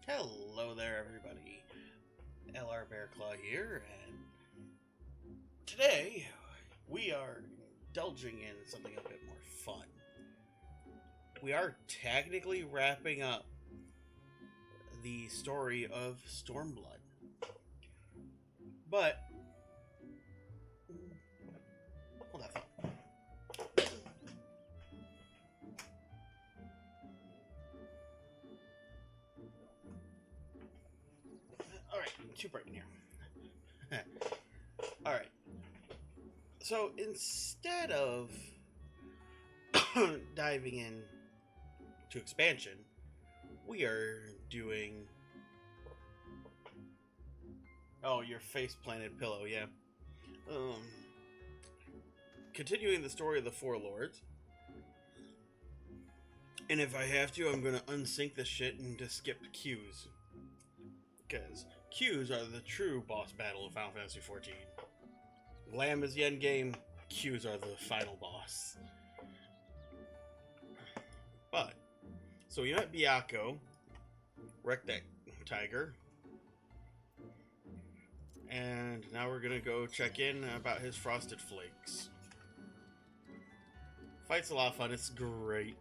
Hello there, everybody. LR Bearclaw here, and today we are indulging in something a bit more fun. We are technically wrapping up the story of Stormblood, but hold that thought. All right, too bright in here. All right. So instead of diving in to expansion, we are doing. Oh, your face planted pillow, yeah. Continuing the story of the Four Lords. And if I have to, I'm gonna unsync the shit and just skip queues. Because queues are the true boss battle of Final Fantasy XIV. Lamb is the end game, queues are the final boss. But, so we met Byakko, wrecked that tiger, and now we're gonna go check in about his Frosted Flakes. Fight's a lot of fun, it's great.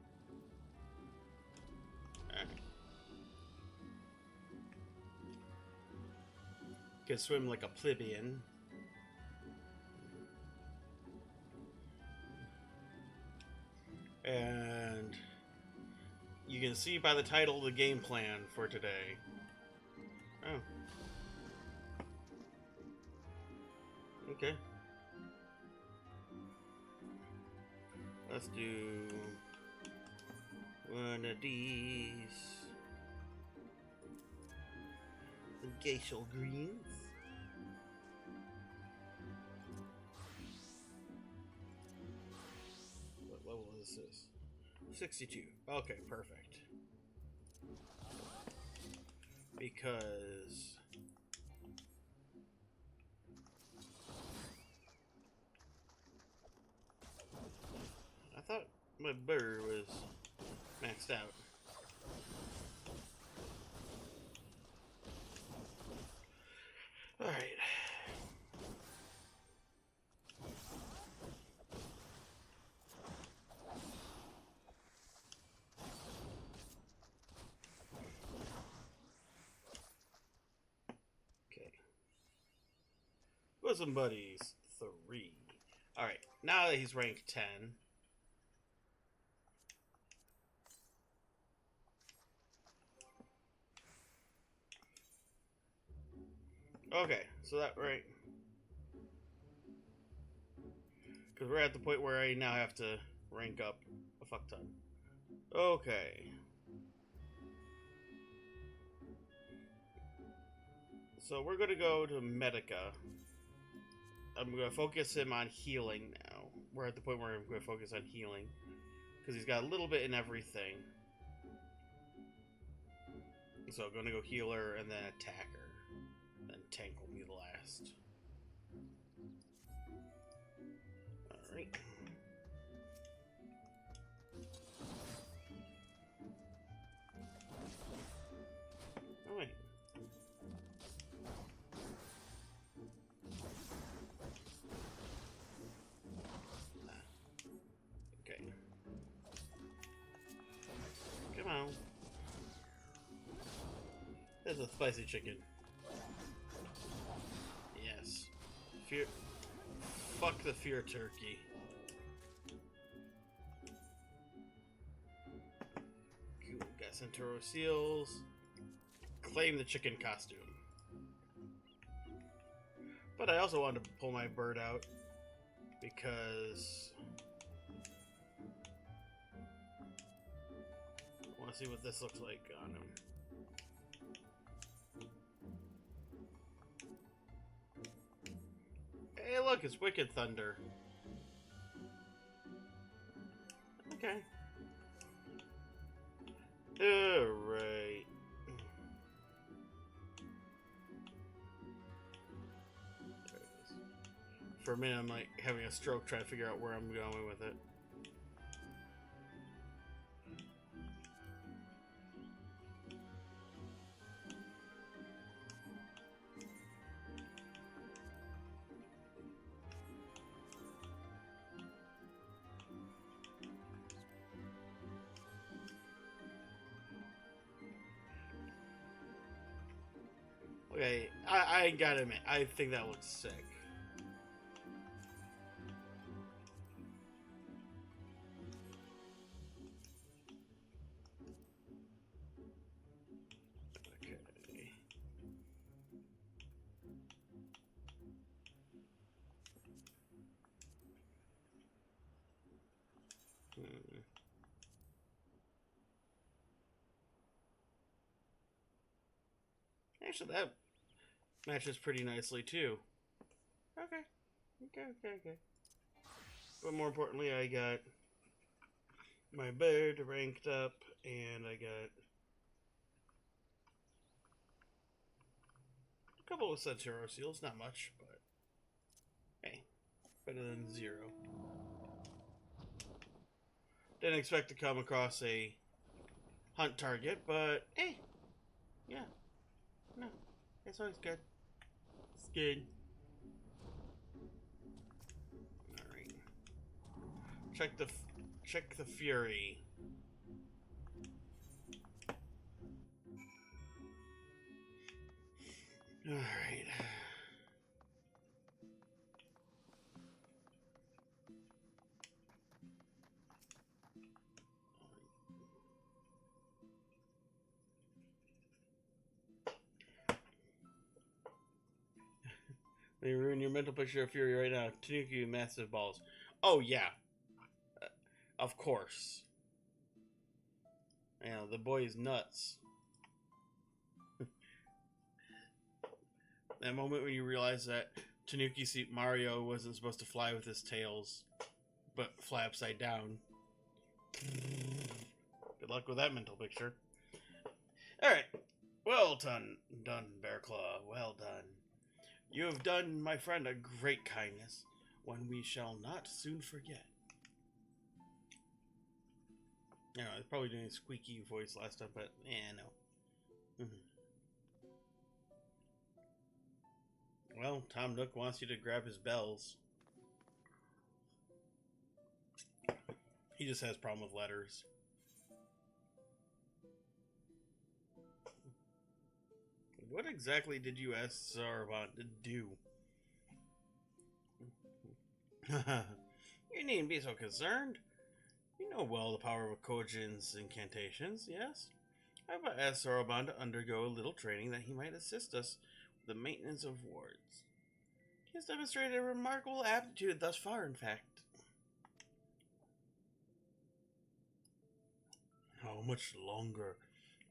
Can swim like a plebeian. And you can see by the title the game plan for today. Oh. Okay. Let's do one of these. The Geishel greens. What level is this? 62. Okay, perfect. Because I thought my bird was maxed out. Alright. Okay. Bosom Buddies 3. Alright, now that he's ranked 10. Okay, so that right. Because we're at the point where I now have to rank up a fuck ton. Okay. So we're going to go to Medica. I'm going to focus him on healing now. We're at the point where I'm going to focus on healing. Because he's got a little bit in everything. So I'm going to go healer and then attacker. Then tank will be the last. Alright. Oh wait. Okay. Come on. There's a spicy chicken. Yes. Fear. Fuck the fear turkey. Cool. Got Centauro seals. Claim the chicken costume. But I also wanted to pull my bird out because I want to see what this looks like on him. Hey, look, it's Wicked Thunder. Okay. Alright. For a minute, I'm like having a stroke trying to figure out where I'm going with it. Okay, I gotta admit, I think that looks sick. Okay. Actually, that matches pretty nicely too. Okay. Okay. But more importantly, I got my bird ranked up, and I got a couple of Centauro seals. Not much, but hey, better than 0. Didn't expect to come across a hunt target, but hey, yeah, no, it's always good. It's good. All right, check the fury. All right. They ruin your mental picture of Fury right now. Tanuki with massive balls. Oh, yeah. Of course. You know, the boy is nuts. That moment when you realize that Tanuki Mario wasn't supposed to fly with his tails, but fly upside down. Good luck with that mental picture. Alright. Well done, Bearclaw. Well done. You have done my friend a great kindness, one we shall not soon forget. You know, I was probably doing a squeaky voice last time, but no. Well, Tom Nook wants you to grab his bells. He just has a problem with letters. What exactly did you ask Sarabon to do? You needn't be so concerned. You know well the power of Kojin's incantations, yes? How about ask Sarabon to undergo a little training that he might assist us with the maintenance of wards? He has demonstrated a remarkable aptitude thus far, in fact. How much longer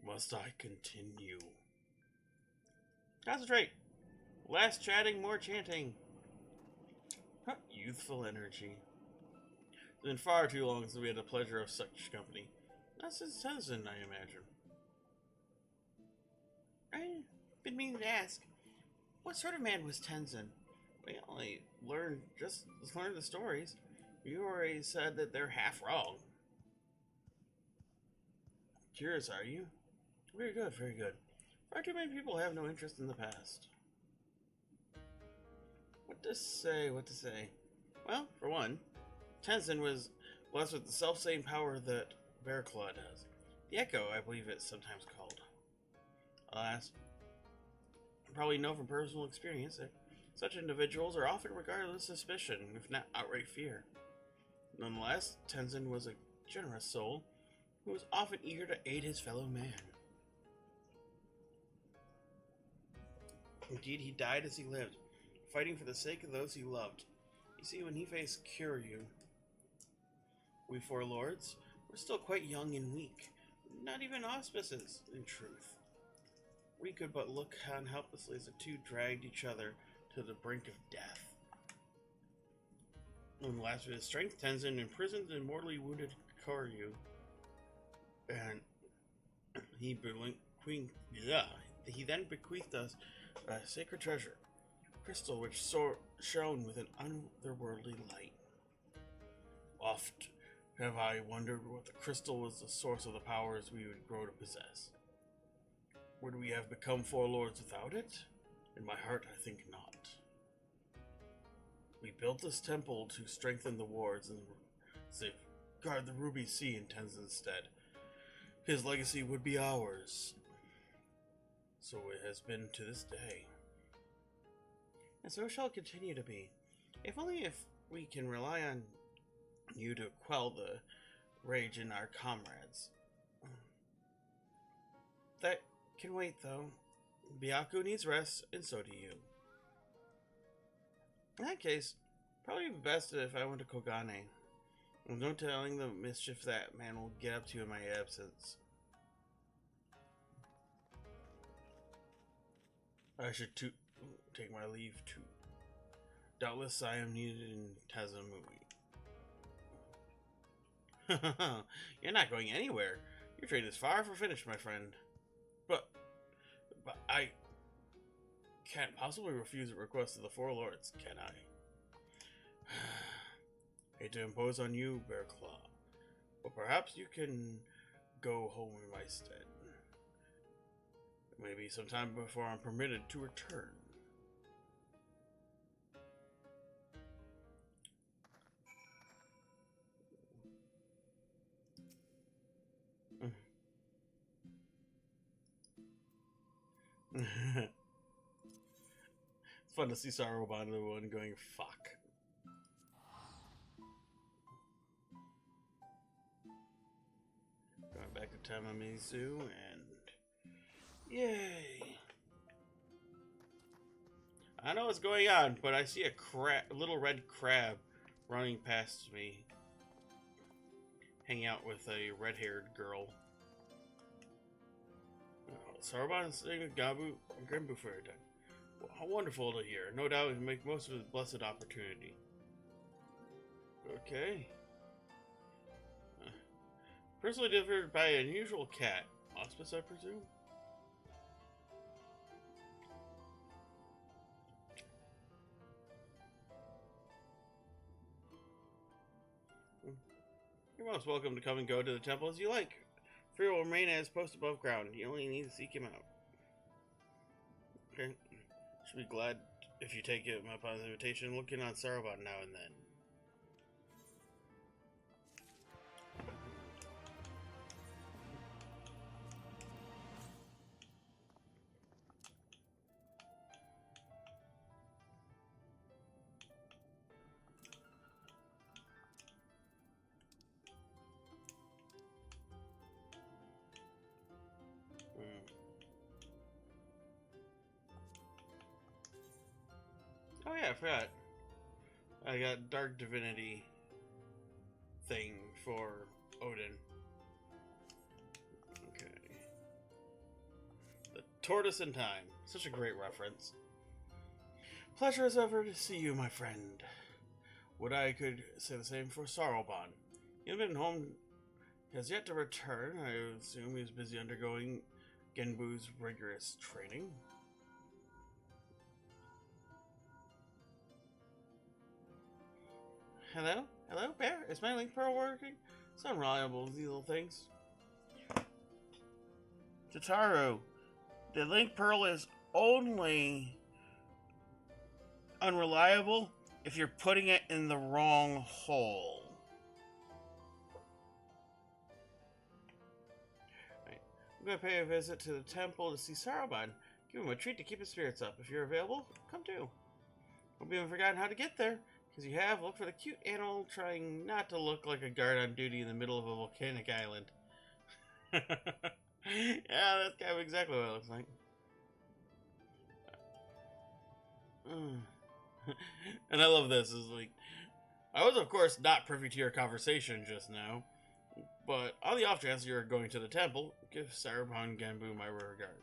must I continue? Concentrate. Less chatting, more chanting. Youthful energy. It's been far too long since we had the pleasure of such company. Not since Tenzin, I imagine. I've been meaning to ask, what sort of man was Tenzin? We only learned the stories. You already said that they're half wrong. Curious, are you? Very good, very good. Far too many people have no interest in the past. What to say? Well, for one, Tenzin was blessed with the self-same power that Bearclaw does. The Echo, I believe it's sometimes called. Alas, you probably know from personal experience that such individuals are often regarded with suspicion, if not outright fear. Nonetheless, Tenzin was a generous soul who was often eager to aid his fellow man. Indeed, he died as he lived, fighting for the sake of those he loved. You see, when he faced Kiryu, we four lords were still quite young and weak, not even auspices, in truth. We could but look on helplessly as the two dragged each other to the brink of death. In the last of his strength, Tenzin imprisoned the mortally wounded Kiryu, and he then bequeathed us a sacred treasure, a crystal which shone with an otherworldly light. Oft have I wondered what the crystal was the source of the powers we would grow to possess. Would we have become four lords without it? In my heart, I think not. We built this temple to strengthen the wards and safeguard the Ruby Sea in Tenzin's stead. His legacy would be ours. So it has been to this day. And so it shall continue to be. If we can rely on you to quell the rage in our comrades. That can wait, though. Byaku needs rest, and so do you. In that case, probably be best if I went to Kogane. There's no telling the mischief that man will get up to in my absence. I should take my leave too. Doubtless I am needed in Tazamui. You're not going anywhere. Your trade is far from finished, my friend. But I can't possibly refuse a request of the Four Lords, can I? Hate to impose on you, Bearclaw, but perhaps you can go home in my stead. Maybe sometime before I'm permitted to return. It's fun to see Saruman the one going, fuck. Going back to Tamamizu and yay! I don't know what's going on, but I see a little red crab running past me, hanging out with a red-haired girl. Saruman is staying with Grimbu for a time. Well, how wonderful to hear. No doubt we can make most of his blessed opportunity. Okay. Personally delivered by an unusual cat. Hospice, I presume? You're most welcome to come and go to the temple as you like. Free will remain at his post above ground. You only need to seek him out. Okay. Should be glad if you take him up on his invitation, looking on Saruman now and then. Oh yeah, I forgot. I got Dark Divinity thing for Odin. Okay. The Tortoise in Time. Such a great reference. Pleasure as ever to see you, my friend. Would I could say the same for Saruman. He has been home, has yet to return. I assume he's busy undergoing Genbu's rigorous training. Hello? Hello, Bear? Is my link pearl working? It's unreliable, these little things. Tataru, the link pearl is only unreliable if you're putting it in the wrong hole. Right. I'm going to pay a visit to the temple to see Saruman. Give him a treat to keep his spirits up. If you're available, come too. Hope you haven't forgotten how to get there. Because you have, look for the cute animal trying not to look like a guard on duty in the middle of a volcanic island. Yeah, that's kind of exactly what it looks like. And I love this. Is like, I was of course not privy to your conversation just now, but on the off chance you're going to the temple, give Saruman Genbu my regard.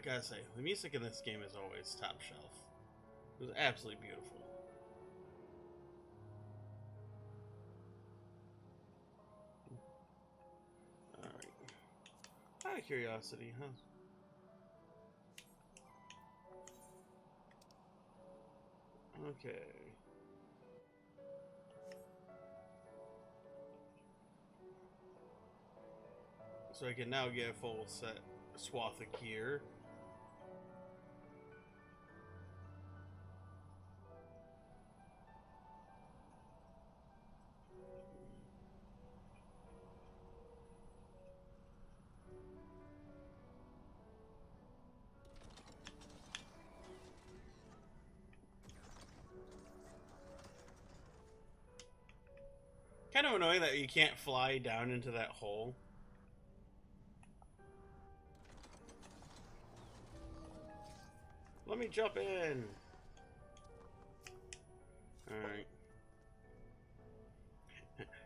Gotta say, the music in this game is always top shelf. It was absolutely beautiful. curiosity, huh? Okay. So I can now get a full set swath of gear. Kind of annoying that you can't fly down into that hole. Let me jump in. Alright.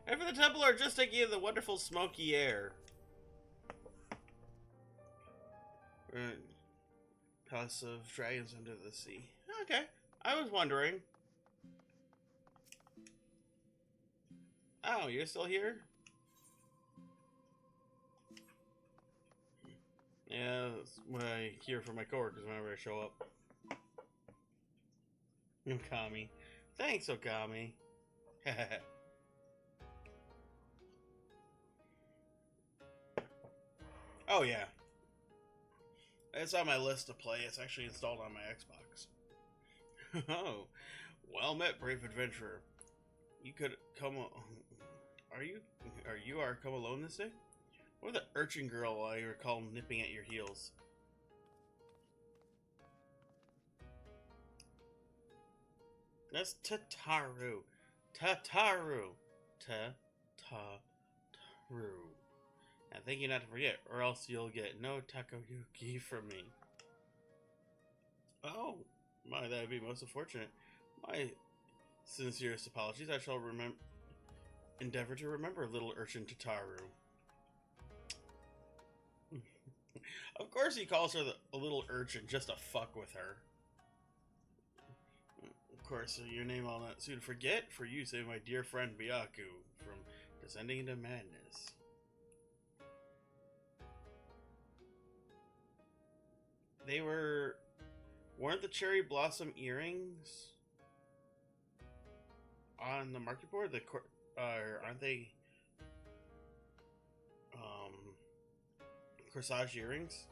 And for the temple are just taking in the wonderful smoky air. House of Dragons Under the Sea. Okay. I was wondering. Oh, you're still here? Yeah, that's what I hear from my coworkers whenever I show up. Okami. Thanks, Okami. Oh, yeah. It's on my list to play. It's actually installed on my Xbox. Oh, well met, brave adventurer. You could come. Are you come alone this day? Or the urchin girl I recall nipping at your heels? That's Tataru. Tataru. Tataru. And thank you not to forget, or else you'll get no takoyaki from me. Oh, my, that would be most unfortunate. My sincerest apologies. I shall endeavor to remember little urchin Tataru. Of course he calls her a little urchin just to fuck with her. Of course, your name I'll not soon forget, for you saved my dear friend Byaku from descending into madness. They weren't the cherry blossom earrings on the market board? Aren't they corsage earrings?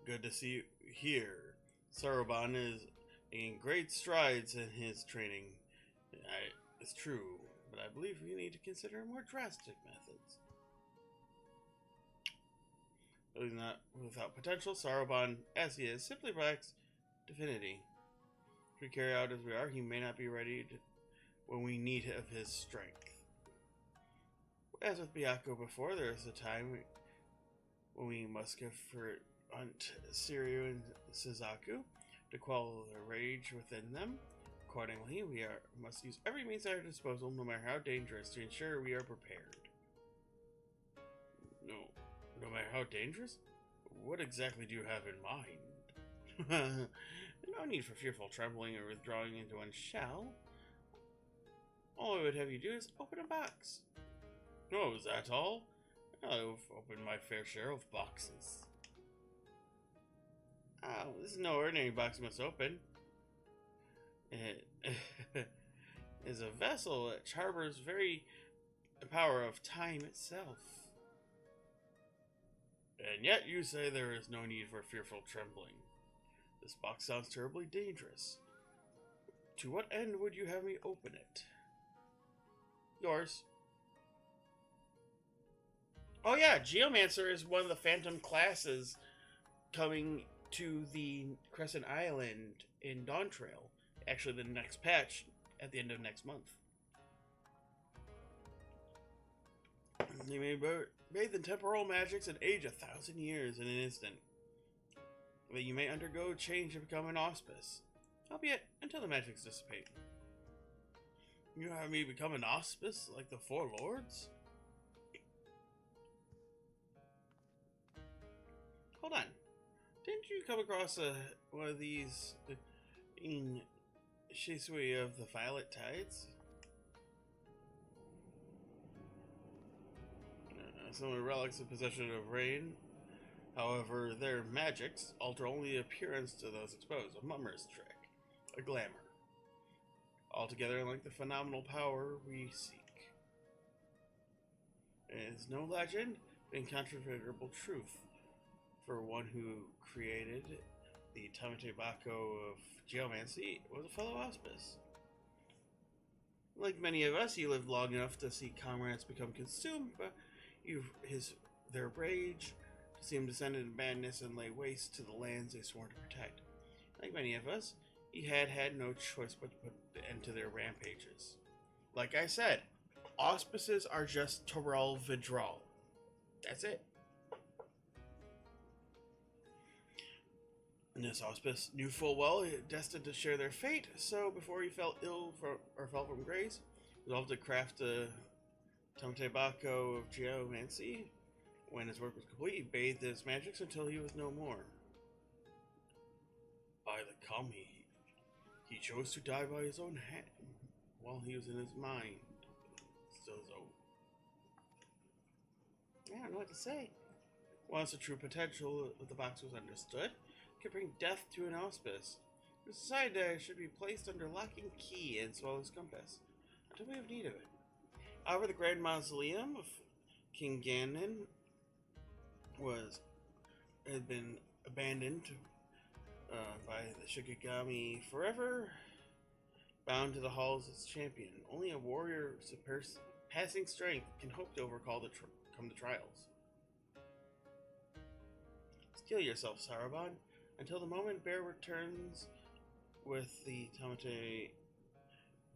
Good to see you here. Saruban is in great strides in his training. It's true, but I believe we need to consider more drastic methods. Not without potential, Saruban, as he is, simply lacks divinity. If we carry out as we are, he may not be ready when we need of his strength. As with Byaku before, there is a time when we must confront Siryu and Suzaku to quell the rage within them. Accordingly, we must use every means at our disposal, no matter how dangerous, to ensure we are prepared. No matter how dangerous? What exactly do you have in mind? No need for fearful trembling or withdrawing into one's shell. All I would have you do is open a box. Oh, is that all? I've opened my fair share of boxes. Oh, this is no ordinary box you must open. It is a vessel that harbors the power of time itself. And yet you say there is no need for fearful trembling. This box sounds terribly dangerous. To what end would you have me open it? Yours. Oh yeah, Geomancer is one of the Phantom classes coming to the Crescent Island in Dawn Trail. Actually, the next patch at the end of next month. They may bathe in temporal magics and age 1,000 years in an instant. That you may undergo change and become an auspice, albeit until the magics dissipate. You have me become an auspice like the Four Lords? Hold on. Didn't you come across one of these in Shisui of the Violet Tides? Some are relics in possession of rain. However, their magics alter only the appearance to those exposed. A mummer's trick. A glamour. Altogether like the phenomenal power we seek. It is no legend, but incontrovertible truth. For one who created the Tamate Bako of geomancy was a fellow auspice. Like many of us, he lived long enough to see comrades become consumed by their rage, to see him descend into madness and lay waste to the lands they swore to protect. Like many of us, he had no choice but to put the end to their rampages. Like I said, auspices are just Terrell Vidral. That's it. And this auspice knew full well he destined to share their fate, so before he fell ill or fell from grace, resolved to craft a Tamate Bako of geomancy. When his work was complete, he bathed his magics until he was no more. By the kami, he chose to die by his own hand while he was in his mind. Zozo. I don't know what to say. Once the true potential of the box was understood, it could bring death to an auspice. It was decided that it should be placed under lock and key and Swallow's compass until we have need of it. However, the Grand Mausoleum of King Ganon had been abandoned by the Shikigami forever, bound to the halls of its champion. Only a warrior surpassing strength can hope to overcome the trials. Steel yourself, Sarabon, until the moment Bear returns with the Tamate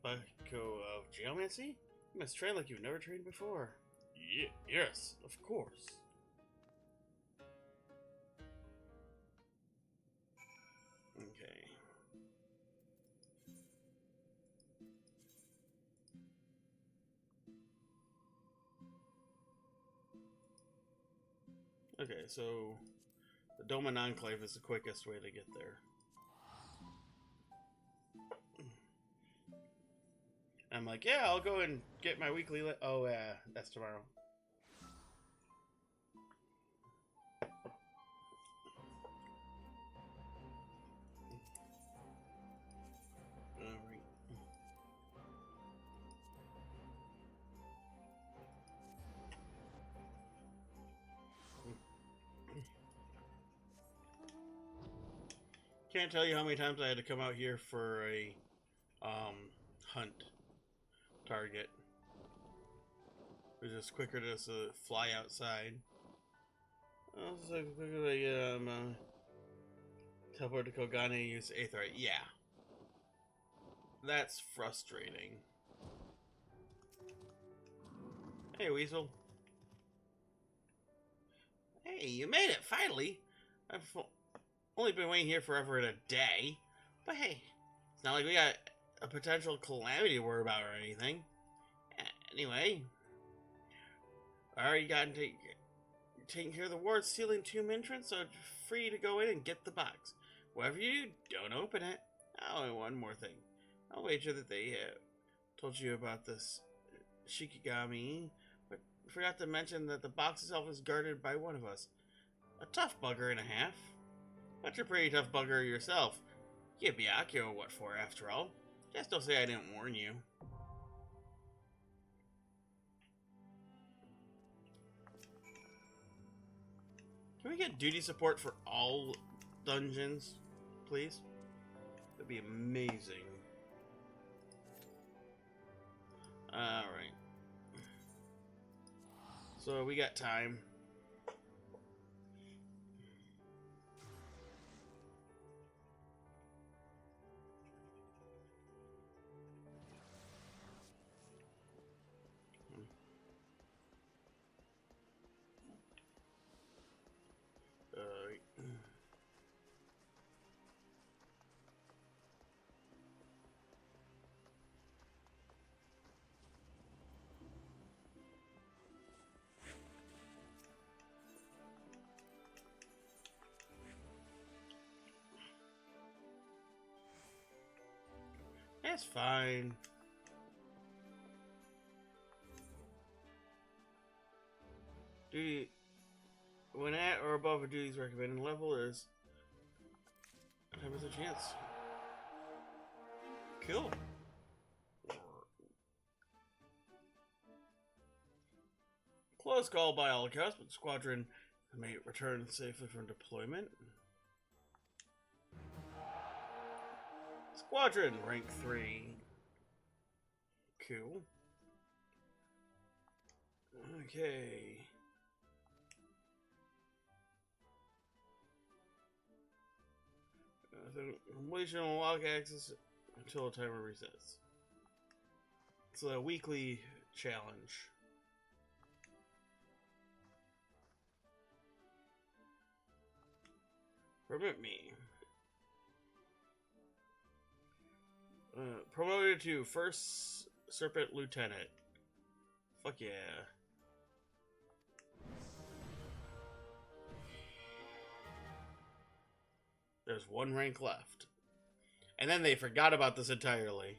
Bako of geomancy. You must train like you've never trained before. Yes, of course. Okay. Okay, so the Doman Enclave is the quickest way to get there. I'm like, yeah, I'll go and get my weekly. Oh, yeah, that's tomorrow. Can't tell you how many times I had to come out here for a hunt target. It was just quicker to just fly outside. Also, quickly teleport to Kogane and use Aetheryte. Yeah, that's frustrating. Hey, Weasel. Hey, you made it finally. I've only been waiting here forever and a day. But hey, it's not like we got a potential calamity to worry about or anything. Anyway, I already gotten taking care of the ward stealing tomb entrance, so it's free to go in and get the box. Whatever you do, don't open it. Oh, and one more thing. I'll wager that they told you about this Shikigami, but forgot to mention that the box itself is guarded by one of us. A tough bugger and a half. But you're a pretty tough bugger yourself. You'd be Akio what for, after all. Just don't say I didn't warn you. Can we get duty support for all dungeons, please? That'd be amazing. Alright. So we got time. That's fine. Duty when at or above a duty's recommended level is 10% chance. Cool. Close call by all accounts, but squadron may return safely from deployment. Squadron rank 3. Cool. Okay. Completion will lock access until the timer resets. It's a weekly challenge. Permit me. Promoted to First Serpent Lieutenant. Fuck yeah. There's one rank left. And then they forgot about this entirely.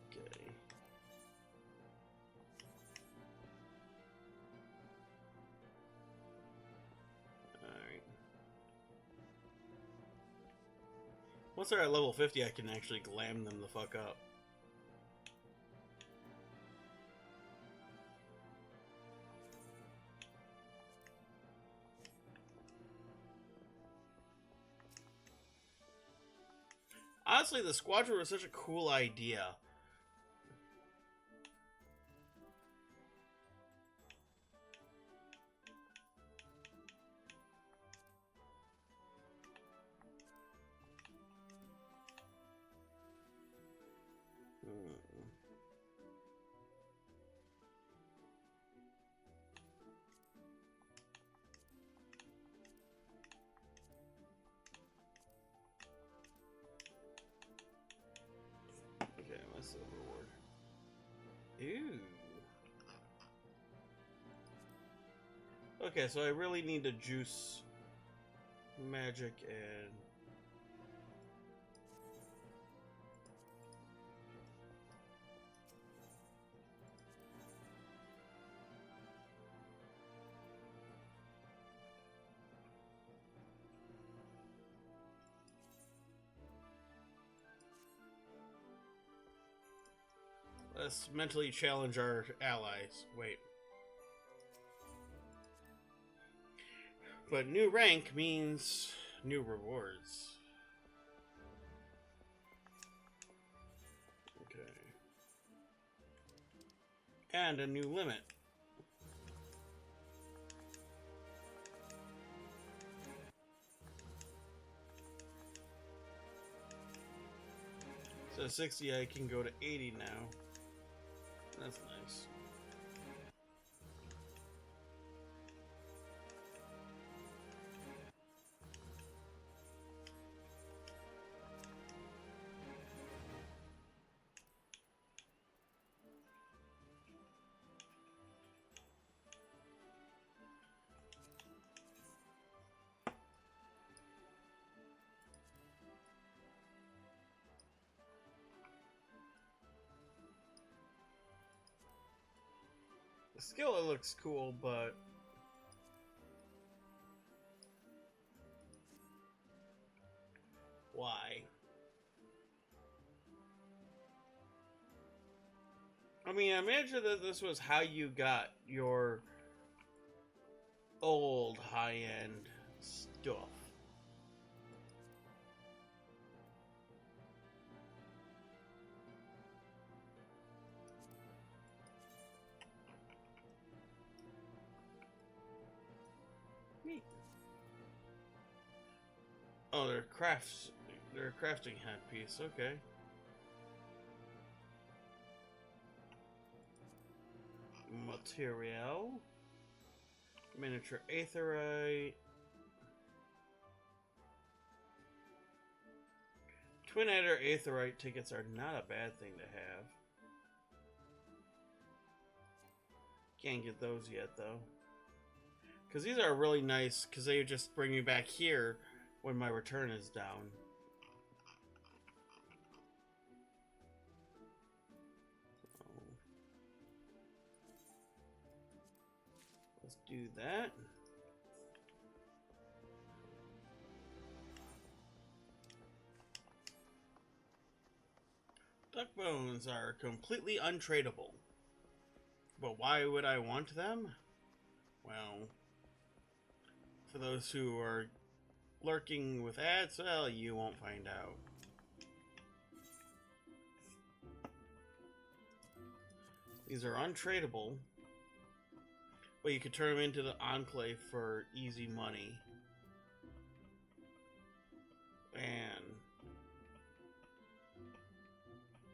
Okay. Alright. Once they're at level 50, I can actually glam them the fuck up. Honestly, the squadron was such a cool idea. Reward. Ew. Okay, so I really need to juice magic and let's mentally challenge our allies. Wait. But new rank means new rewards. Okay. And a new limit. So 60, I can go to 80 now. That's nice. The skill, it looks cool, but why? I mean, imagine that this was how you got your old high-end stuff. Neat. Oh, they're a crafting headpiece, okay. Material. Miniature aetherite. Twin Adder aetherite tickets are not a bad thing to have. Can't get those yet, though. Because these are really nice, because they just bring me back here when my return is down. do that. Duck bones are completely untradeable. But why would I want them? Well, for those who are lurking with ads, well, you won't find out. These are untradeable, but you could turn them into the Enclave for easy money. And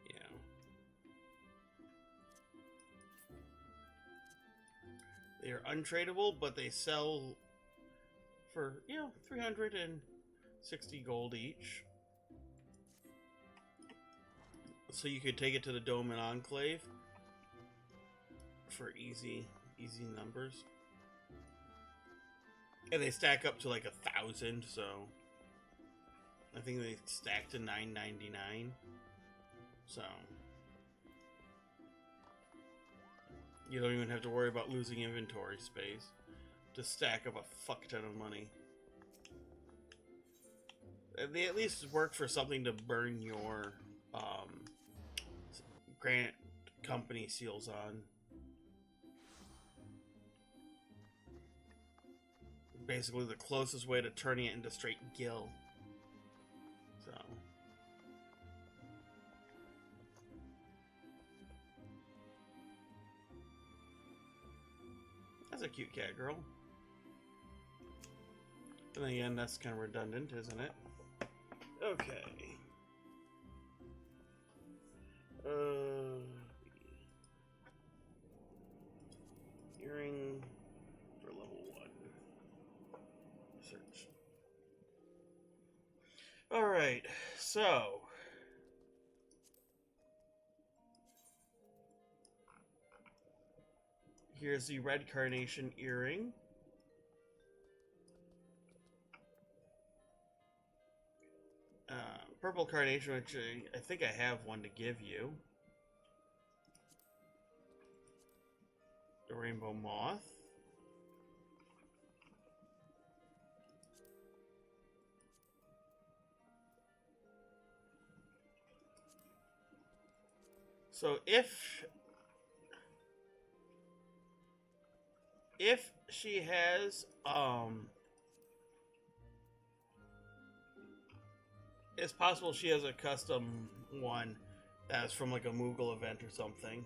yeah. They are untradeable, but they sell for, 360 gold each. So you could take it to the Dome and Enclave for easy numbers. And they stack up to like 1,000, so I think they stack to 999. So you don't even have to worry about losing inventory space to stack up a fuck ton of money. They at least work for something to burn your grant company seals on. Basically the closest way to turning it into straight gil. So that's a cute cat girl. And then again, that's kind of redundant, isn't it? Okay. Earring for level 1. Search. Alright, so here's the red carnation earring. Purple carnation, which I think I have one to give you. The rainbow moth. So if she has it's possible she has a custom one that's from like a Moogle event or something.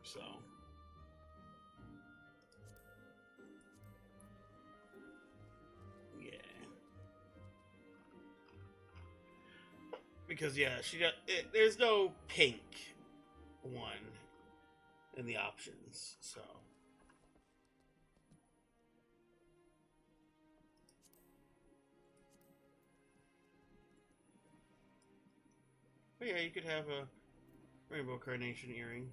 So yeah, because she got it, there's no pink one in the options, so. But yeah, you could have a rainbow carnation earring.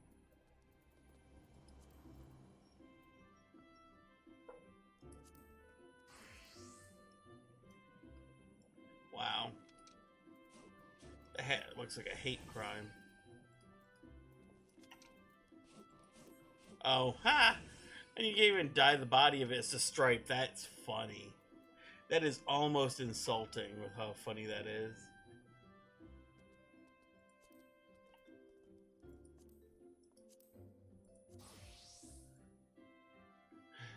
Wow. That looks like a hate crime. Oh, ha! And you can't even dye the body of it. It's a stripe. That's funny. That is almost insulting with how funny that is.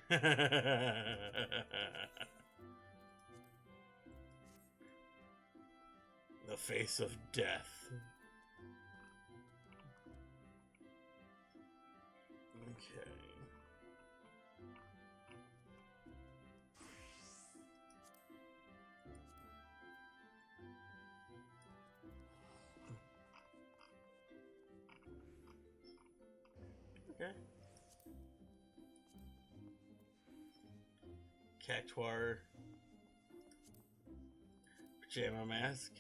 The face of death. Okay. Okay. Cactuar pajama mask.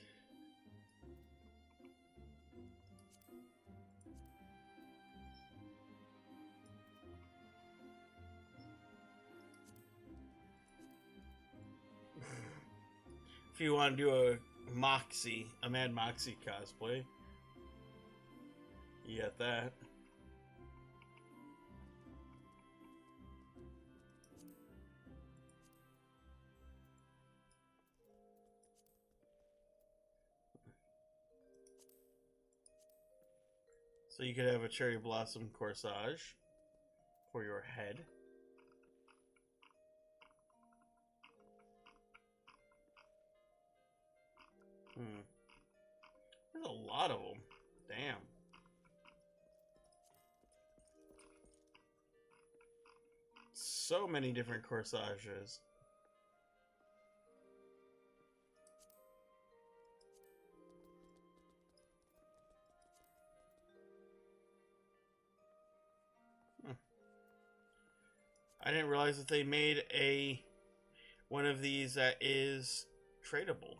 If you want to do a Mad Moxie cosplay, you got that. So you could have a cherry blossom corsage for your head. There's a lot of them. Damn. So many different corsages. I didn't realize that they made one of these that is tradable.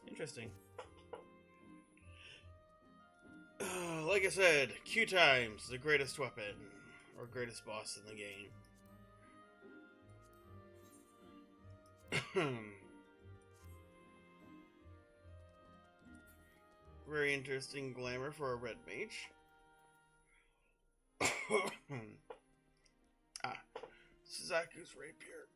Interesting. Like I said, Q times, the greatest weapon, or greatest boss in the game. Very interesting glamour for a red mage. Suzaku's rapier.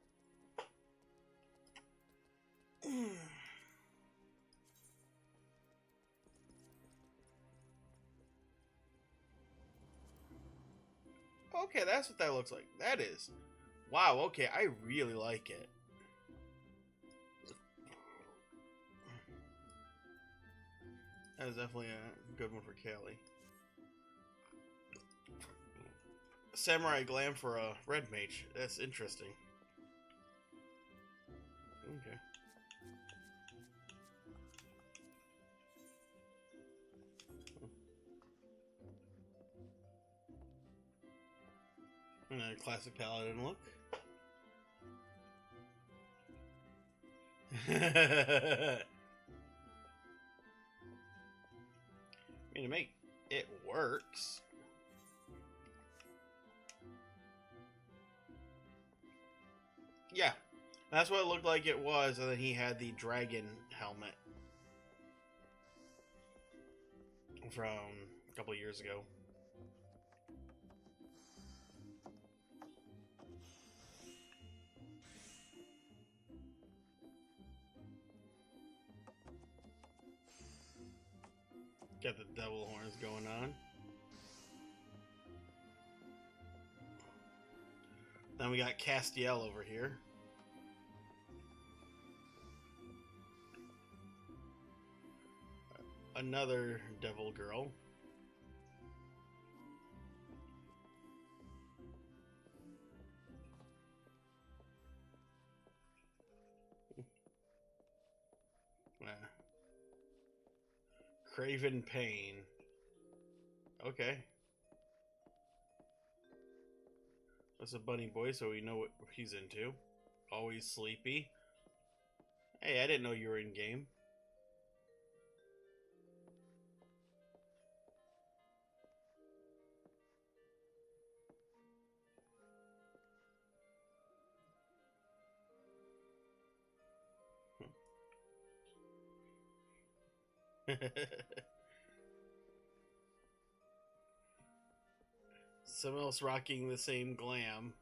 Okay, that's what that looks like. That is. Wow, okay, I really like it. That is definitely a good one for Callie. Samurai glam for a red mage. That's interesting. Okay. And a classic paladin look. I mean, to make it works. Yeah, that's what it looked like it was, and then he had the dragon helmet from a couple years ago. Got the devil horns going on. Then we got Castiel over here. Another devil girl. Craven Pain. Okay. That's a bunny boy, so we know what he's into. Always sleepy. Hey, I didn't know you were in game. Someone else rocking the same glam.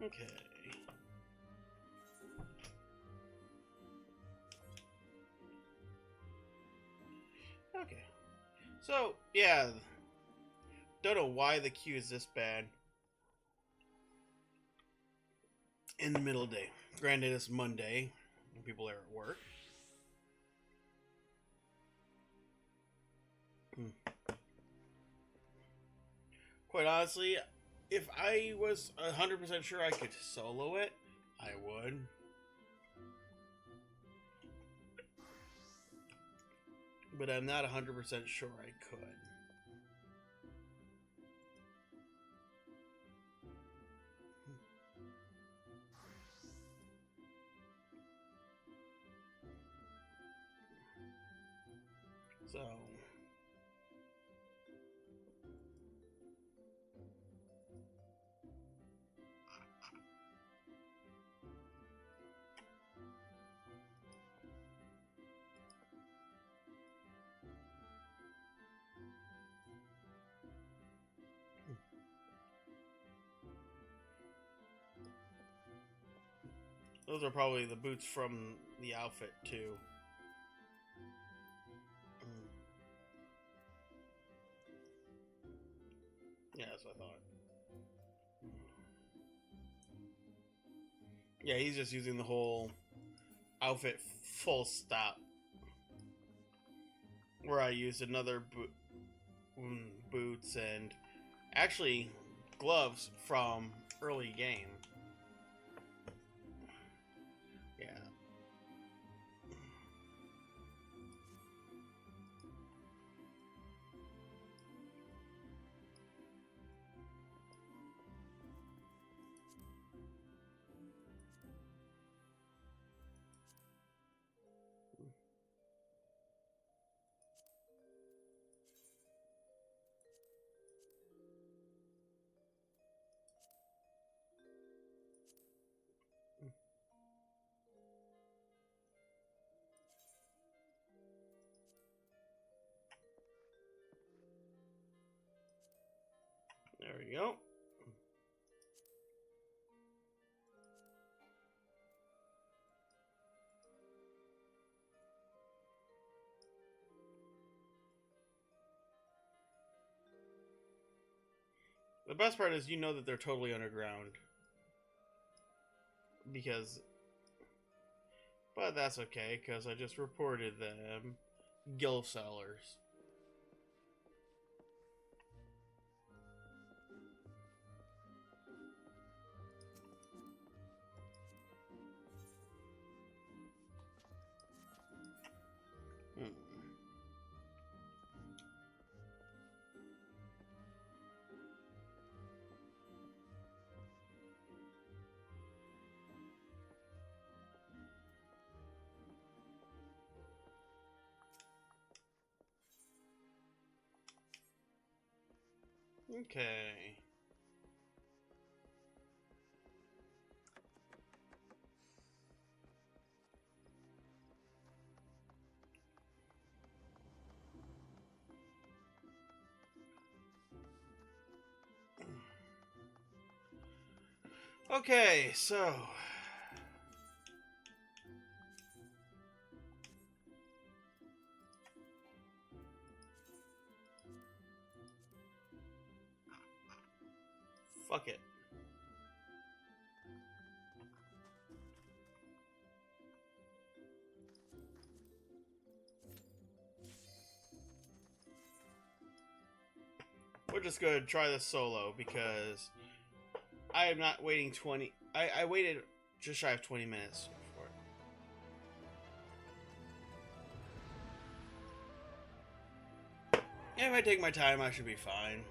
Okay. Okay. So, yeah. Don't know why the queue is this bad in the middle of the day. Granted, it's Monday, and people are at work. Quite honestly, if I was 100% sure I could solo it, I would. But I'm not 100% sure I could. So those are probably the boots from the outfit too. Yeah, that's what I thought. Yeah, he's just using the whole outfit full stop. Where I used another boots and actually gloves from early game. Yeah. There we go. The best part is you know that they're totally underground. But that's okay, because I just reported them gill sellers. Okay. Okay, so fuck it. We're just gonna try this solo because I am not waiting 20. I waited just shy of 20 minutes for it. Yeah, if I take my time, I should be fine.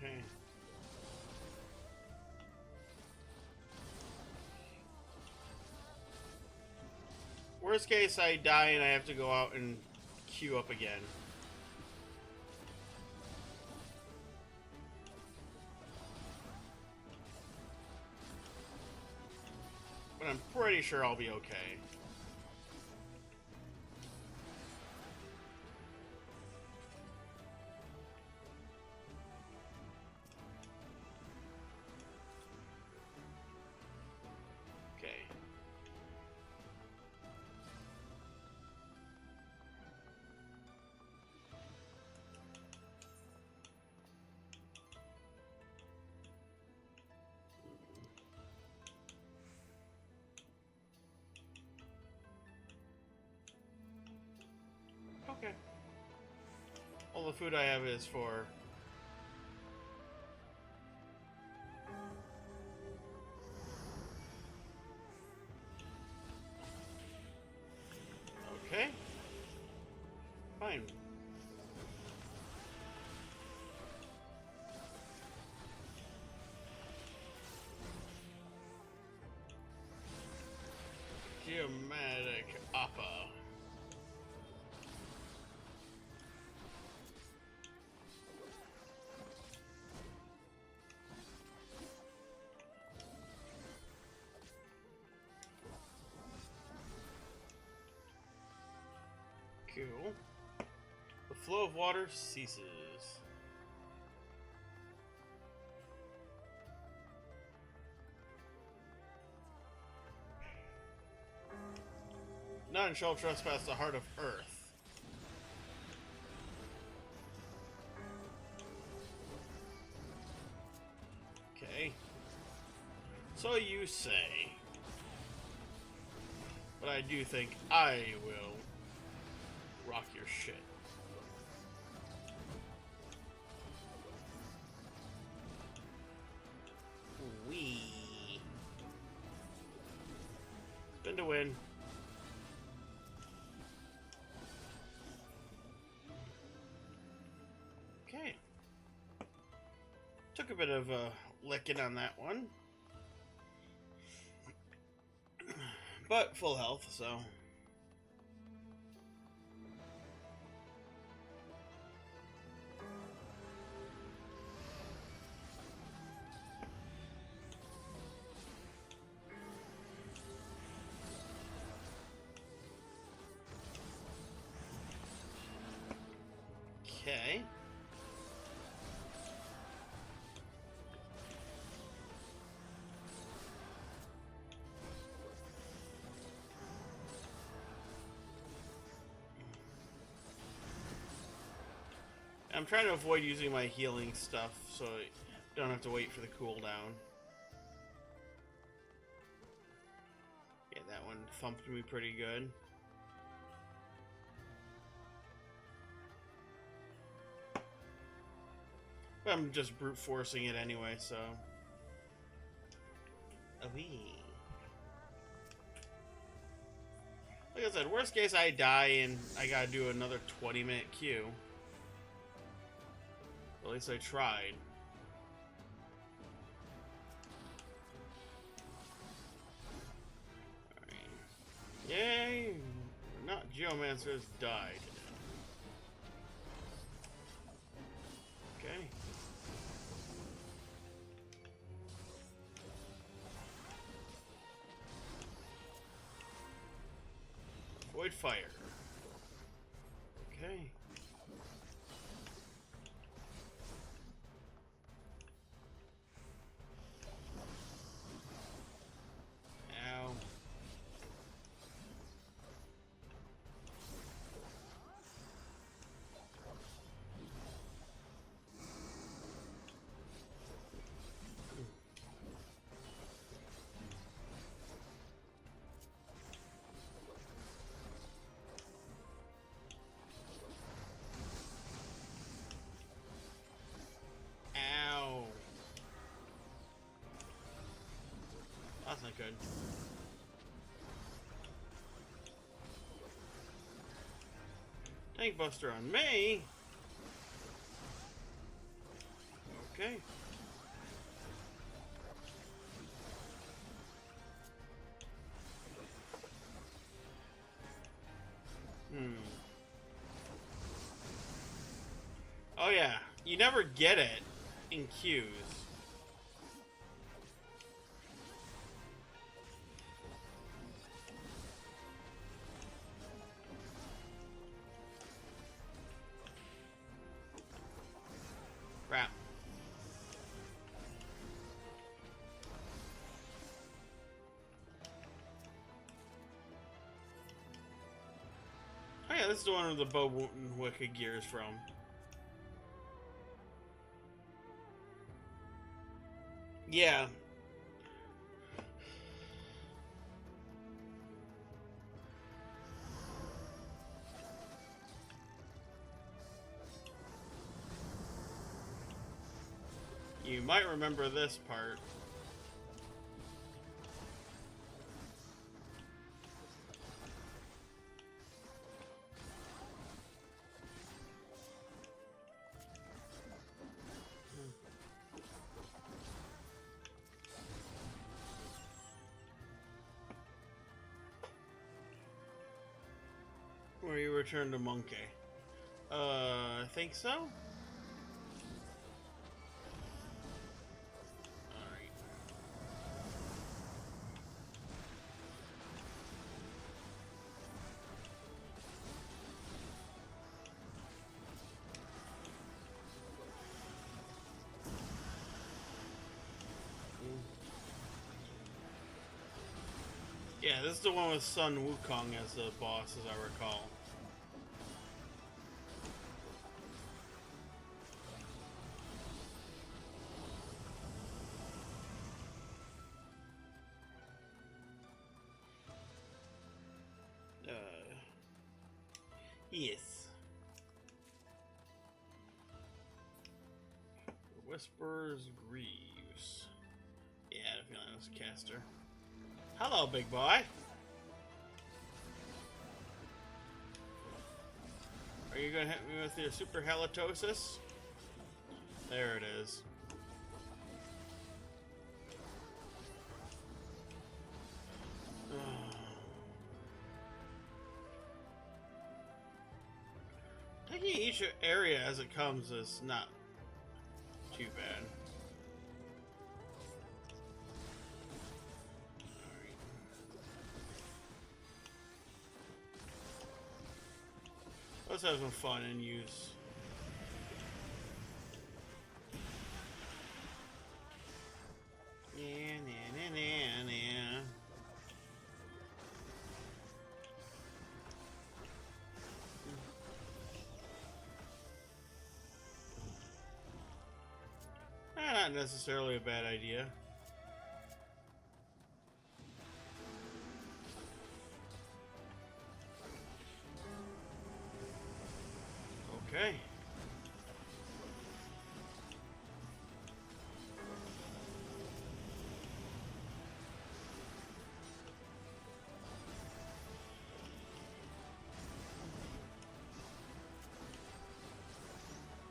Okay. Worst case, I die and I have to go out and queue up again. But I'm pretty sure I'll be okay. Okay. the food I have is for... Okay. Fine. Geomatic Appa. Cool. The flow of water ceases. None shall trespass the heart of earth. Okay. So you say. But I do think I will rock your shit. Wee. Spin to win. Okay. Took a bit of a licking on that one. But full health, so... Okay. I'm trying to avoid using my healing stuff so I don't have to wait for the cooldown. Yeah, that one thumped me pretty good. But I'm just brute forcing it anyway, so. Like I said, worst case I die and I gotta do another 20-minute queue. At least I tried. Alright. Yay! Not Geomancers died. Okay. Void fire. Okay. Ow. Ow. That's not good. Tank Buster on me. Okay. Oh yeah, you never get it in queues. Crap. Oh yeah, this is the one where the bow and wicked gear is from. Yeah. You might remember this part. Where you return to Monkey. I think so? Alright. Yeah, this is the one with Sun Wukong as the boss, as I recall. Yes. Whisperers Greaves. Yeah, I had a feeling it was a caster. Hello, big boy. Are you gonna hit me with your super halitosis? There it is. Taking each area as it comes is not too bad. Alright. Let's have some fun and use. Not necessarily a bad idea. Okay.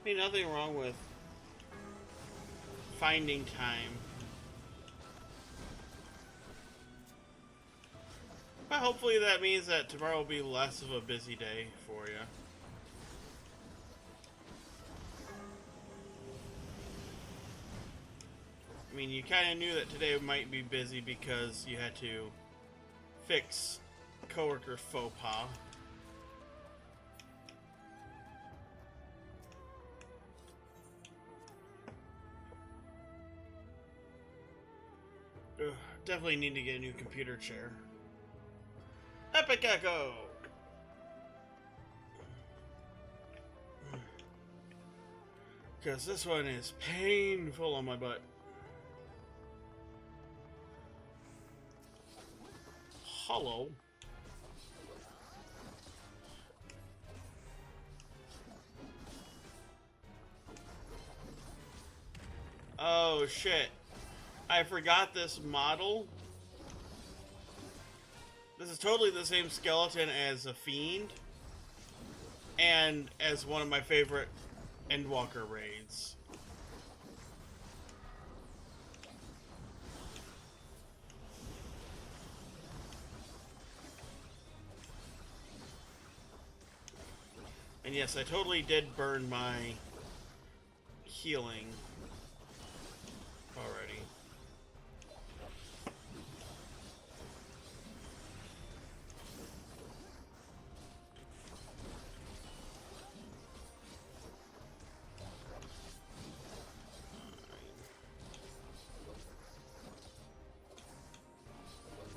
I mean, nothing wrong with finding time. But hopefully that means that tomorrow will be less of a busy day for you. I mean, you kind of knew that today might be busy because you had to fix coworker faux pas. Ugh, definitely need to get a new computer chair. Epic Echo! Because this one is painful on my butt. Hollow. Oh shit. I forgot this model. This is totally the same skeleton as a Fiend. And as one of my favorite Endwalker raids. And yes, I totally did burn my healing already.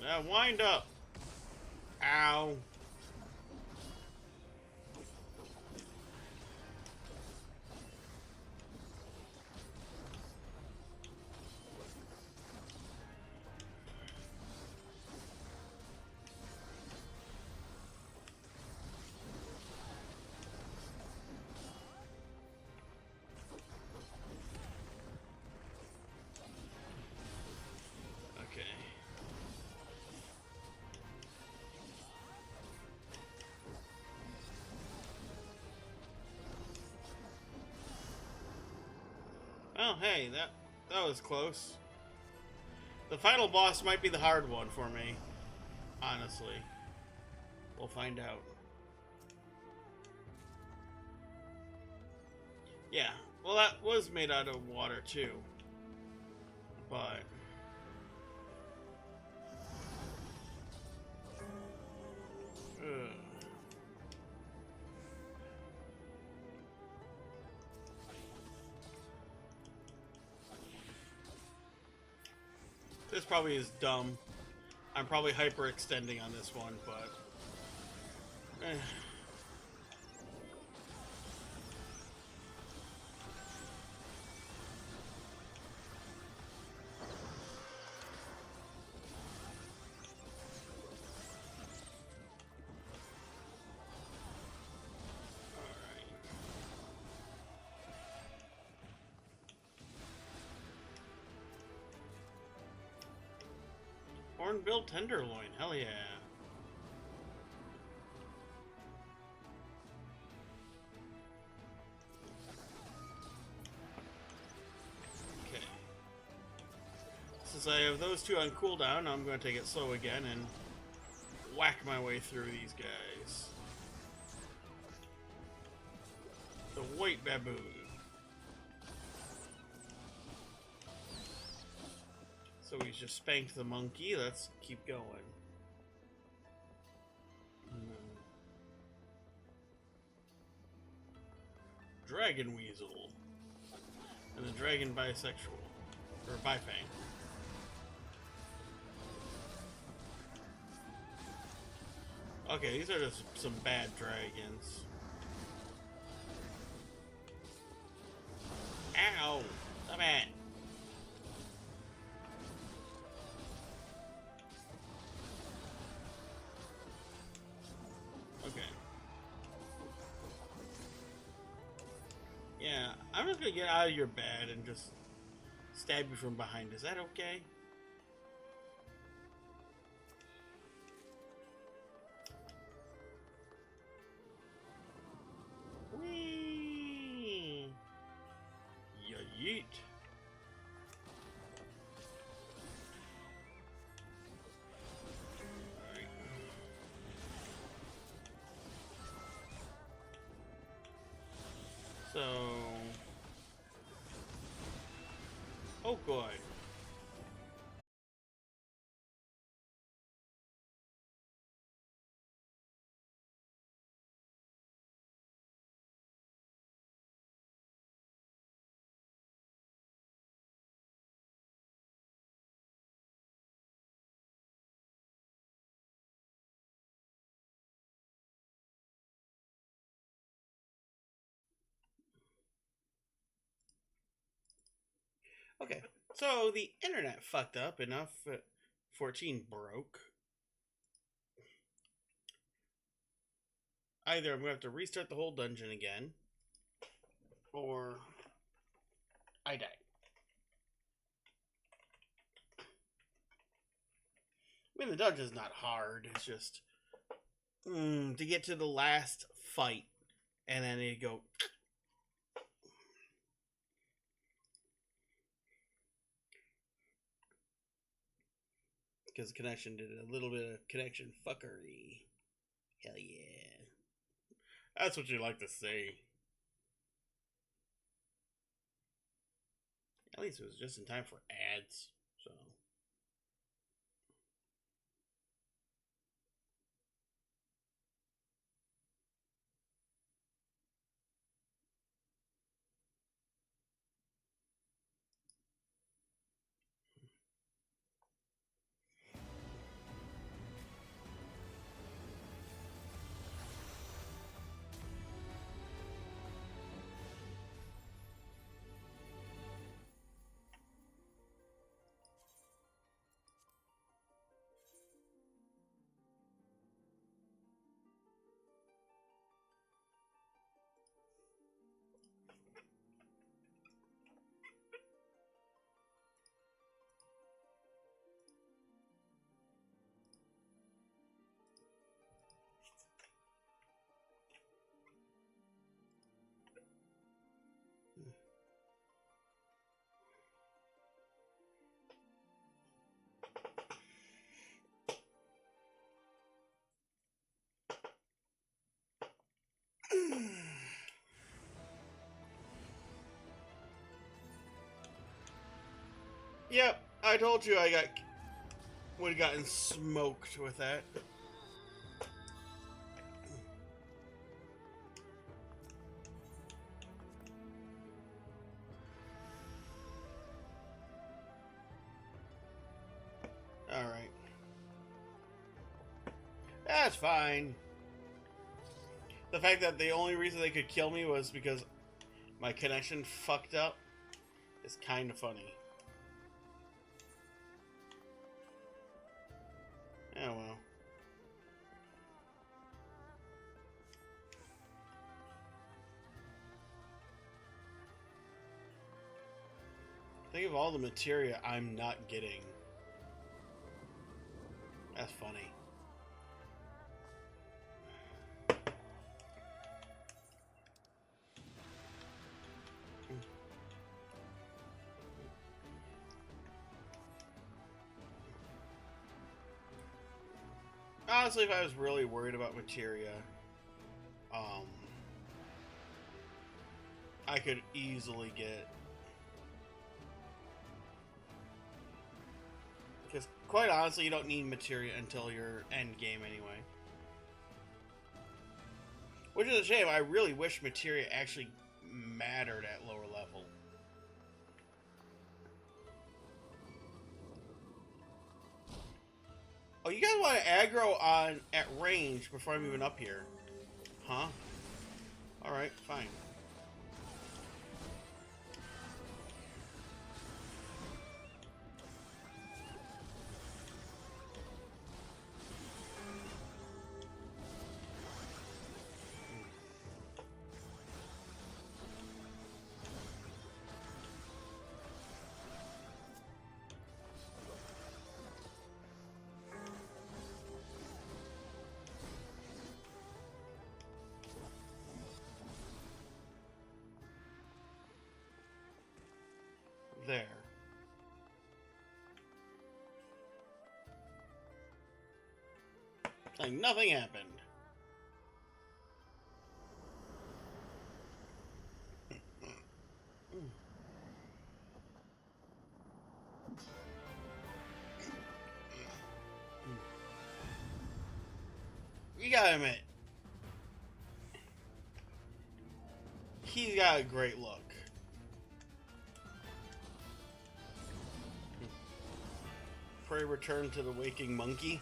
Now wind up. Ow. Oh, hey, that was close. The final boss might be the hard one for me, honestly. We'll find out. Yeah, well, that was made out of water too, but ugh. This probably is dumb. I'm probably hyperextending on this one, but eh. Hornbill tenderloin, hell yeah. Okay. Since I have those two on cooldown, I'm going to take it slow again and whack my way through these guys. The white baboon. So he's just spanked the monkey. Let's keep going. Dragon weasel. And the dragon bisexual. Or bifang. Okay, these are just some bad dragons. Ow! Stop it! Okay. Yeah, I'm just gonna get out of your bed and just stab you from behind. Is that okay? Whee! Yeet. Alright. So... oh, good. Okay, so the internet fucked up enough. 14 broke. Either I'm gonna have to restart the whole dungeon again, or I die. I mean, the dungeon's not hard. It's just to get to the last fight, and then you go. Because the connection did a little bit of connection fuckery. Hell yeah. That's what you like to see. At least it was just in time for ads, so. Yep, I told you would have gotten smoked with that. Alright. That's fine. The fact that the only reason they could kill me was because my connection fucked up is kind of funny. Oh well. Think of all the materia I'm not getting. That's funny. Honestly, if I was really worried about materia, I could easily get... Because, quite honestly, you don't need materia until your end game anyway. Which is a shame. I really wish materia actually mattered at lower level. Oh, you guys want to aggro at range before I'm even up here? Huh? Alright, fine. There. Like nothing happened. You gotta admit, he's got a great look. Pray return to the waking monkey.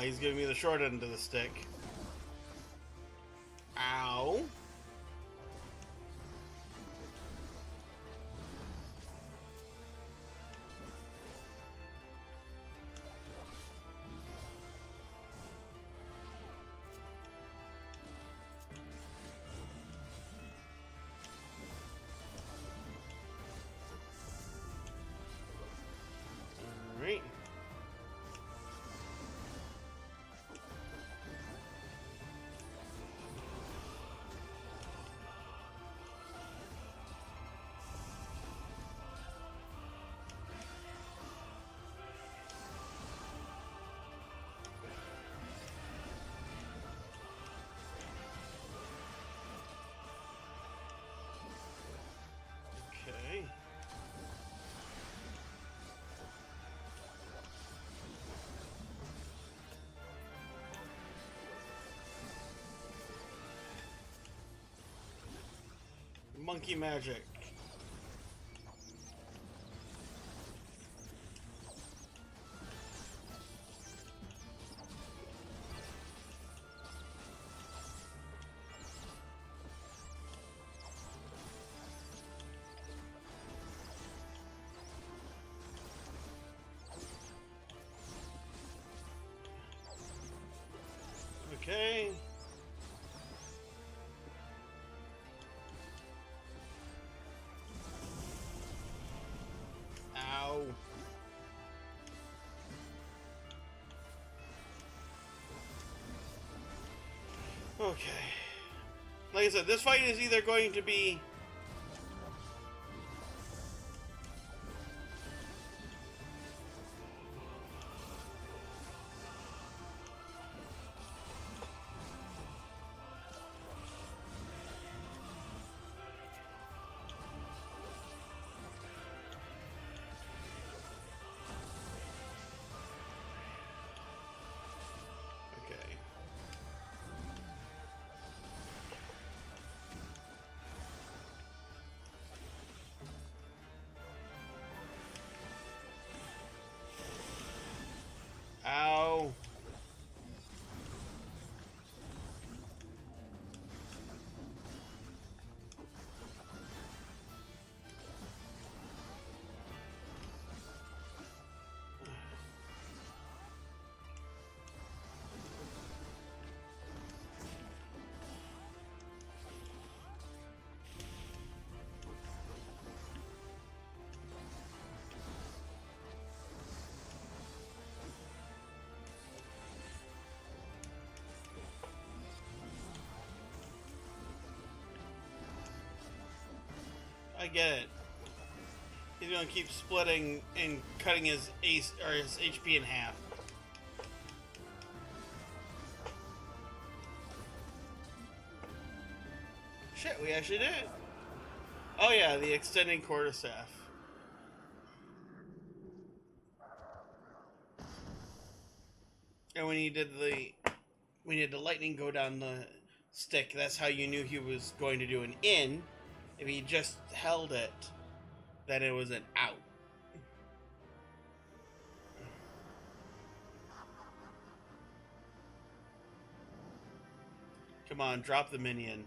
He's giving me the short end of the stick. Ow. Alright. Okay. Monkey magic. Okay. Ow. Okay. Like I said, this fight is either going to be... I get it. He's gonna keep splitting and cutting his ace or his HP in half. Shit, we actually did it. Oh yeah, the extending quarterstaff. And when he did the lightning go down the stick, that's how you knew he was going to do an in. If he just held it, then it was an out. Come on, drop the minion.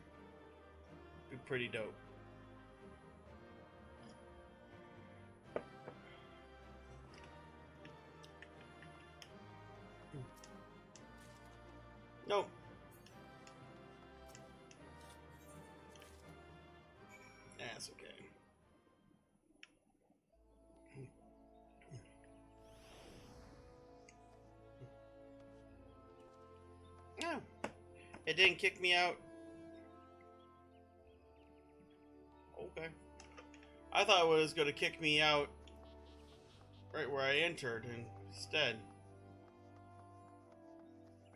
Be pretty dope. Nope. That's okay. No. It didn't kick me out. Okay. I thought it was going to kick me out right where I entered instead.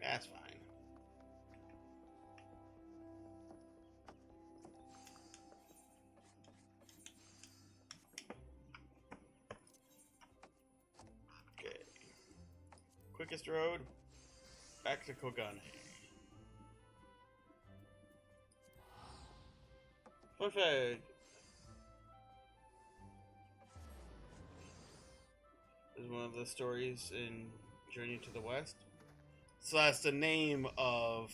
That's fine. Okay. Quickest road back to Kogane. Fun fact. Is one of the stories in Journey to the West. So that's the name of...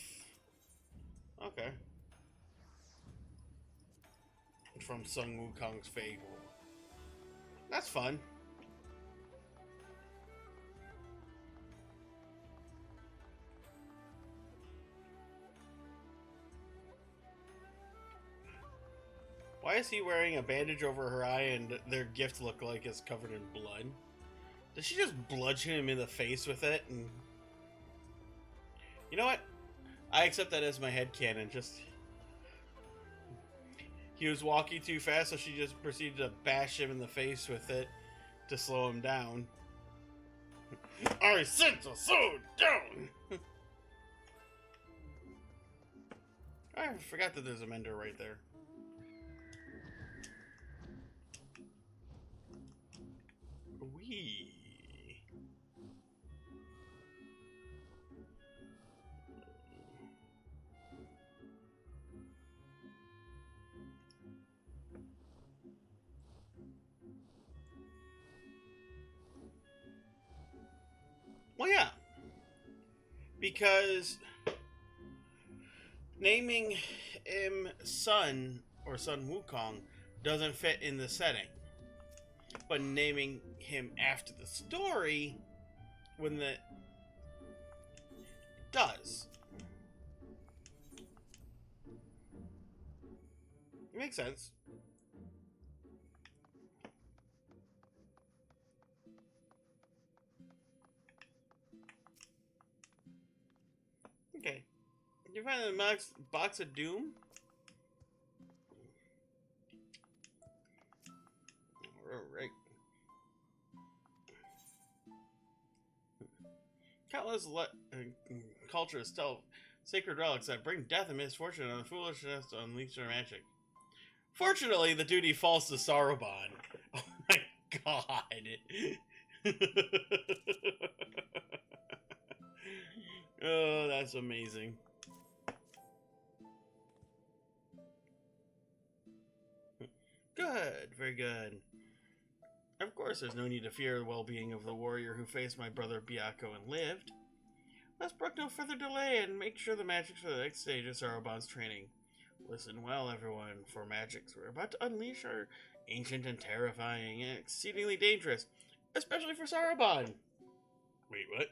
Okay. From Sun Wukong's Fable. That's fun. Why is he wearing a bandage over her eye and their gift look like it's covered in blood? Did she just bludgeon him in the face with it? And you know what? I accept that as my headcanon. Just he was walking too fast, so she just proceeded to bash him in the face with it to slow him down. I sent a sword down. I forgot that there's a mender right there. Wee. Well, yeah. Because naming him Sun or Sun Wukong doesn't fit in the setting. But naming him after the story, when the does. It makes sense. Okay. Did you find the box of doom? Alright. Countless cultures tell sacred relics that bring death and misfortune on the foolishness to unleash their magic. Fortunately, the duty falls to Saruman. Oh my god. Oh, that's amazing. Good, very good. Of course, there's no need to fear the well-being of the warrior who faced my brother Byakko and lived. Let's brook no further delay and make sure the magics for the next stage of Saruman's training. Listen well, everyone, for magics we're about to unleash are ancient and terrifying and exceedingly dangerous, especially for Saruman. Wait, what?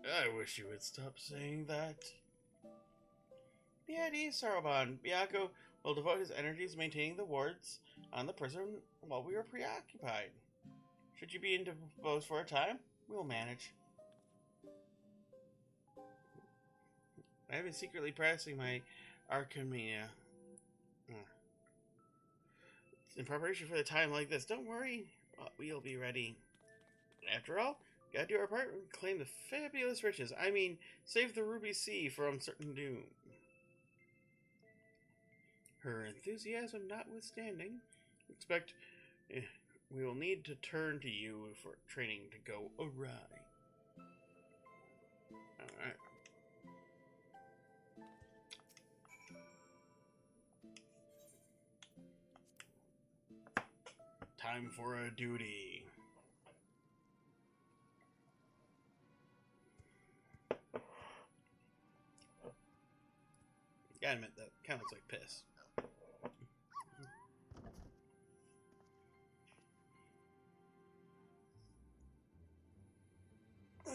I wish you would stop saying that. Be at ease, Saruman. Byakko will devote his energies maintaining the wards on the prison while we are preoccupied. Should you be indisposed for a time, we will manage. I have been secretly practicing my Archimania. in preparation for the time like this. Don't worry, we'll be ready. After all, gotta do our part and claim the fabulous riches. I mean, save the Ruby Sea from certain doom. Her enthusiasm notwithstanding, expect we will need to turn to you for training to go awry. Alright. Time for a duty. Gotta admit, that kind of looks like piss.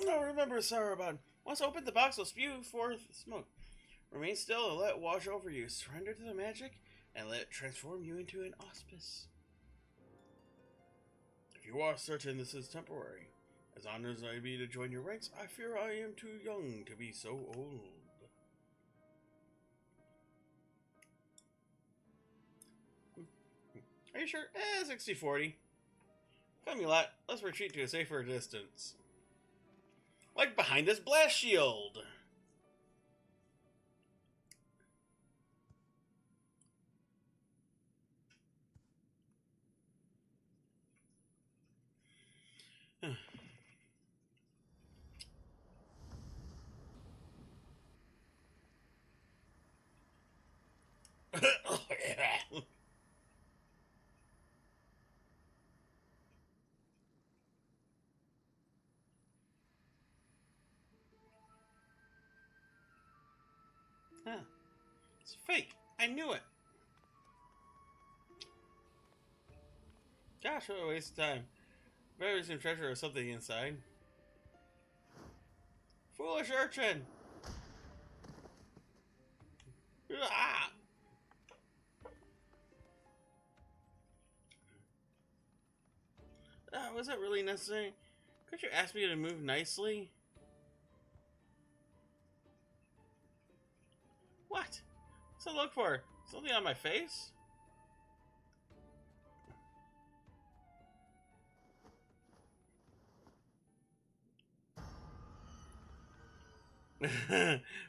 Now remember, Sarabon, once opened, the box will spew forth smoke. Remain still and let it wash over you. Surrender to the magic and let it transform you into an auspice. If you are certain this is temporary, as honored as I be to join your ranks, I fear I am too young to be so old. Are you sure? 60-40. Come, you lot. Let's retreat to a safer distance. Like behind this blast shield. Huh. It's fake. I knew it. Gosh, what a waste of time. Better some treasure or something inside. Foolish urchin! Ah! Was that really necessary? Could you ask me to move nicely? What? What's I look for? Something on my face?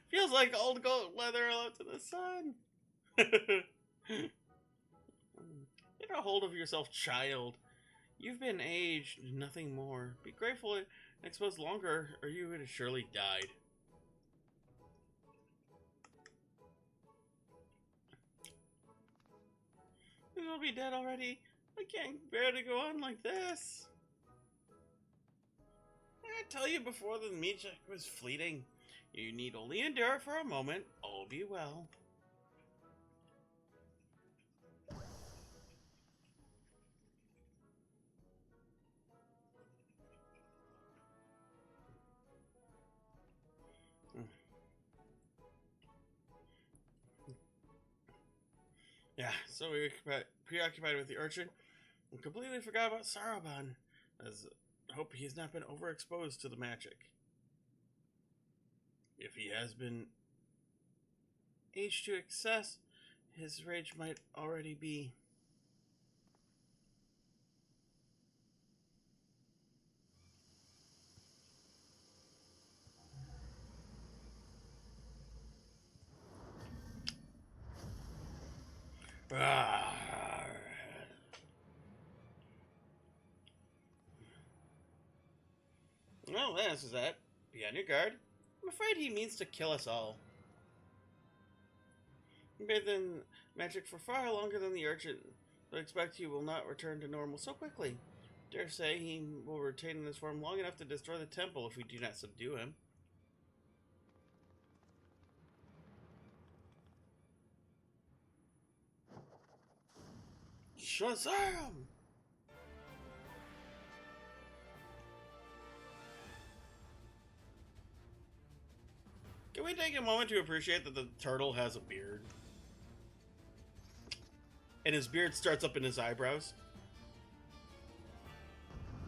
Feels like old gold leather left in the sun. Get a hold of yourself, child. You've been aged, nothing more. Be grateful and exposed longer, or you would have surely died. You'll be dead already. I can't bear to go on like this. I tell you before the magic was fleeting. You need only endure for a moment. All be well. Yeah, so we were preoccupied with the urchin and completely forgot about Sarabon, as hope he's not been overexposed to the magic. If he has been aged to excess, his rage might already be. Well, this is that. Be on your guard. I'm afraid he means to kill us all. You've been in magic for far longer than the urchin, but I expect he will not return to normal so quickly. Dare say he will retain in this form long enough to destroy the temple if we do not subdue him. Shazam! Can we take a moment to appreciate that the turtle has a beard? And his beard starts up in his eyebrows.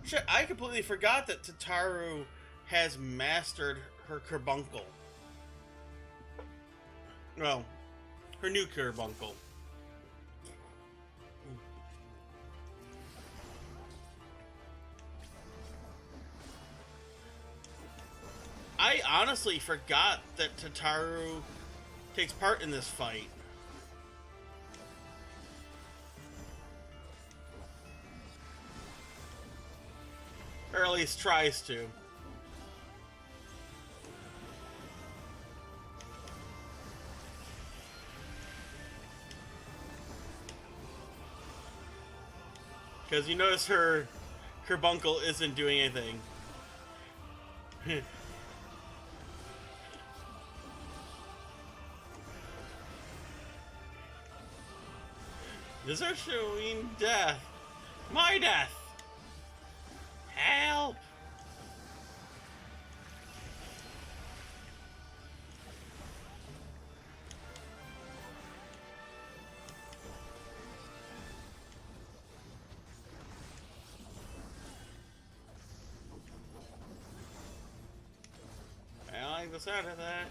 Shit, I completely forgot that Tataru has mastered her carbuncle. Well, her new carbuncle. I honestly forgot that Tataru takes part in this fight. Or at least tries to. Because you notice her carbuncle isn't doing anything. This is showing death. My death! Help! I like the sound of that.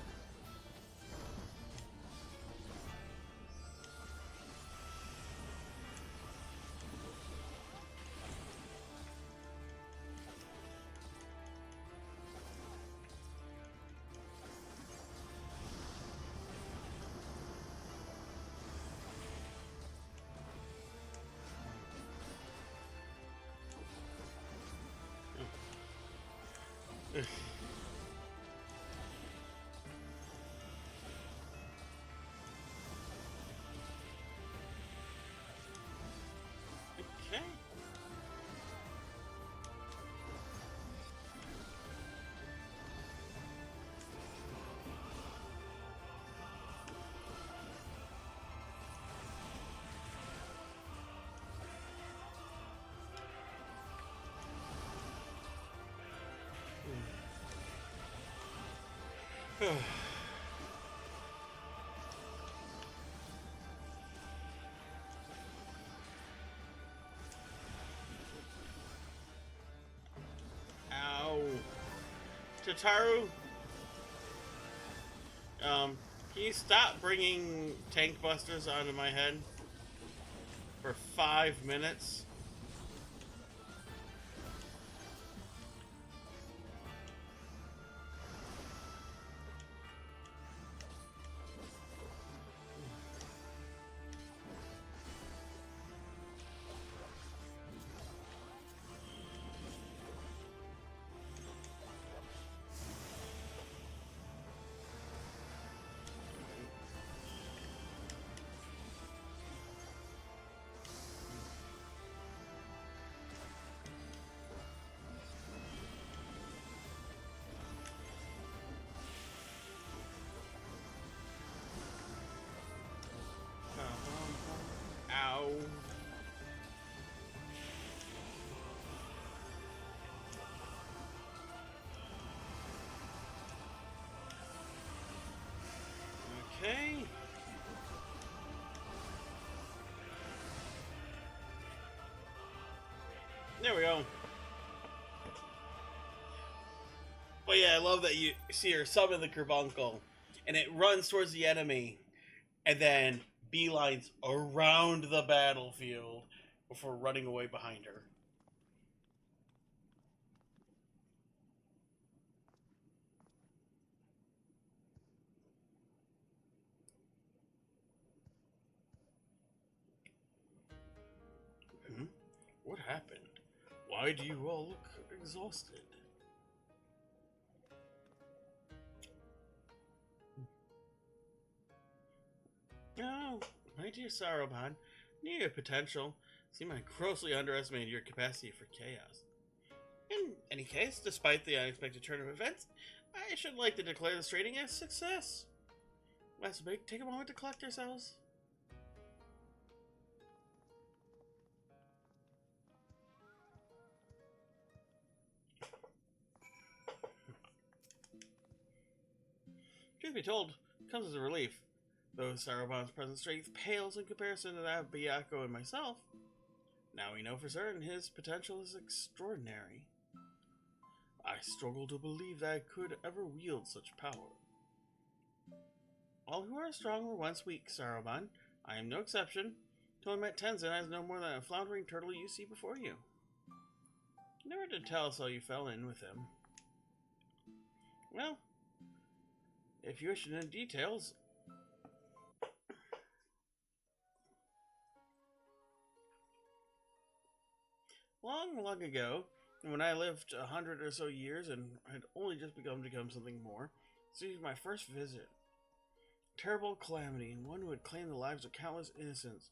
Okay. Ow. Tataru, can you stop bringing tank busters onto my head for 5 minutes? Ow. Okay. There we go. But yeah, I love that you see her summon the carbuncle, and it runs towards the enemy, and then beelines around the battlefield before running away behind her. Hmm? What happened? Why do you all look exhausted? Oh, my dear Saruman, you have potential. Seem I grossly underestimated your capacity for chaos. In any case, despite the unexpected turn of events, I should like to declare this training a success. Master Big, take a moment to collect yourselves. Truth be told, comes as a relief. Though Saruman's present strength pales in comparison to that of Byakuya and myself, now we know for certain his potential is extraordinary. I struggle to believe that I could ever wield such power. All who are strong were once weak, Saruman. I am no exception. Till I met Tenzin, I was no more than a floundering turtle you see before you. You never did tell us how you fell in with him. Well, If you wish to know details... Long, long ago, when I lived 100 or so years and had only just begun to become something more, this was my first visit. Terrible calamity, and one who had claimed the lives of countless innocents,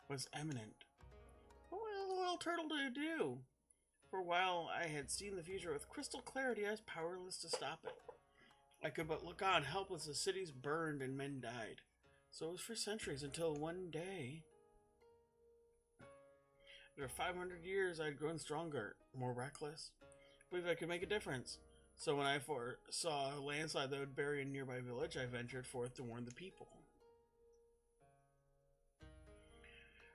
was imminent. What was the little turtle to do? For a while I had seen the future with crystal clarity. I was powerless to stop it. I could but look on, helpless as cities burned and men died. So it was for centuries, until one day... After 500 years, I had grown stronger, more reckless. I believed I could make a difference. So when I saw a landslide that would bury a nearby village, I ventured forth to warn the people.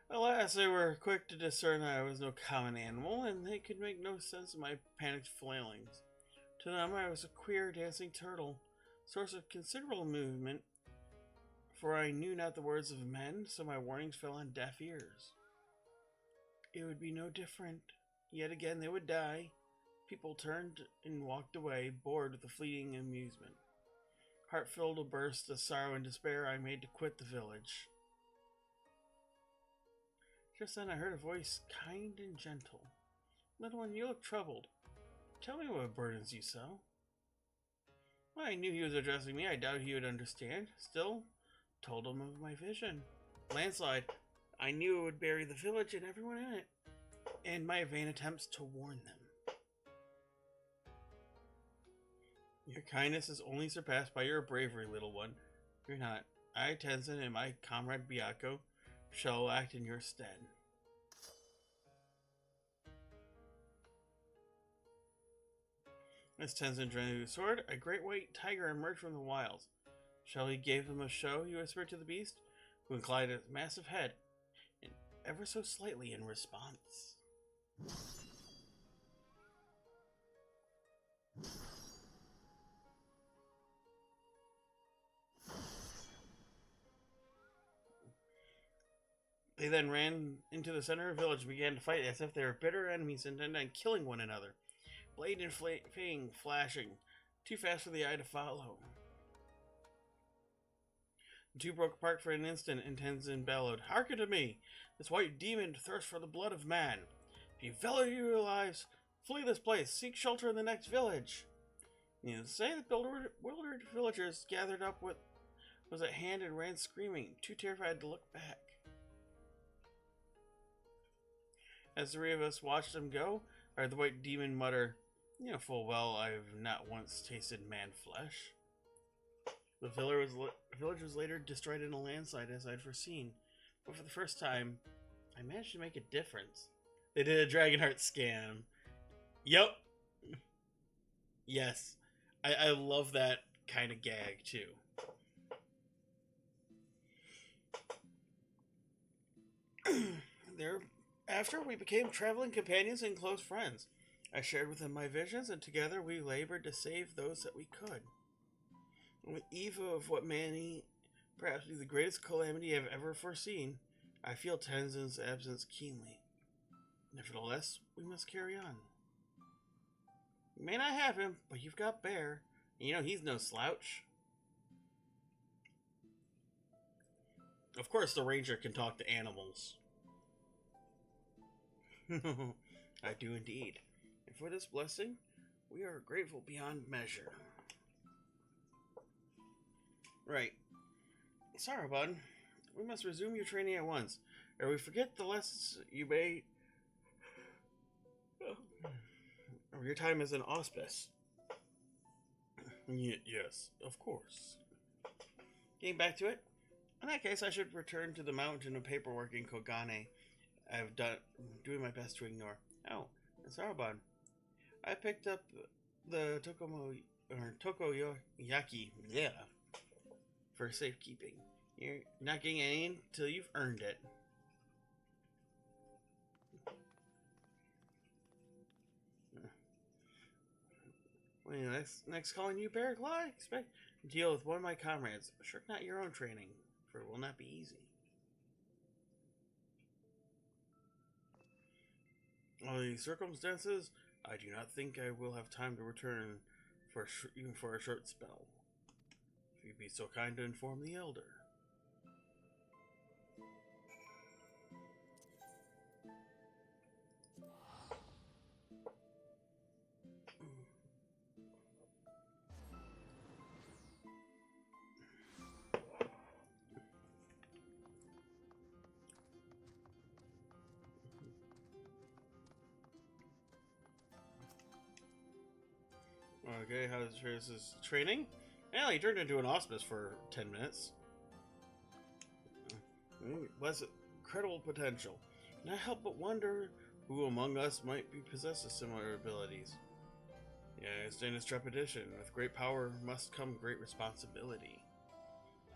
Alas, they were quick to discern that I was no common animal, and they could make no sense of my panicked flailings. To them, I was a queer dancing turtle, source of considerable movement, for I knew not the words of men, so my warnings fell on deaf ears. It would be no different. Yet again they would die. People turned and walked away, bored with the fleeting amusement. Heart filled with bursts of sorrow and despair, I made to quit the village. Just then I heard a voice, kind and gentle. Little one, you look troubled. Tell me what burdens you so. Well, I knew he was addressing me. I doubted he would understand. Still, told him of my vision. Landslide. I knew it would bury the village and everyone in it, and my vain attempts to warn them. Your kindness is only surpassed by your bravery, little one. Fear not. I, Tenzin, and my comrade Byakko shall act in your stead. As Tenzin drew his sword, a great white tiger emerged from the wilds. Shelly gave them a show, he whispered to the beast, who inclined its massive head, and ever so slightly in response. They then ran into the center of the village and began to fight as if they were bitter enemies intent on killing one another. Blade and fang flashing, too fast for the eye to follow. The two broke apart for an instant, and Tenzin bellowed, "Hearken to me! This white demon thirsts for the blood of man. If you value your lives, flee this place, seek shelter in the next village." Needless to say, the bewildered villagers gathered up what was at hand and ran screaming, too terrified to look back. As the three of us watched them go, I heard the white demon mutter, "You know full well I have not once tasted man flesh." The village was later destroyed in a landslide as I'd foreseen, but for the first time, I managed to make a difference. They did a Dragonheart scam. Yep. Yes. I love that kind of gag, too. Thereafter, we became traveling companions and close friends. I shared with him my visions, and together we labored to save those that we could. On the eve of what may perhaps be the greatest calamity I've ever foreseen, I feel Tenzin's absence keenly. Nevertheless, we must carry on. You may not have him, but you've got Bear. And you know he's no slouch. Of course, the ranger can talk to animals. I do indeed. And for this blessing, we are grateful beyond measure. Right. Sorry, bud. We must resume your training at once, or we forget the lessons you made of your time as an auspice. Yes, of course. Getting back to it, in that case, I should return to the mountain of paperwork in Kogane. I'm doing my best to ignore. Oh, Sarabon. I picked up the Tokoyaki, yeah, for safekeeping. You're not getting any until you've earned it. When you next calling you Bearclaw, expect to deal with one of my comrades. Sure, not your own training, for it will not be easy. Under these circumstances, I do not think I will have time to return even for a short spell. you'd be so kind to inform the elder. Okay, how's his training? Yeah, he turned into an auspice for 10 minutes. Was incredible potential. And I help but wonder who among us might be possessed of similar abilities. Yes, in his trepidation, with great power must come great responsibility.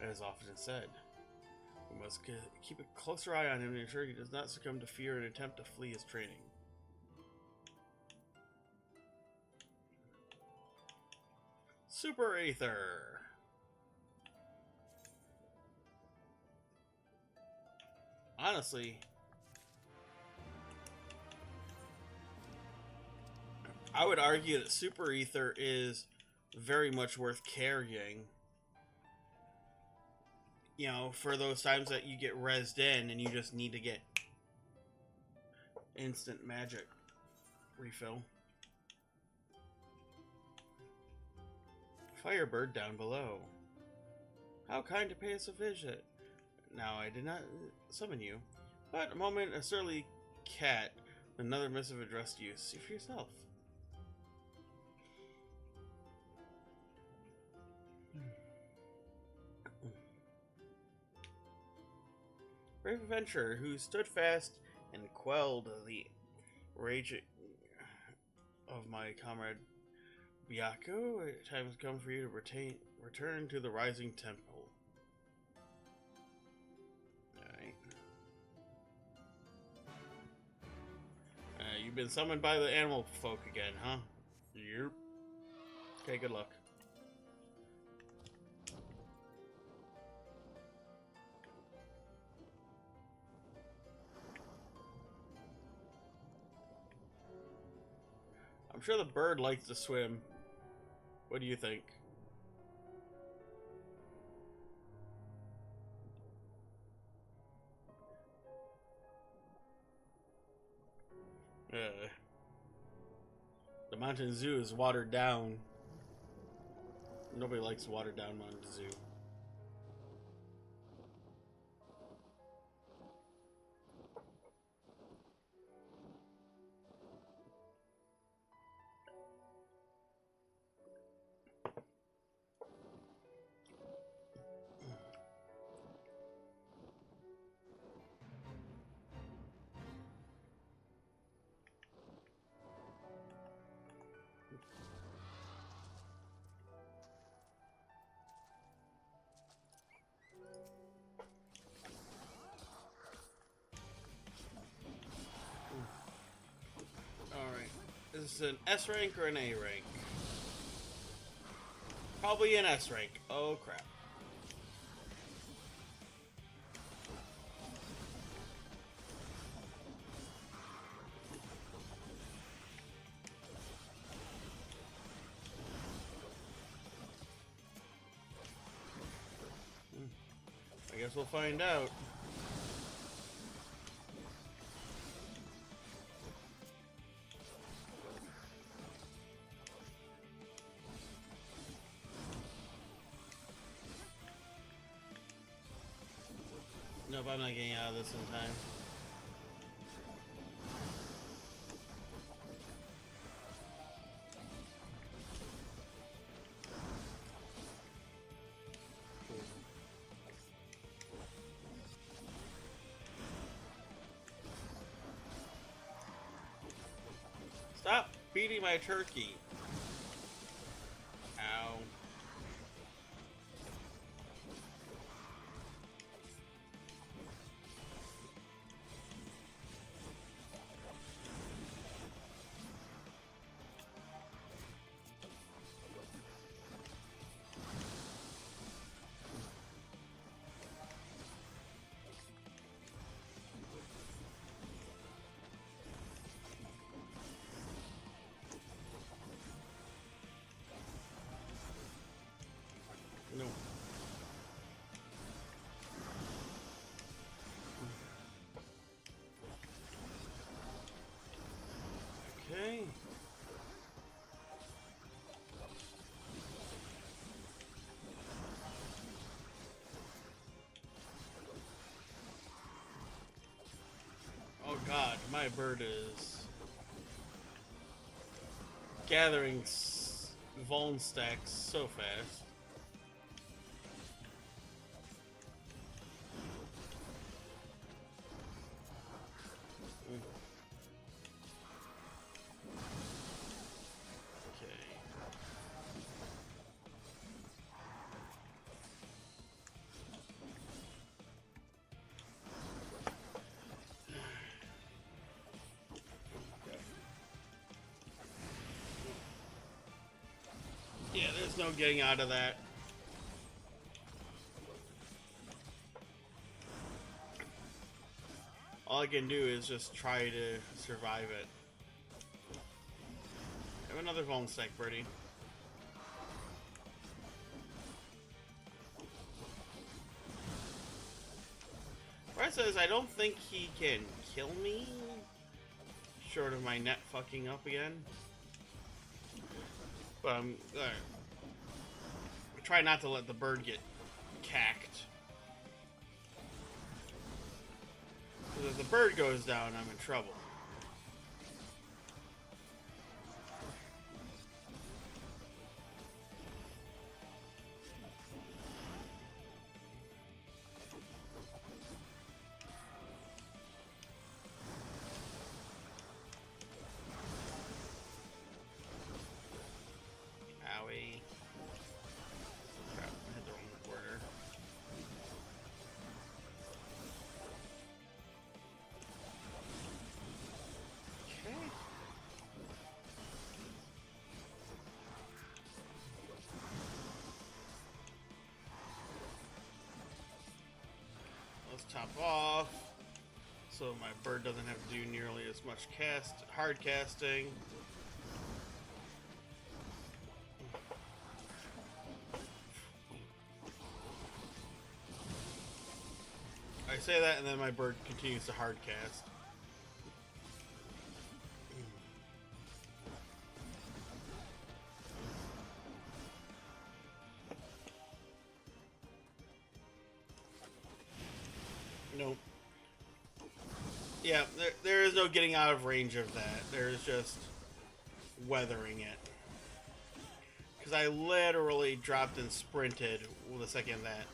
As often said, we must keep a closer eye on him to ensure he does not succumb to fear and attempt to flee his training. Super Aether. Honestly, I would argue that Super Aether is very much worth carrying. You know, for those times that you get rezzed in and you just need to get instant magic refill. Firebird down below. How kind to pay us a visit. Now, I did not summon you, but a moment a surly cat with another missive addressed to you. See for yourself. Brave adventurer who stood fast and quelled the rage of my comrade Byakko, time has come for you to return to the Rising Temple. Alright. You've been summoned by the animal folk again, huh? Yep. Okay, good luck. I'm sure the bird likes to swim. What do you think? The Mountain Zoo is watered down. Nobody likes watered down Mountain Zoo. Is this an S rank or an A rank? Probably an S rank. Oh crap. I guess we'll find out. Nope, I'm not getting out of this in time. Stop beating my turkey. Ow. my bird is gathering Vuln stacks so fast. Yeah, there's no getting out of that. All I can do is just try to survive it. I have another Vuln stack, birdie. Brett says, I don't think he can kill me. Short of my net fucking up again. But I'm try not to let the bird get cacked. Because if the bird goes down, I'm in trouble. Owie. Crap, I hit the wrong quarter. Okay. Let's top off so my bird doesn't have to do nearly as much hard casting. I say that and then my bird continues to hard cast. Nope. Yeah, there is no getting out of range of that. There's just weathering it. Because I literally dropped and sprinted the second that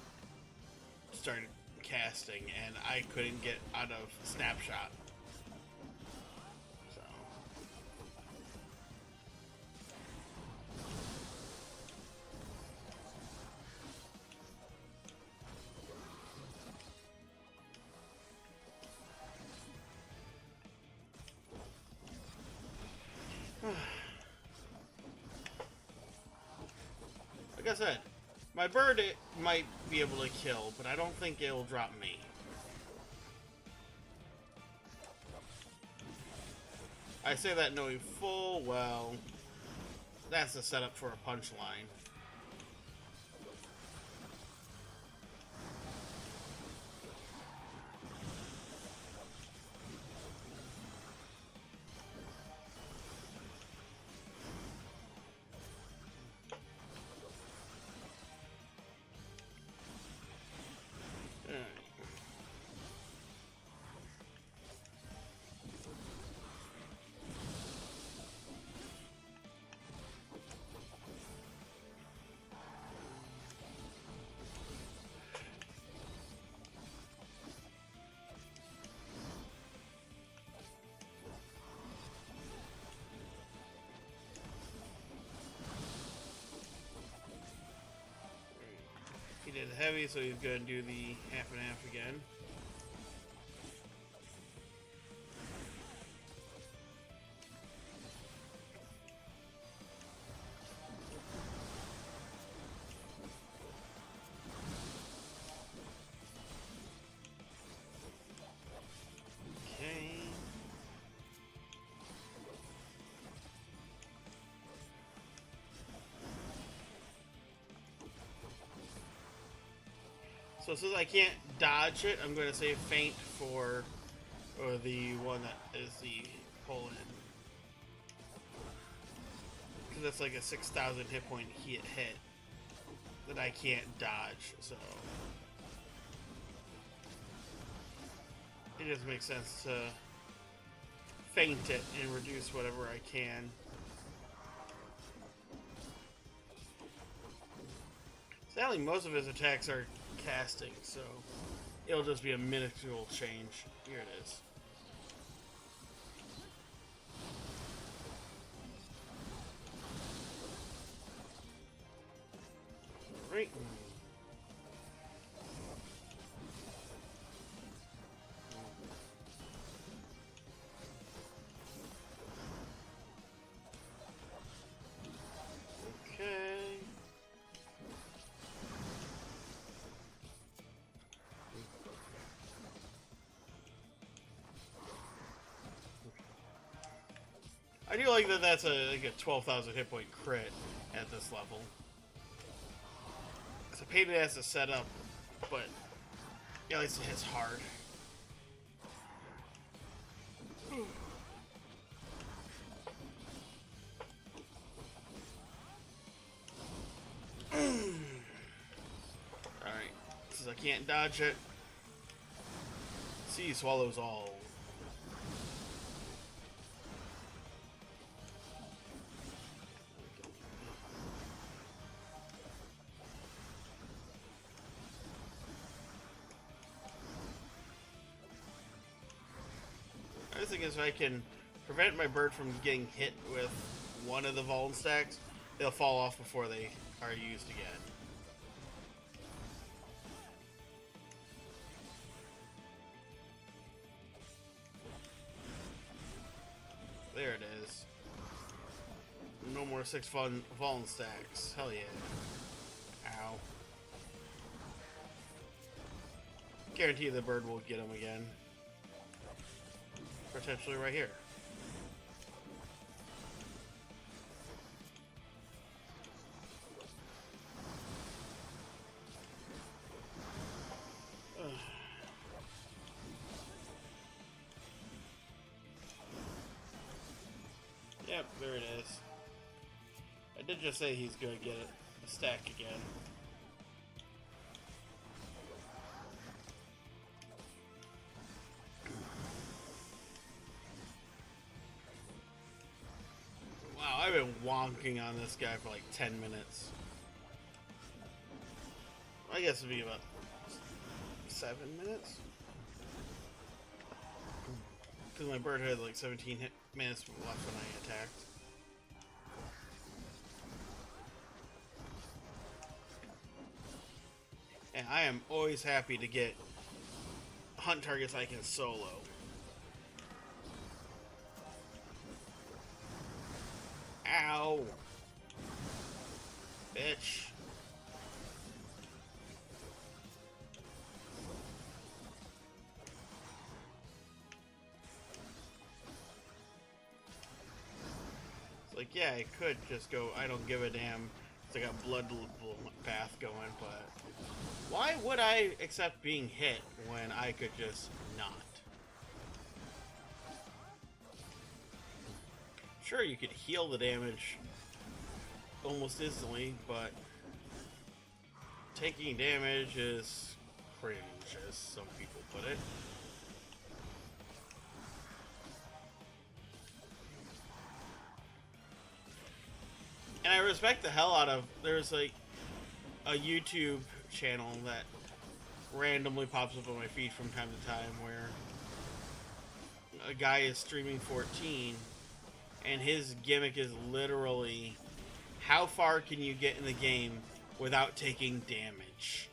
started casting, and I couldn't get out of snapshot. So. Like I said, my bird might be able to kill, but I don't think it will drop me. I say that knowing full well that's the setup for a punchline. He did heavy, so he's going to do the half and half again. Okay. So since I can't dodge it, I'm going to say feint for the one that is the pull-in. Because that's like a 6,000 hit point hit that I can't dodge, so it just makes sense to feint it and reduce whatever I can. Sadly, most of his attacks are casting, so it'll just be a minuscule change. Here it is. Right. Okay. I do like that that's like a 12,000 hit point crit at this level. It's a pain in the ass to set up, but yeah, at least it hits hard. Alright, since I can't dodge it, sea swallows all. The thing is, if I can prevent my bird from getting hit with one of the Vuln stacks, they'll fall off before they are used again. There it is. No more 6 Vuln stacks. Hell yeah. Ow. Guarantee the bird will get them again. Potentially right here. Yep, there it is. I did just say he's going to get a stack again. Wow, I've been wonking on this guy for like 10 minutes. I guess it'd be about 7 minutes. Because my bird had like 17 minutes left when I attacked. And I am always happy to get hunt targets I can solo. Ow! Bitch. It's like, yeah, I could just go, I don't give a damn. It's like a blood path going, but why would I accept being hit when I could just not? Sure, you could heal the damage almost instantly, but taking damage is cringe, as some people put it. And I respect the hell out of, there's like a YouTube channel that randomly pops up on my feed from time to time where a guy is streaming 14 and his gimmick is literally how far can you get in the game without taking damage.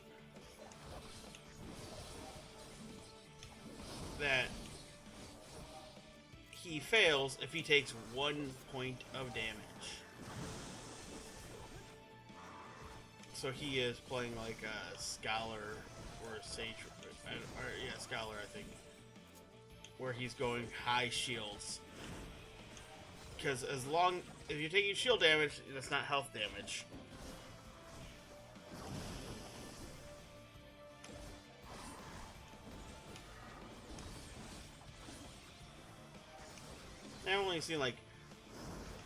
That he fails if he takes 1 point of damage. So he is playing like a scholar or a sage, or yeah, scholar I think, where he's going high shields. Because if you're taking shield damage, that's not health damage. I've only seen like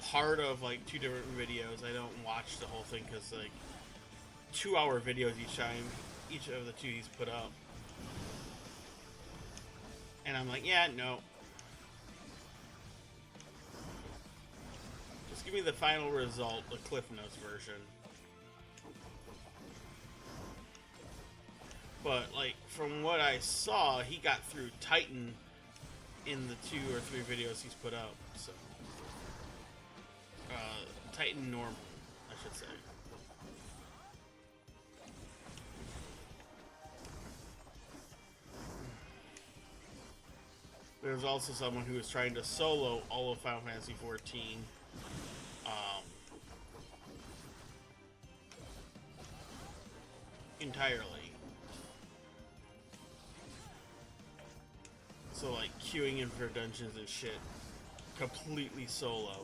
part of like 2 different videos. I don't watch the whole thing because like 2-hour videos each time, each of the 2 he's put up. And I'm like, yeah, no. Just give me the final result, the Cliff Notes version. But, like, from what I saw, he got through Titan in the 2 or 3 videos he's put up, so. Titan normal, I should say. There's also someone who was trying to solo all of Final Fantasy XIV. Entirely. So, like, queuing in for dungeons and shit. Completely solo.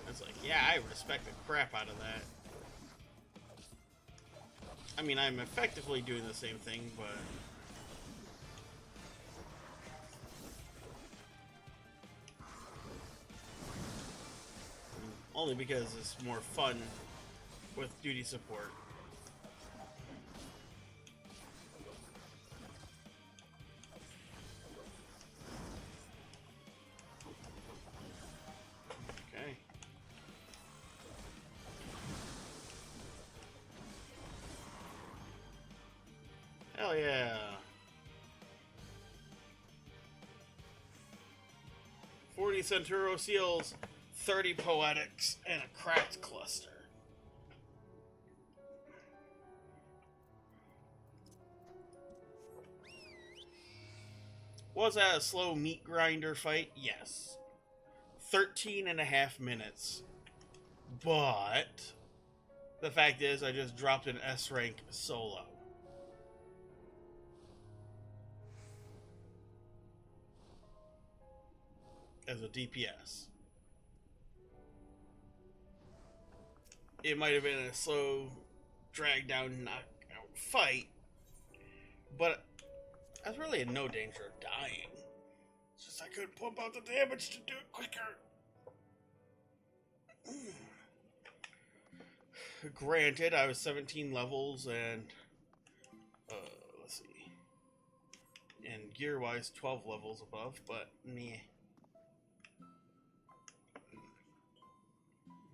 It's like, yeah, I respect the crap out of that. I mean, I'm effectively doing the same thing, but... only because it's more fun with duty support. Okay. Hell yeah. 40 Centuro Seals, 30 Poetics, and a Cracked Cluster. Was that a slow meat grinder fight? Yes. 13.5 minutes. But the fact is, I just dropped an S rank solo. As a DPS. It might have been a slow, drag down, knockout fight, but I was really in no danger of dying. It's just I couldn't pump out the damage to do it quicker. Granted, I was 17 levels and, let's see, and gear-wise 12 levels above, but meh.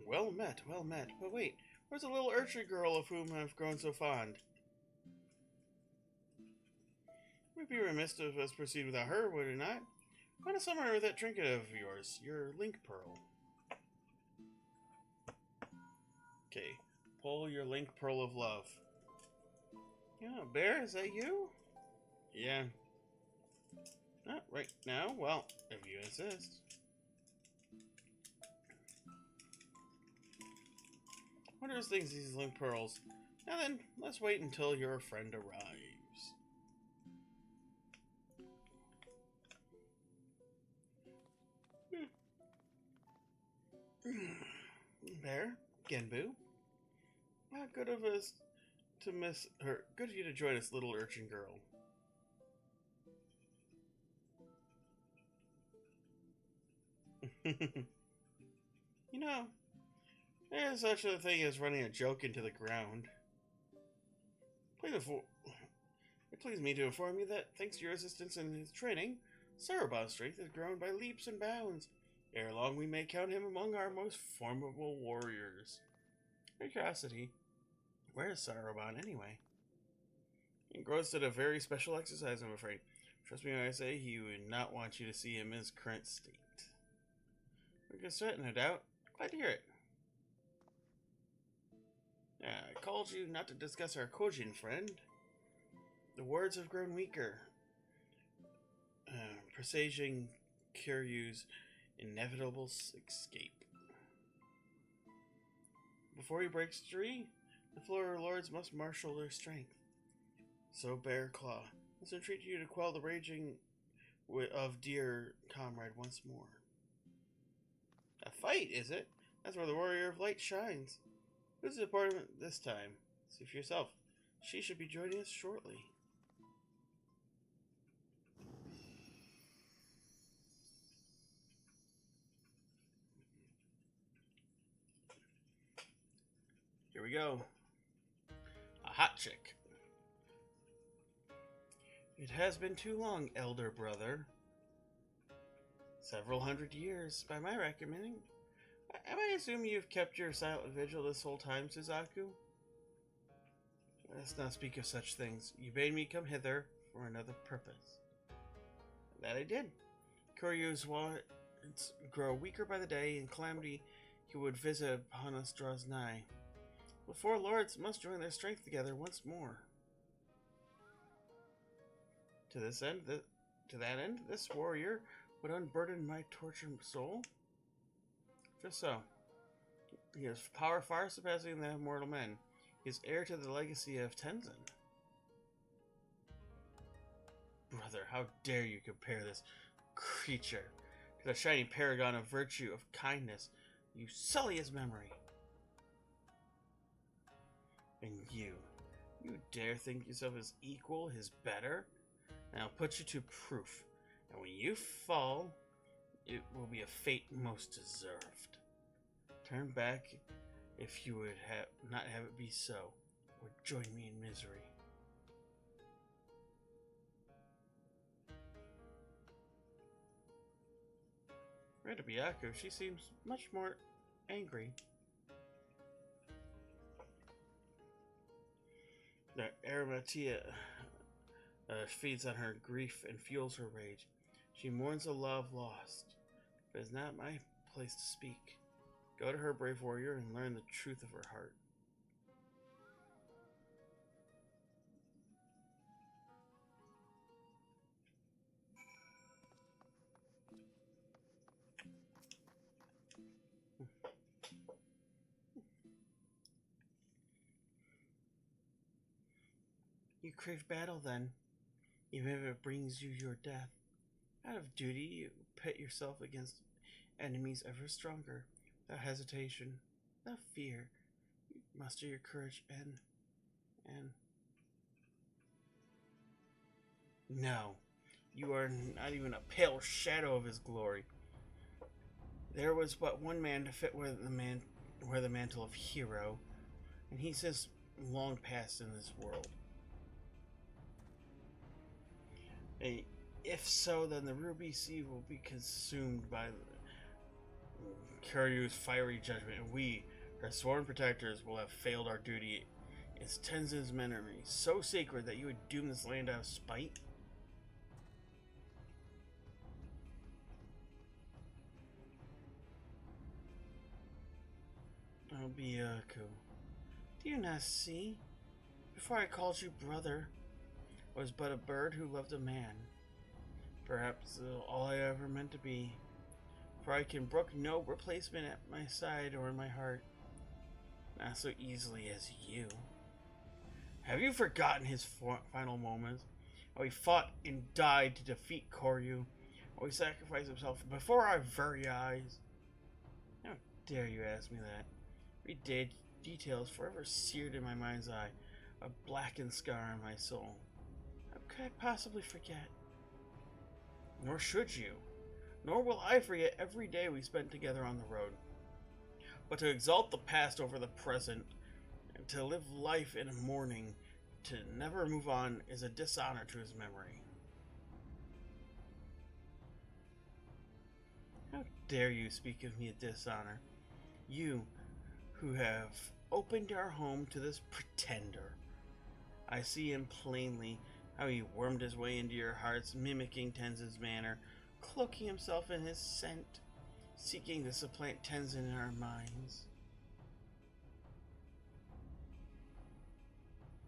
Well met, well met. But wait, where's the little urchin girl of whom I've grown so fond? We'd be remiss to have us proceed without her, would it not? Why not summon her with that trinket of yours, your link pearl? Okay, pull your link pearl of love. Yeah, Bear, is that you? Yeah. Not right now? Well, if you insist. Wonders things these link pearls. Now then, let's wait until your friend arrives. Bear, Genbu. How good of us to miss her. Good of you to join us, little urchin girl. You know, there's such a thing as running a joke into the ground. It pleased me to inform you that, thanks to your assistance in his training, Sarabaw's strength has grown by leaps and bounds. Ere long we may count him among our most formidable warriors. Curiosity, where is Saraban anyway? Engrossed in a very special exercise, I'm afraid. Trust me when I say he would not want you to see him in his current state. We can start, no doubt. Glad to hear it. I called you not to discuss our Kojin friend. The words have grown weaker, presaging Kiryu's inevitable escape. Before he breaks free, the Floor Lords must marshal their strength. So, Bear Claw, let's entreat you to quell the raging of dear comrade once more. A fight, is it? That's where the Warrior of Light shines. Who's the opponent this time? See for yourself. She should be joining us shortly. Here we go. A hot chick. It has been too long, elder brother. Several hundred years, by my reckoning. Am I assuming you've kept your silent vigil this whole time, Suzaku? Let's not speak of such things. You bade me come hither for another purpose. That I did. Kuryu's wants grow weaker by the day, and calamity he would visit upon us draws nigh. The four lords must join their strength together once more. To that end, this warrior would unburden my tortured soul? Just so. He has power far surpassing that of mortal men. He is heir to the legacy of Tenzin. Brother, how dare you compare this creature to the shining paragon of virtue, of kindness. You sully his memory. And you dare think yourself his equal, his better? And I'll put you to proof. And when you fall, it will be a fate most deserved. Turn back if you would not have it be so, or join me in misery. Rita Byaku, she seems much more angry. The Arimatea feeds on her grief and fuels her rage. She mourns a love lost, but it's not my place to speak. Go to her, brave warrior, and learn the truth of her heart. You crave battle, then, even if it brings you your death. Out of duty, you pit yourself against enemies ever stronger, without hesitation, without fear. You muster your courage and... No, you are not even a pale shadow of his glory. There was but one man to fit wear the mantle of hero, and he since long passed in this world. If so, then the Ruby Sea will be consumed by Kuryu's fiery judgment, and we, her sworn protectors, will have failed our duty. Is Tenzin's memory so sacred that you would doom this land out of spite? Oh, Byaku, do you not see? Before I called you brother, I was but a bird who loved a man. Perhaps all I ever meant to be, for I can brook no replacement at my side or in my heart. Not so easily as you. Have you forgotten his final moments? How he fought and died to defeat Koryu? How he sacrificed himself before our very eyes? How dare you ask me that? Every details forever seared in my mind's eye, a blackened scar on my soul. How could I possibly forget? Nor should you. Nor will I forget every day we spent together on the road. But to exalt the past over the present, and to live life in mourning, to never move on, is a dishonor to his memory. How dare you speak of me a dishonor? You, who have opened our home to this pretender. I see him plainly, how he wormed his way into your hearts, mimicking Tenzin's manner, cloaking himself in his scent, seeking to supplant Tenzin in our minds.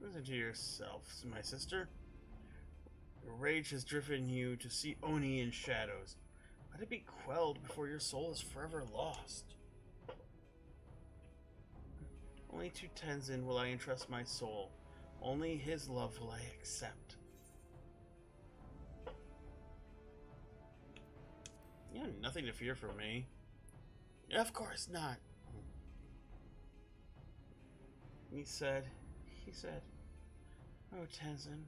Listen to yourself, my sister. Your rage has driven you to see Oni in shadows. Let it be quelled before your soul is forever lost. Only to Tenzin will I entrust my soul. Only his love will I accept. You have nothing to fear from me. Of course not. He said, Oh, Tenzin.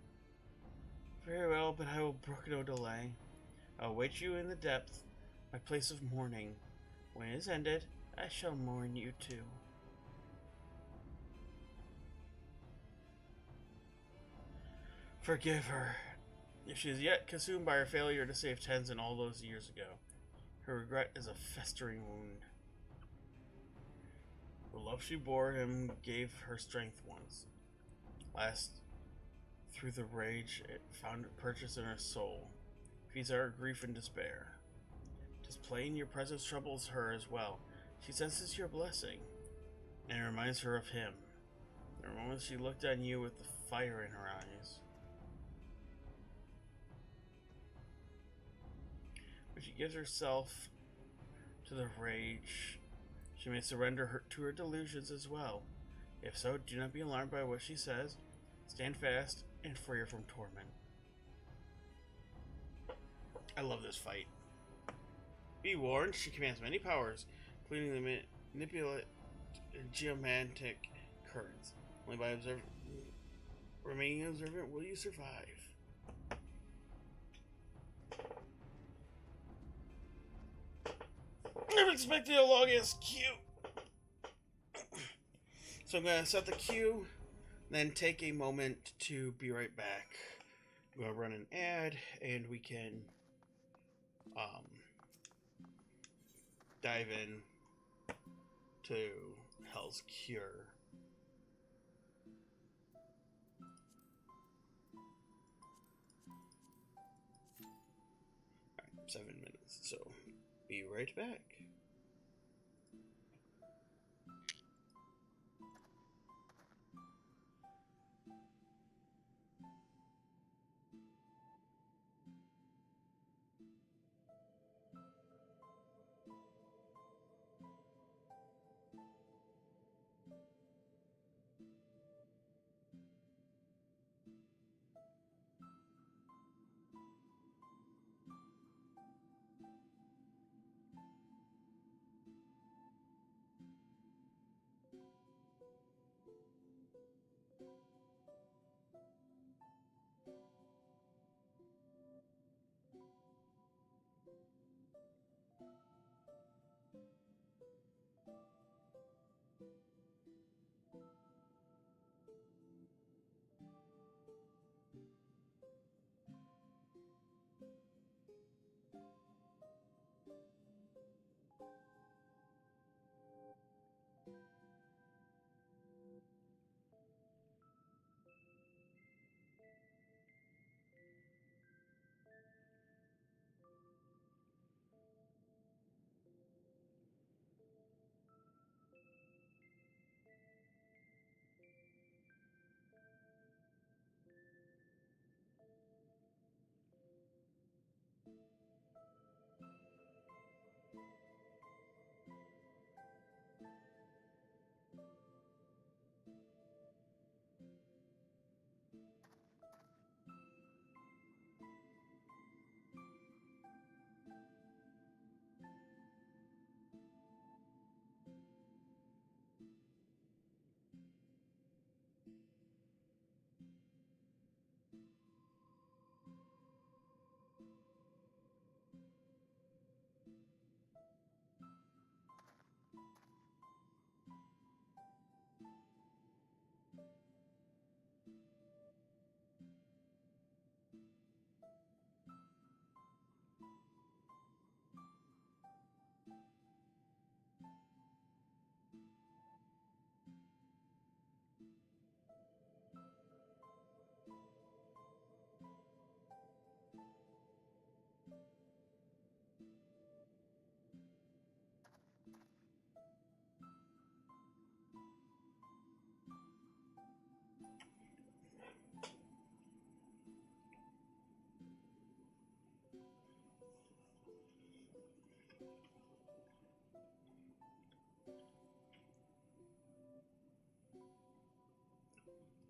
Very well, but I will brook no delay. I'll await you in the depth, my place of mourning. When it is ended, I shall mourn you too. Forgive her. If she is yet consumed by her failure to save Tenzin all those years ago, her regret is a festering wound. The love she bore him gave her strength once. Last, through the rage it found purchase in her soul, feeds her grief and despair. 'Tis plain your presence troubles her as well. She senses your blessing, and it reminds her of him. There were moments she looked on you with the fire in her eyes. When she gives herself to the rage, she may surrender her to her delusions as well. If so, do not be alarmed by what she says. Stand fast and free her from torment. I love this fight. Be warned, she commands many powers, including the manipulate geomantic currents. Only by remaining observant will you survive. I'm expecting a longest queue. So I'm going to set the queue, then take a moment to be right back. I'm going to run an ad, and we can dive in to Hell's Cure. Alright, 7 minutes, so be right back.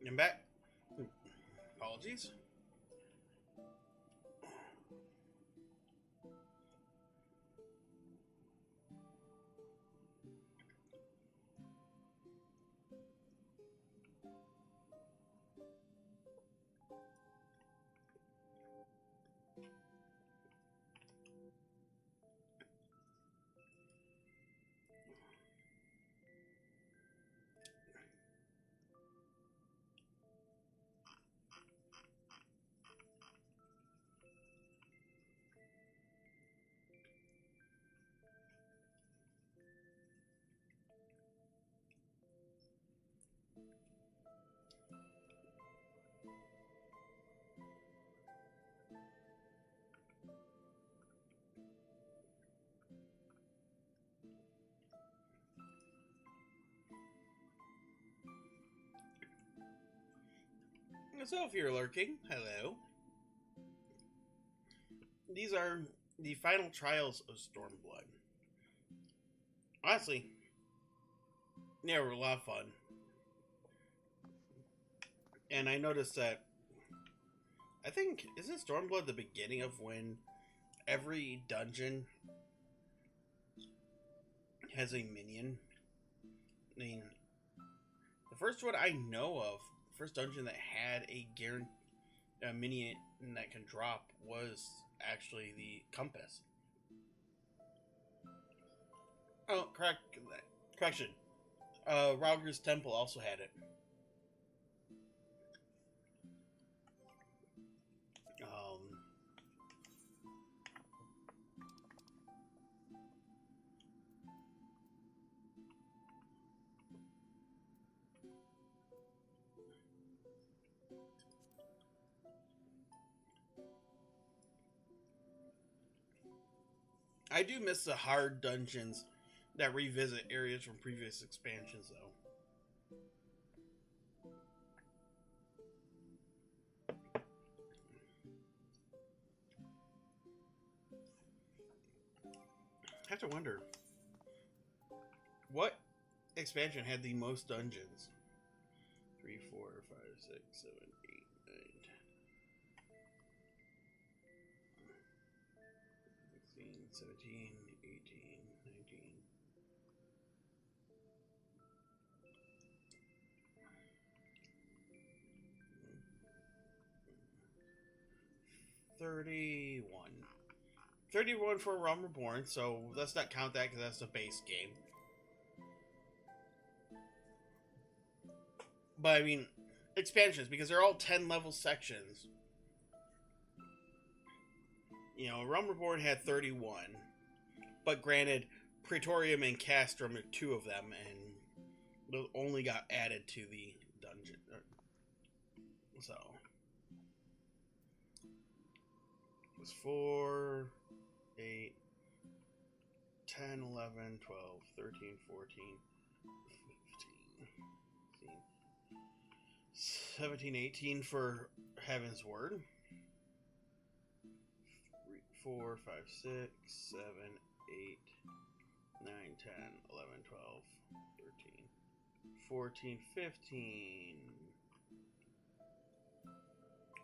I'm back. Apologies. So if you're lurking, hello. These are the final trials of Stormblood. Honestly, they were a lot of fun. And I noticed that, I think, isn't Stormblood the beginning of when every dungeon has a minion? I mean, the first one I know of, the first dungeon that had a minion that can drop was actually the Compass. Oh, correction. Rauger's Temple also had it. I do miss the hard dungeons that revisit areas from previous expansions, though. I have to wonder, what expansion had the most dungeons? 3, 4, 5, 6, 7, 8, 9, 16, 17, 18, 19. $31 for Realm Reborn, so let's not count that because that's the base game. But I mean, expansions, because they're all 10 level sections. You know, Realm Reborn had 31. But granted, Praetorium and Castrum are 2 of them, and those only got added to the dungeon. So, it's 4, 8, 10, 11, 12, 13, 14, 15, 17, 18 for Heaven's Word. 3, 4, 5, 6, 7, 8, 9, 10, 11, 12, 13, 14, 15.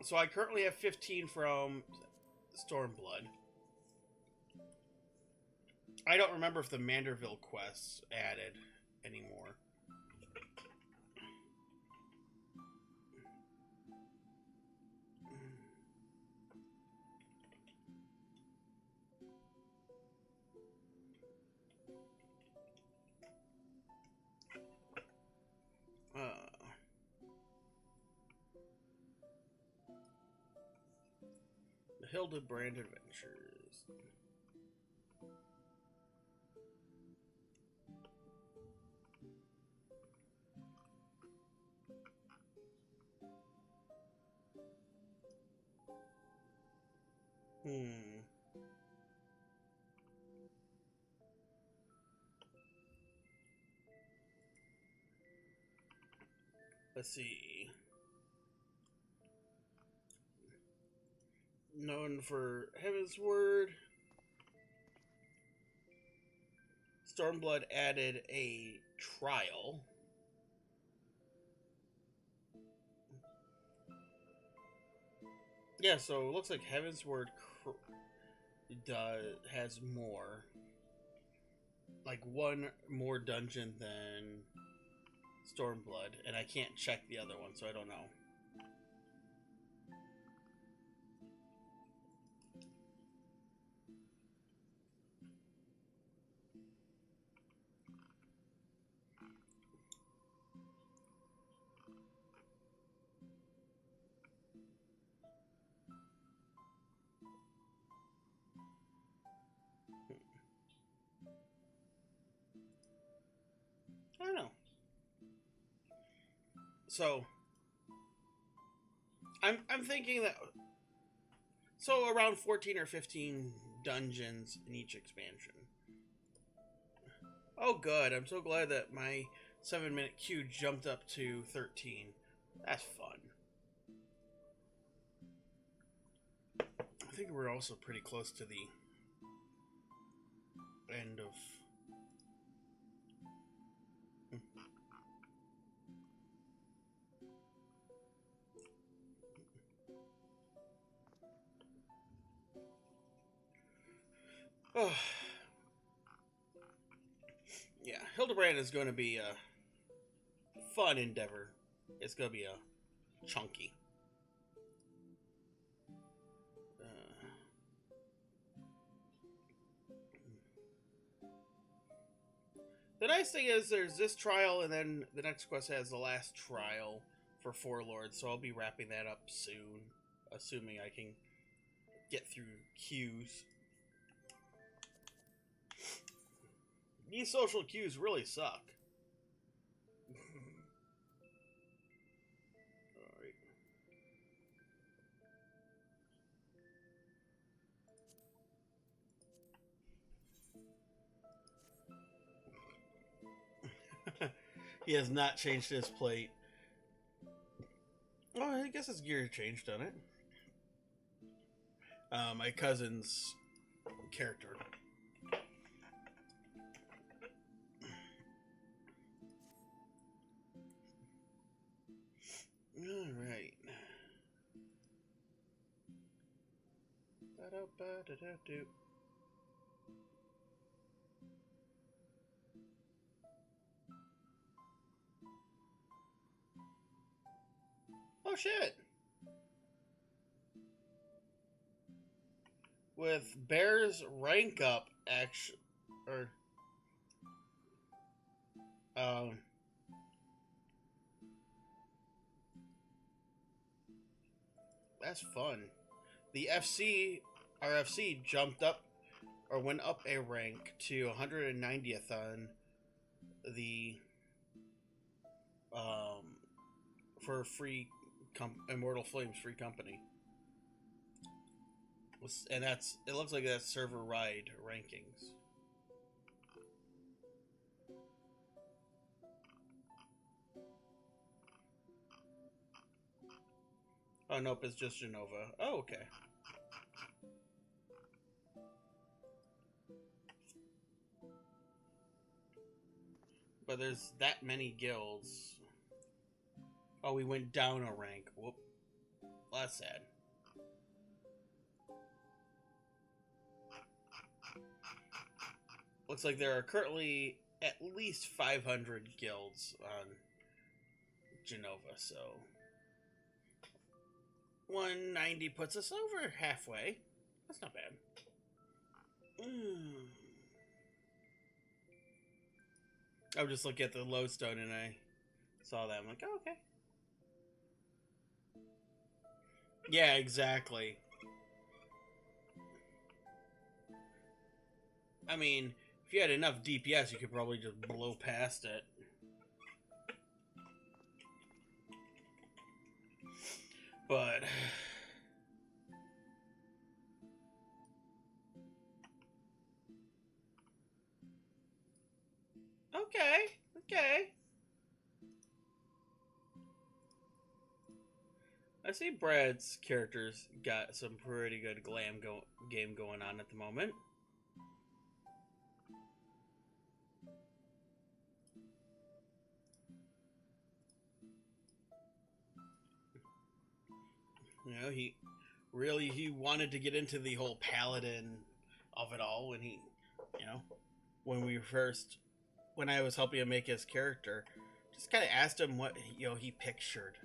So I currently have 15 from Stormblood. I don't remember if the Manderville quests added anymore. The Hildebrand Adventures. Let's see. Known for Heaven's Word. Stormblood added a trial. Yeah, so it looks like Heaven's Word has more. Like one more dungeon than Stormblood, and I can't check the other one, so I don't know. I don't know. So I'm thinking that around 14 or 15 dungeons in each expansion. Oh good, I'm so glad that my 7-minute queue jumped up to 13. That's fun. think we're also pretty close to the end of... Oh. Yeah, Hildebrand is going to be a fun endeavor. It's going to be a chunky. The nice thing is there's this trial, and then the next quest has the last trial for Four Lords, so I'll be wrapping that up soon, assuming I can get through queues. These social queues really suck. He has not changed his plate. Oh, I guess his gear changed on it. My cousin's character. Alright. Ba-da-ba-da-da-do. Oh shit! With Bear's rank up, actually, or that's fun. The RFC jumped up, or went up a rank to 190th on the, for free, Immortal Flames free company. And it looks like that's server ride rankings. Oh, nope, it's just Genova. Oh, okay. But there's that many guilds. Oh, we went down a rank. Whoop. Well, that's sad. Looks like there are currently at least 500 guilds on Genova, so 190 puts us over halfway. That's not bad. I was just looking at the lodestone and I saw that. I'm like, oh, okay. Yeah, exactly. I mean, if you had enough DPS, you could probably just blow past it. But okay. I see Brad's character's got some pretty good game going on at the moment. You know, he wanted to get into the whole paladin of it all when he, you know, when I was helping him make his character, just kind of asked him what, you know, he pictured.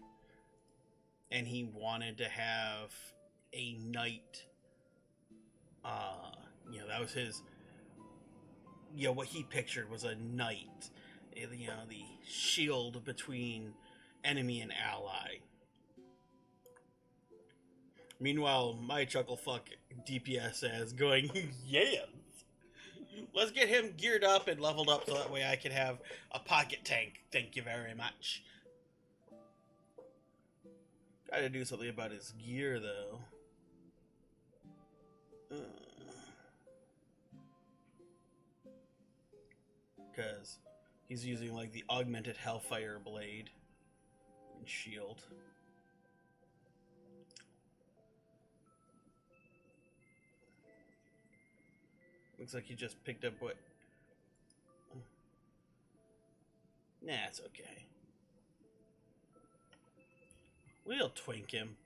And he wanted to have a knight. You know, that was his, you know, what he pictured was a knight. You know, the shield between enemy and ally. Meanwhile, my chucklefuck DPS is going, yes! Let's get him geared up and leveled up so that way I can have a pocket tank. Thank you very much. Gotta do something about his gear, though. Because he's using, like, the augmented Hellfire Blade and shield. Looks like you just picked up what... Nah, it's okay. We'll twink him.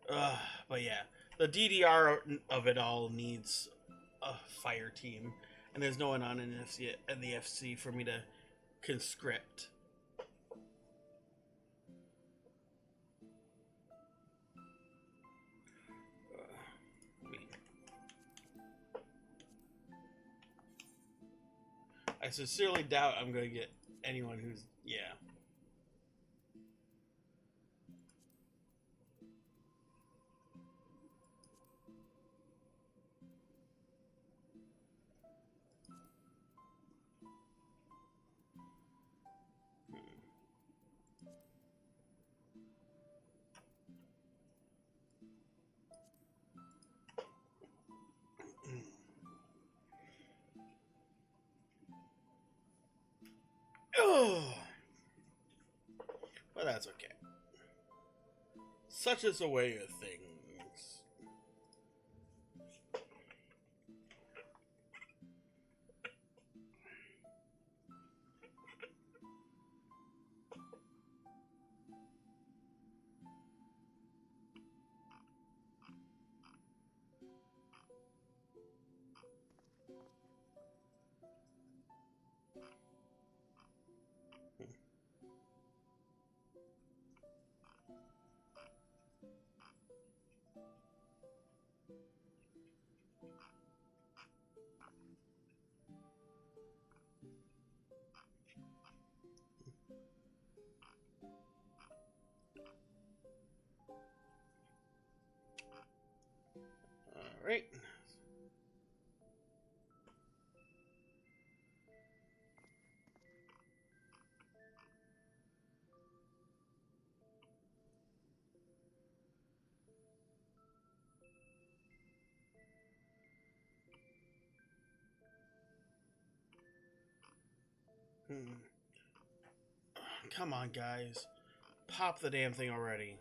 But yeah, the DDR of it all needs a fire team, and there's no one on in the FC for me to conscript. I sincerely doubt I'm going to get anyone who's... Yeah. Oh, but that's okay. Such is the way of things. All right. Come on, guys. Pop the damn thing already.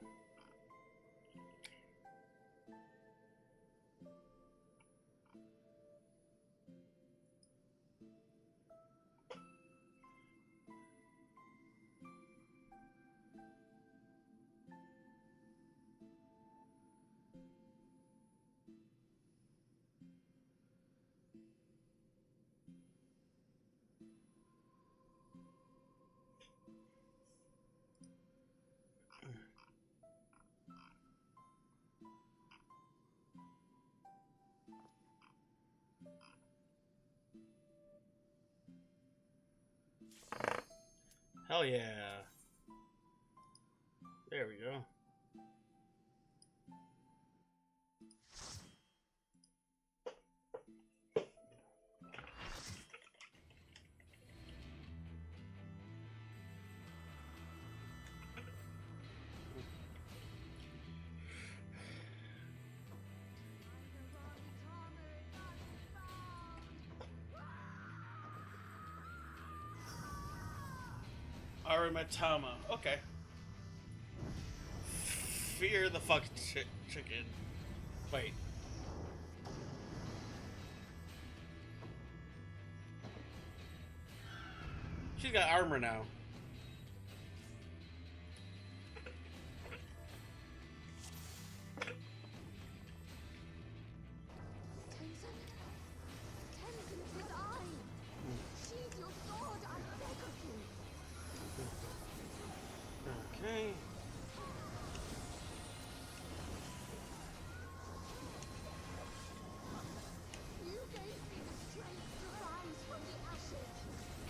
Hell yeah. There we go. Arimatama. Okay. Fear the fucking chicken. Wait. She's got armor now. Okay.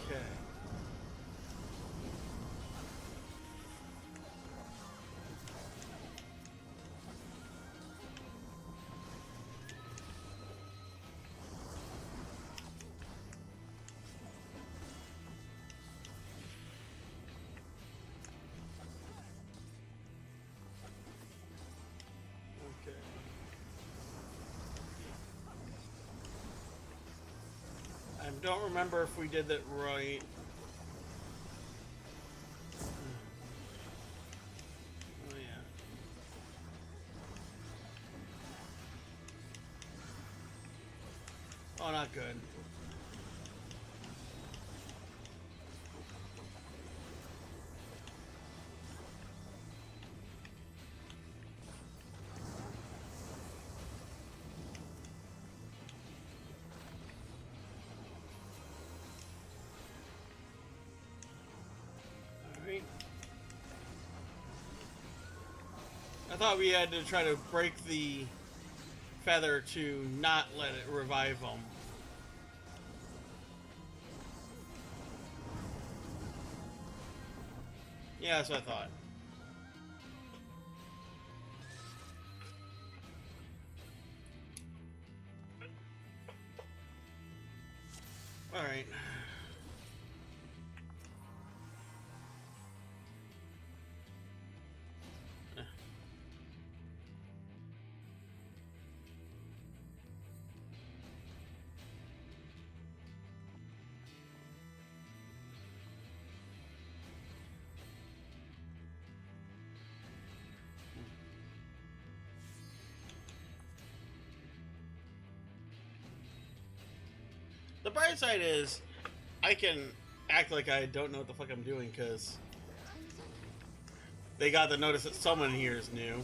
Okay. I don't remember if we did that right. Oh yeah. Oh, not good. Alright. I thought we had to try to break the feather to not let it revive them. Yeah, that's what I thought. Alright. The bright side is, I can act like I don't know what the fuck I'm doing, because they got the notice that someone here is new,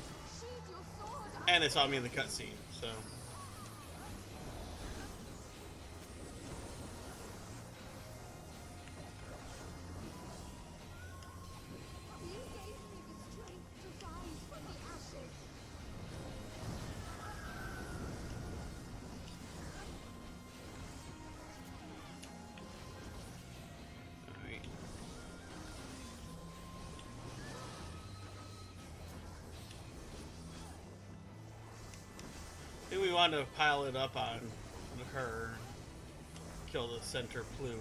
and they saw me in the cutscene, so... I think we want to pile it up on her, kill the center plume.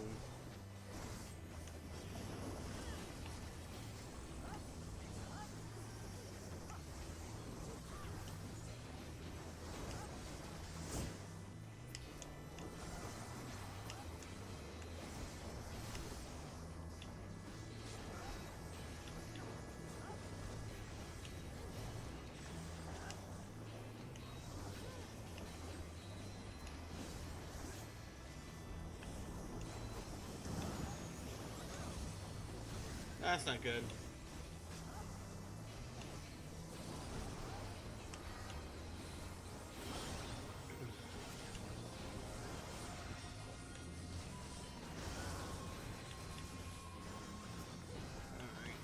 That's not good. Alright.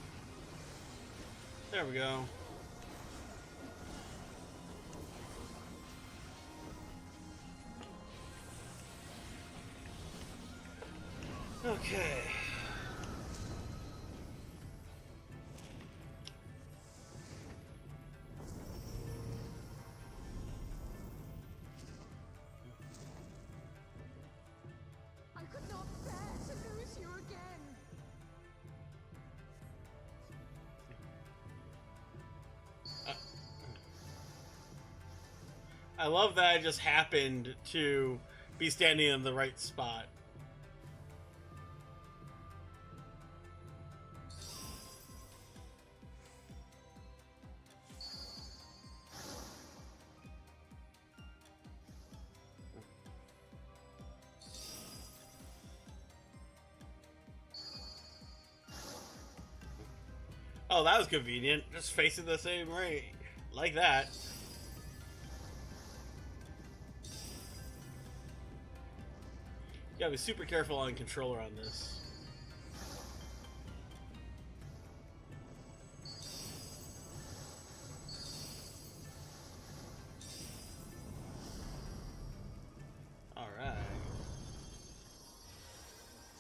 There we go. Okay. I love that I just happened to be standing in the right spot. Oh, that was convenient. Just facing the same way. Like that. You gotta be super careful on controller on this. Alright.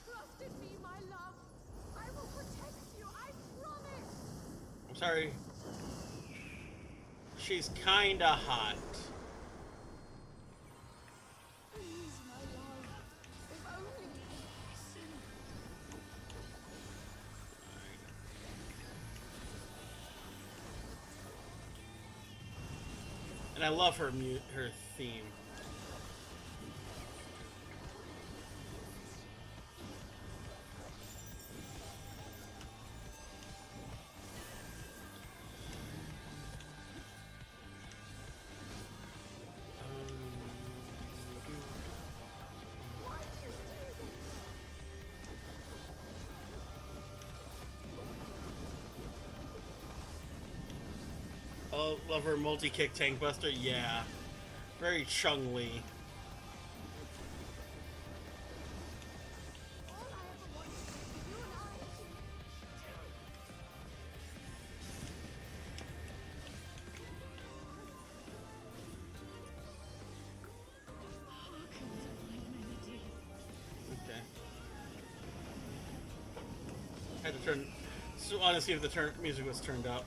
Trust in me, my love. I will protect you, I promise. I'm sorry. She's kinda hot. Please, my love. If only you could listen. And I love her her theme. Oh, love her multi-kick tank buster. Yeah, very Chung-Li. All I ever wanted was for you and I to... Hearken to my melody. Okay. Had to turn. So, want to see if the music was turned up.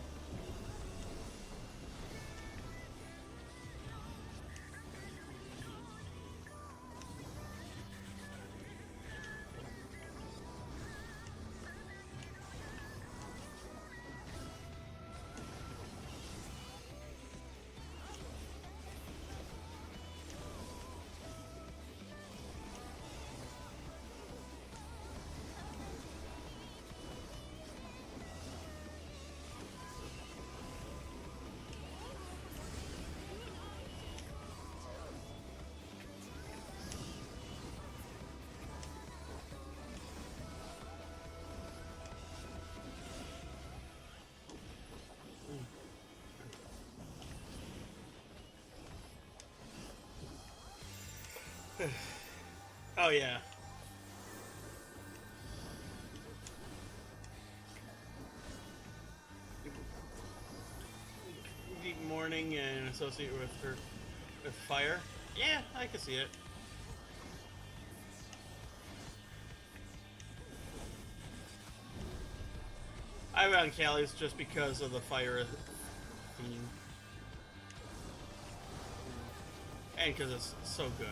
Oh yeah. Deep mourning and associate with her with fire. Yeah, I can see it. I went on Callie's just because of the fire theme. And because it's so good.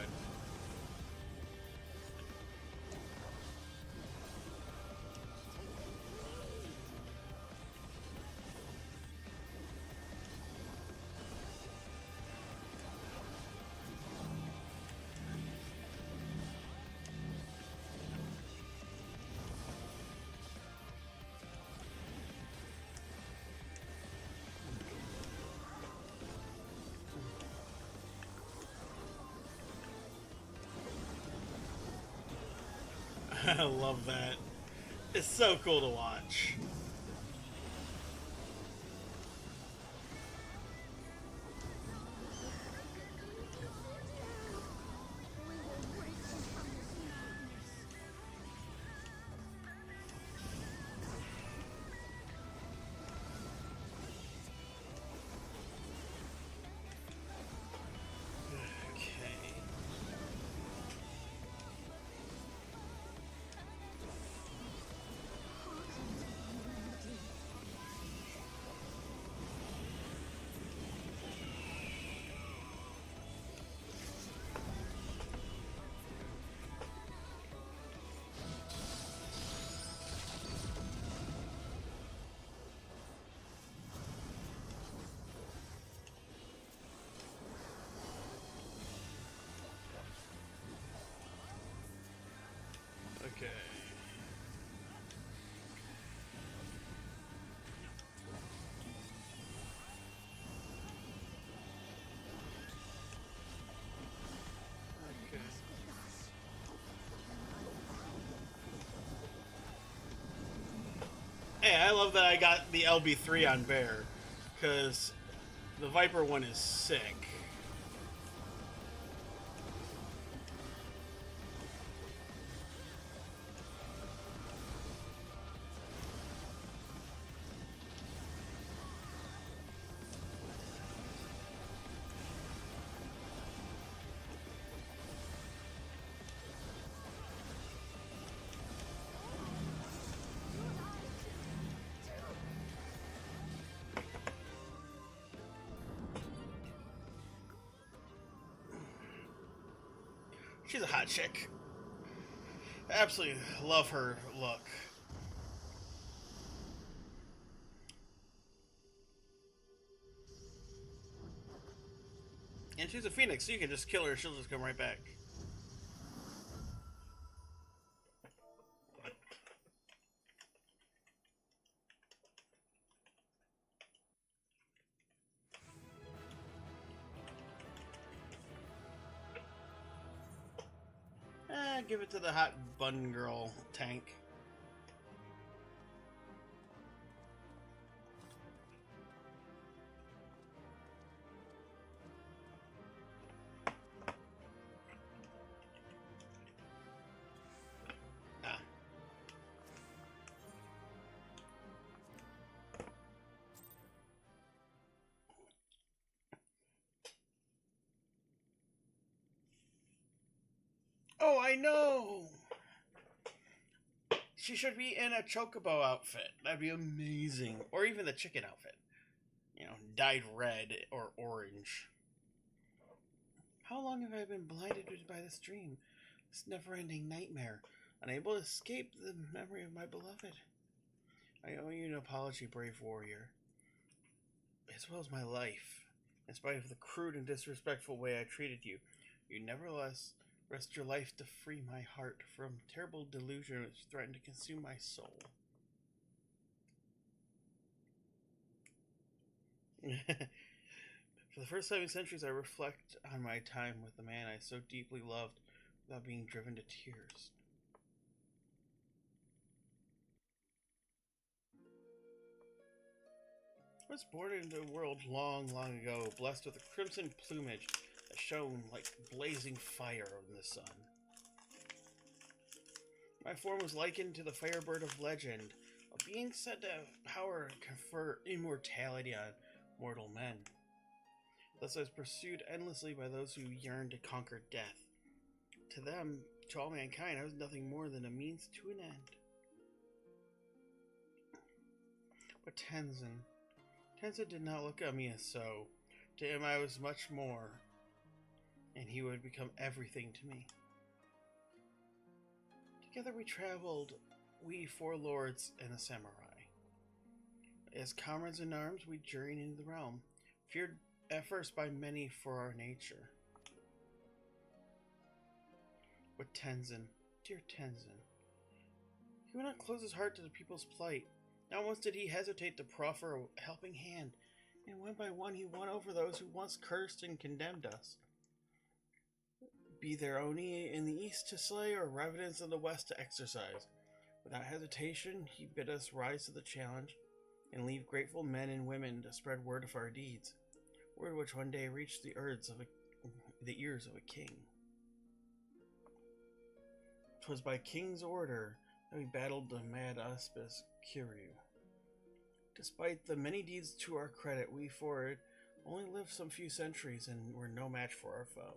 I love that. It's so cool to watch. We will break you from this madness. Okay. Hearken to my melody. Okay. Okay. With us. Hey, I love that I got the LB3 on Bear, because the Viper one is sick. She's a hot chick. I absolutely love her look. And she's a phoenix, so you can just kill her, she'll just come right back. Give it to the hot bun girl tank. Oh, I know! She should be in a chocobo outfit. That'd be amazing. Or even the chicken outfit. You know, dyed red or orange. How long have I been blinded by this dream? This never-ending nightmare. Unable to escape the memory of my beloved. I owe you an apology, brave warrior. As well as my life. In spite of the crude and disrespectful way I treated you, you nevertheless risked your life to free my heart from terrible delusion which threatened to consume my soul. For the first time in centuries, I reflect on my time with the man I so deeply loved without being driven to tears. I was born into a world long, long ago, blessed with a crimson plumage that shone like blazing fire in the sun. My form was likened to the firebird of legend, a being said to have power to confer immortality on mortal men. Thus I was pursued endlessly by those who yearned to conquer death. To them, to all mankind, I was nothing more than a means to an end. But Tenzin did not look at me as so. To him I was much more, and he would become everything to me. Together we traveled, we four lords and a samurai. As comrades in arms, we journeyed into the realm, feared at first by many for our nature. But Tenzin, dear Tenzin, he would not close his heart to the people's plight. Not once did he hesitate to proffer a helping hand, and one by one he won over those who once cursed and condemned us. Be there Oni in the east to slay, or revenants in the west to exercise. Without hesitation, he bid us rise to the challenge, and leave grateful men and women to spread word of our deeds, word which one day reached the ears of a king. 'Twas by king's order that we battled the mad auspicious Kiryu. Despite the many deeds to our credit, we for it only lived some few centuries and were no match for our foe.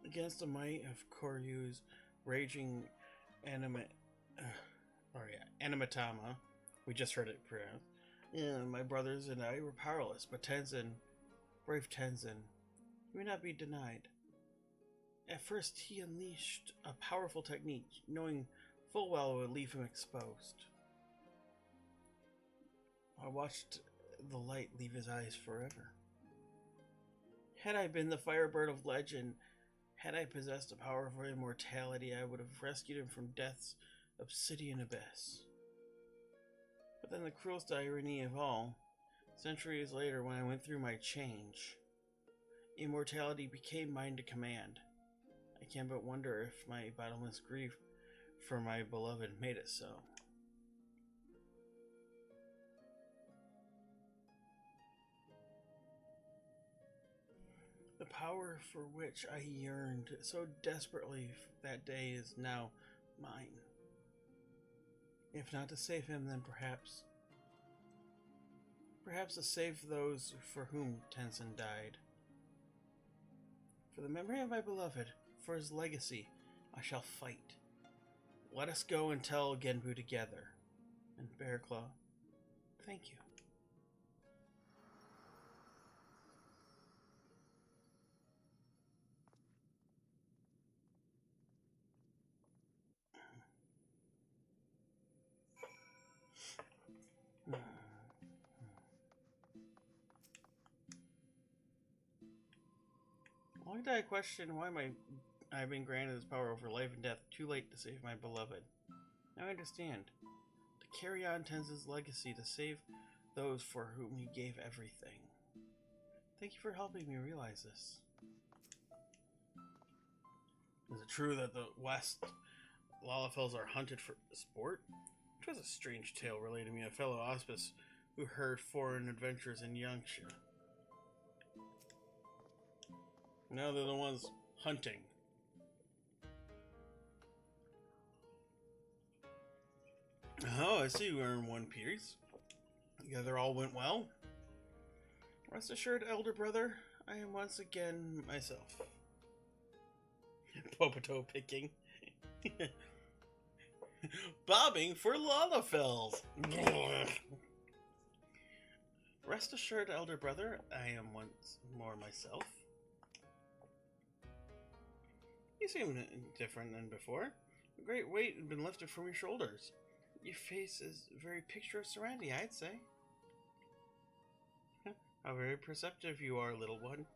Against the might of Koryu's raging animatama, we just heard it pronounced, my brothers and I were powerless, but Tenzin, brave Tenzin, he would not be denied. At first he unleashed a powerful technique, knowing full well it would leave him exposed. I watched the light leave his eyes forever. Had I been the firebird of legend, had I possessed the power of immortality, I would have rescued him from death's obsidian abyss. But then the cruelest irony of all, centuries later when I went through my change, immortality became mine to command. I can't but wonder if my bottomless grief for my beloved made it so. The power for which I yearned so desperately that day is now mine. If not to save him, then perhaps to save those for whom Tenzin died. For the memory of my beloved, for his legacy, I shall fight. Let us go and tell Genbu together. And Bearclaw, thank you. Why did I question why I've been granted this power over life and death too late to save my beloved? Now I understand. To carry on Tenzin's legacy, to save those for whom he gave everything. Thank you for helping me realize this. Is it true that the West Lalafels are hunted for sport? It was a strange tale related to me, a fellow auspice who heard foreign adventures in Yangsha. Now they're the ones hunting. Oh, I see we're in one piece. Together all went well. Rest assured, elder brother, I am once again myself. Popoto picking. Bobbing for Lalafells. Rest assured, elder brother, I am once more myself. You seem different than before. A great weight had been lifted from your shoulders. Your face is very picture of serenity, I'd say. How very perceptive you are, little one.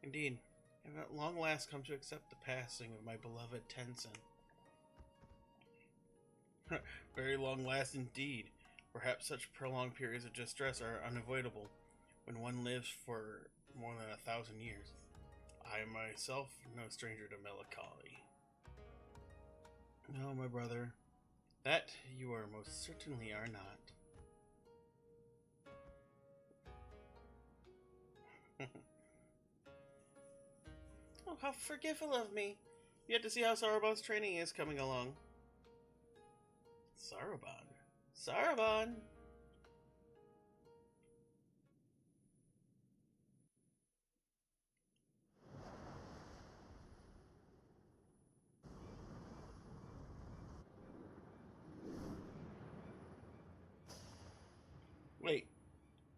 Indeed, I have at long last come to accept the passing of my beloved Tenzin. Very long last indeed. Perhaps such prolonged periods of distress are unavoidable when one lives for more than 1,000 years. I myself no stranger to melancholy. No, my brother, that you are most certainly are not. Oh, how forgiveful of me. Yet to see how Sarabon's training is coming along. Sarabon? Sarabon! Wait,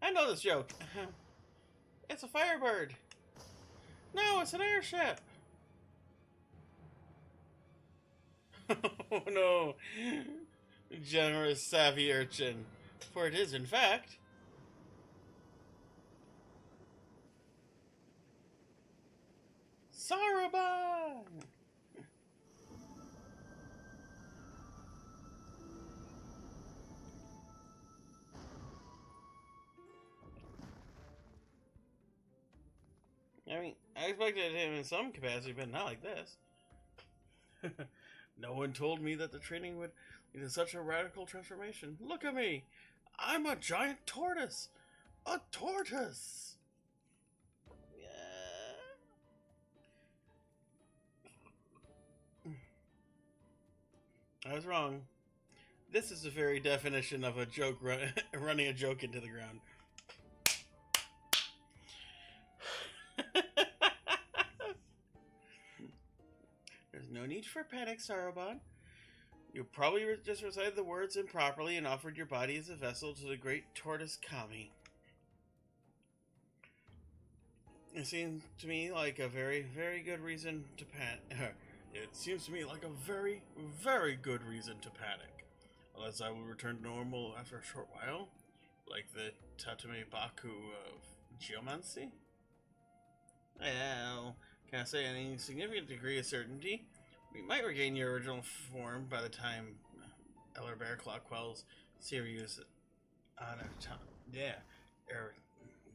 I know this joke. It's a firebird. No, it's an airship. Oh no, generous savvy urchin, for it is in fact Sarabon! I mean, I expected him in some capacity, but not like this. No one told me that the training would lead to such a radical transformation. Look at me! I'm a giant tortoise! A tortoise! I was wrong. This is the very definition of a joke running a joke into the ground. There's no need for panic, Sarabon. You probably just recited the words improperly and offered your body as a vessel to the great tortoise Kami. It seems to me like a very, very good reason to panic. It seems to me like a very, very good reason to panic. Unless I will return to normal after a short while, like the Tatame Baku of geomancy. Well, can I say any significant degree of certainty? We might regain your original form by the time Elder Bearclaw quells Sirius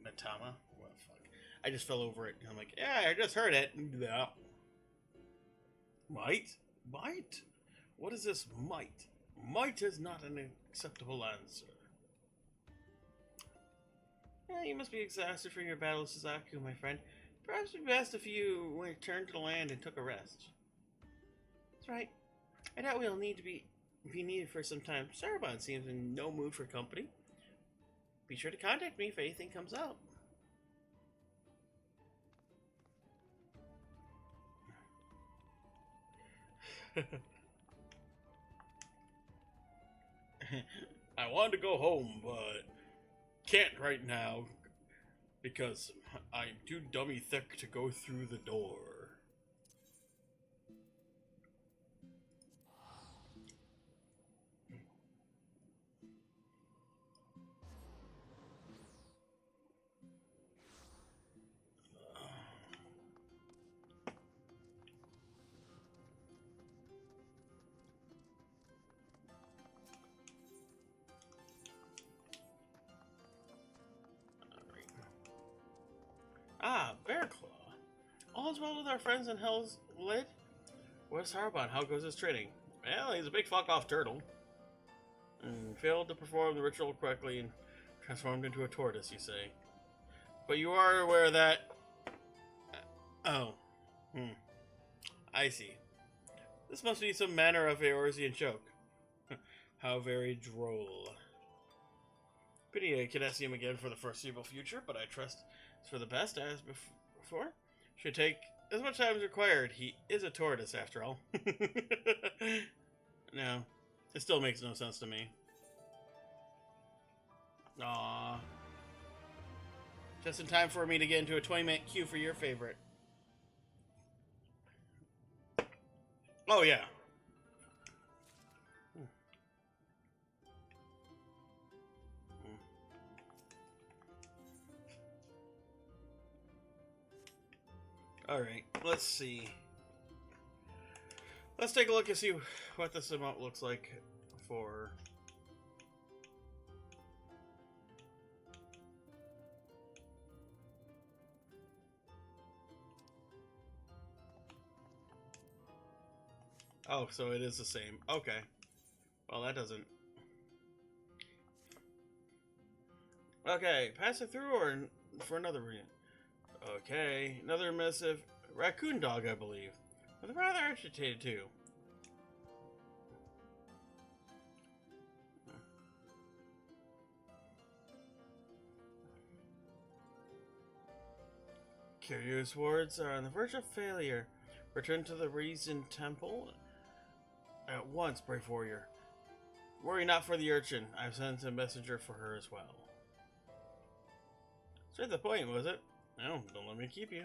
Matama. Well, fuck. I just fell over it. And I'm like, yeah, I just heard it. Yeah. Might? Might? What is this might? Might is not an acceptable answer. Yeah, you must be exhausted from your battle with Suzaku, my friend. Perhaps it would be best if you returned to the land and took a rest. That's right. I doubt we'll need to be needed for some time. Sarabon seems in no mood for company. Be sure to contact me if anything comes up. I want to go home, but can't right now because I'm too dummy thick to go through the door. Ah, Bearclaw. All is well with our friends in Hell's Lid? Where's Sarabon? How goes his training? Well, he's a big fuck-off turtle. Failed to perform the ritual correctly and transformed into a tortoise, you say. But you are aware that... I see. This must be some manner of Eorzean joke. How very droll. Pity I cannot see him again for the foreseeable future, but I trust it's for the best, as for. Should take as much time as required. He is a tortoise, after all. No, it still makes no sense to me. Aww. Just in time for me to get into a 20-minute queue for your favorite. Oh, yeah. Alright, let's see. Let's take a look and see what this amount looks like for... Oh, so it is the same. Okay. Well, that doesn't... Okay, pass it through or for another reason? Okay, another missive raccoon dog, I believe. With rather agitated too. Curious wards are on the verge of failure. Return to the Reason Temple at once, brave warrior. Worry not for the urchin. I've sent a messenger for her as well. Straight to the point, was it? No, don't let me keep you.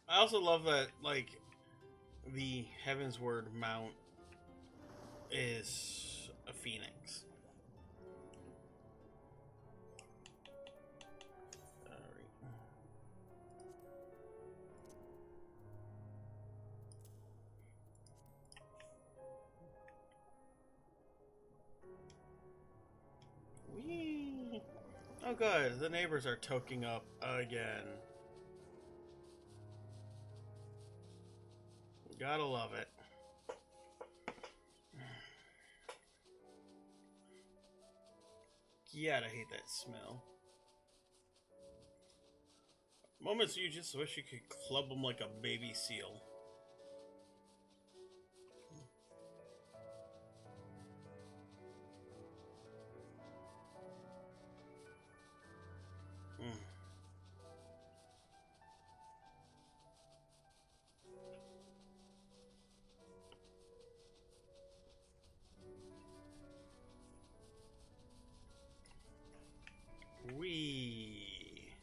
I also love that, like, the Heaven's Word mount is a phoenix. Whee! Oh good, the neighbors are toking up again. Gotta love it. Yeah, I hate that smell. Moments you just wish you could club them like a baby seal. Wee.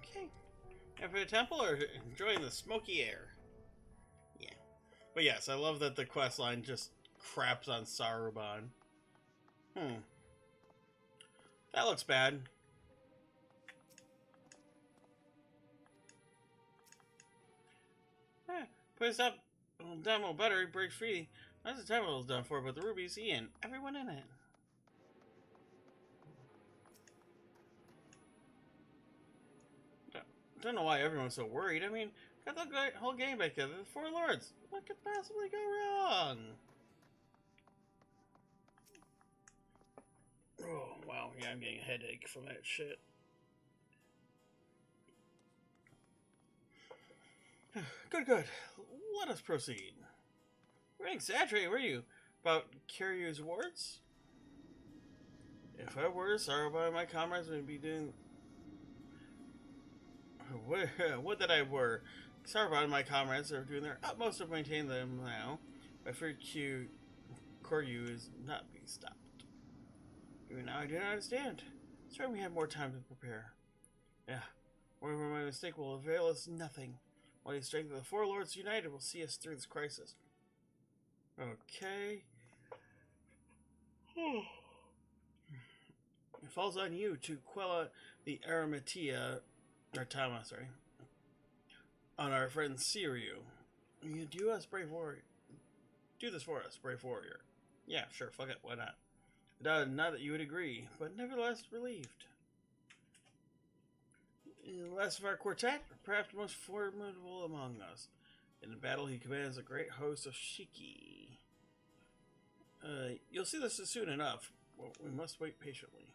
Okay. And for the temple or enjoying the smoky air? Yeah. But yes, I love that the quest line just craps on Saruman. That looks bad. Put up demo better, it breaks free. That's the temple is done for, but the ruby's Ian. Everyone in it. Don't know why everyone's so worried. I mean, got the whole game back together. The Four Lords. What could possibly go wrong? Oh, wow. Yeah, I'm getting a headache from that shit. Good, good. Let us proceed. We're exaggerating, were you? About Kiryu's wards? If I were Saruman, my comrades would be doing... Would that I were. Saruman and my comrades are doing their utmost to maintain them now. My fear Koryu is not being stopped. Even now I do not understand. Sorry we had more time to prepare. Yeah, whatever my mistake will avail us nothing. While the strength of the Four Lords united will see us through this crisis. Okay. It falls on you to quell the Arimatea, or Tama, sorry. on our friend Siriu. You do us, brave warrior. Do this for us, brave warrior. Yeah, sure, fuck it, why not? Not that you would agree, but nevertheless relieved. The last of our quartet, perhaps most formidable among us. In the battle, he commands a great host of Shiki. You'll see this soon enough. Well, we must wait patiently.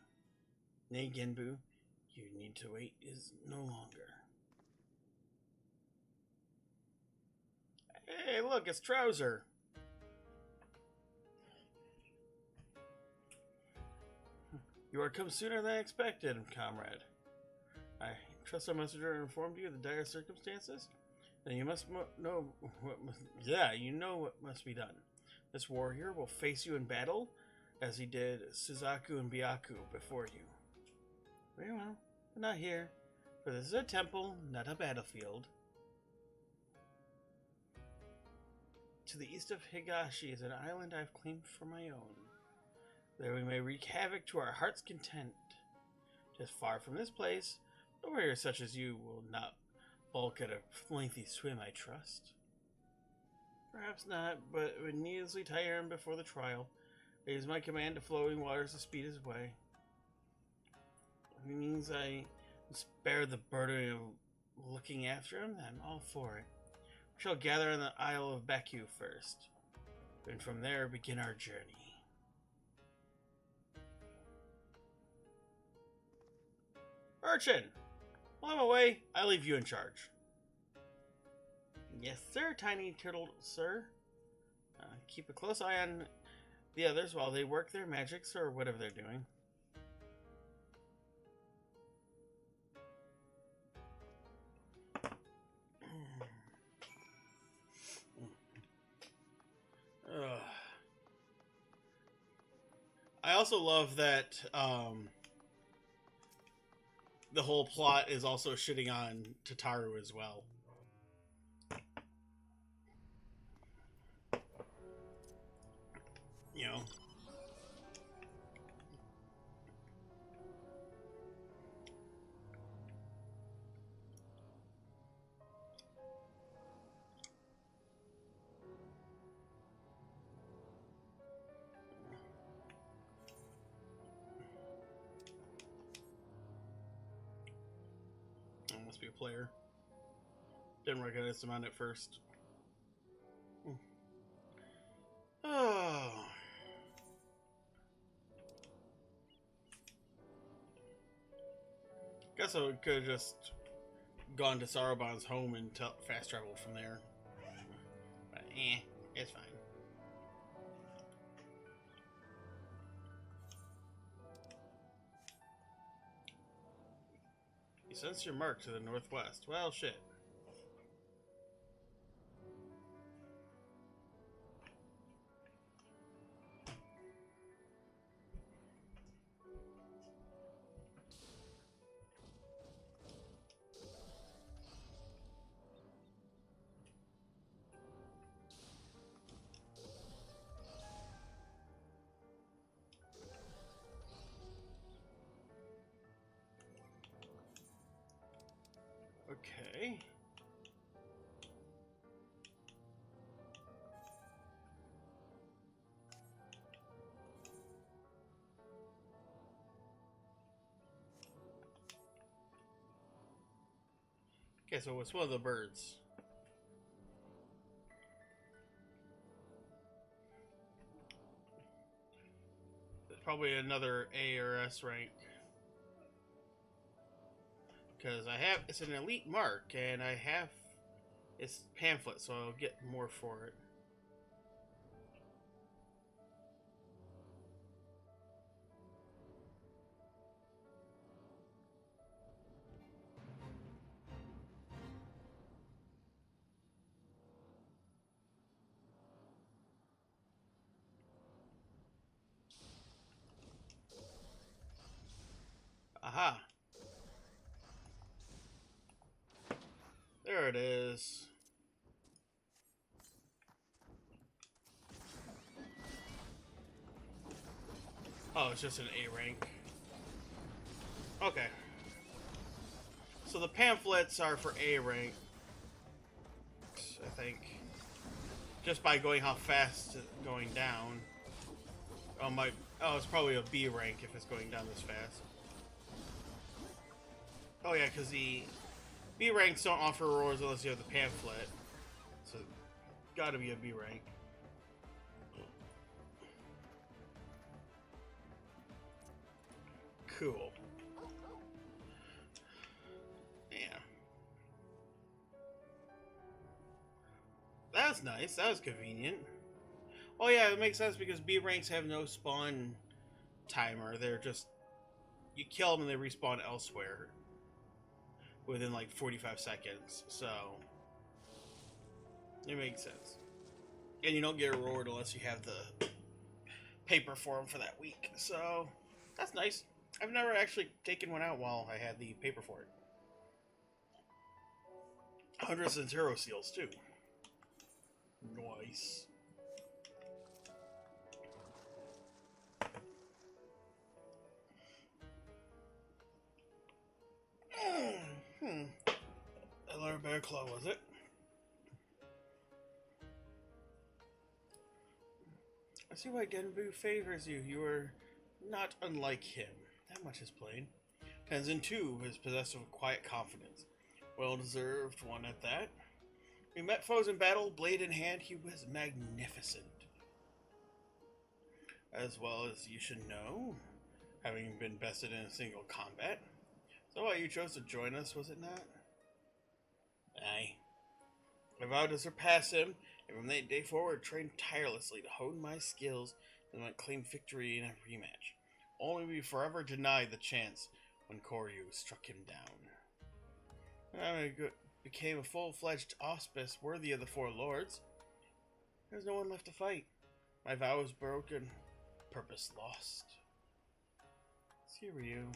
Nay, Genbu, your need to wait is no longer. Hey, look, it's Trouser. You are come sooner than expected, comrade. I trust our messenger informed you of the dire circumstances? Then you must know what you know what must be done. This warrior will face you in battle, as he did Suzaku and Byaku before you. Very well, but not here, for this is a temple, not a battlefield. To the east of Higashi is an island I've claimed for my own. There we may wreak havoc to our heart's content. Just far from this place, a warrior such as you will not bulk at a lengthy swim, I trust. Perhaps not, but it would needlessly tire him before the trial. It is my command to flowing waters to speed his way. If it means I spare the burden of looking after him, I'm all for it. We shall gather on the Isle of Baku first, and from there begin our journey. Urchin! While I'm away, I leave you in charge. Yes, sir, tiny turtle, sir. Keep a close eye on the others while they work their magics or whatever they're doing. I also love that the whole plot is also shitting on Tataru as well. You know. Must be a player. Didn't recognize him on it first. Oh. Guess I could have just gone to Sarabon's home and fast traveled from there. But it's fine. You sense your mark to the northwest. Well, shit. Okay. Okay, so it's one of the birds. It's probably another A or S rank. Because it's an elite mark, and I have its pamphlet, so I'll get more for it. Aha! There it is. Oh, it's just an A rank. Okay. So the pamphlets are for A rank. think. Just by going how fast it's going down. Oh, it's probably a B rank if it's going down this fast. Oh yeah, because the B ranks don't offer rewards unless you have the pamphlet. So, gotta be a B rank. Cool. Yeah. That was nice. That was convenient. Oh yeah, it makes sense because B ranks have no spawn timer. They're just... You kill them and they respawn elsewhere within like 45 seconds. So... It makes sense. And you don't get a reward unless you have the paper form for that week. So, that's nice. I've never actually taken one out while I had the paper for it. 100 Centero seals, too. Nice. LR Bear Claw, was it? I see why Genbu favors you. You are not unlike him. That much is plain. Tenzin, too, is possessed of a quiet confidence. Well-deserved one at that. We met foes in battle, blade in hand. He was magnificent. As well as you should know, having been bested in a single combat. So why you chose to join us, was it not? Aye. I vowed to surpass him, and from that day forward trained tirelessly to hone my skills and might claim victory in a rematch. Only to be forever denied the chance when Koryu struck him down. I became a full-fledged auspice worthy of the four lords. There's no one left to fight. My vow was broken, purpose lost. See Ryu.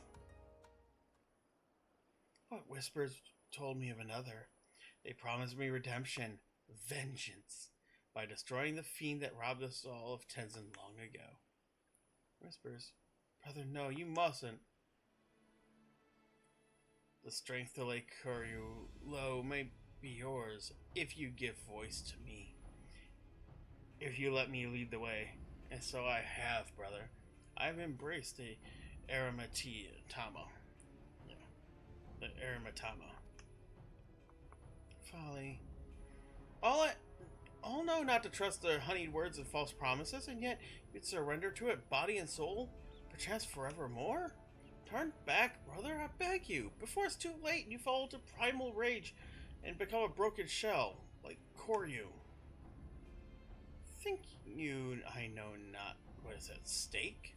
What whispers told me of another? They promised me redemption, vengeance, by destroying the fiend that robbed us all of Tenzin long ago. Whispers. Brother, no, you mustn't. The strength to lay Koryu low may be yours, if you give voice to me. If you let me lead the way. And so I have, brother. I've embraced the Aramatama. The Aramatama. Folly. All know not to trust their honeyed words and false promises, and yet you'd surrender to it body and soul, perchance forevermore? Turn back, brother, I beg you, before it's too late and you fall into primal rage and become a broken shell, like Koryu. Think you I know not what is at stake?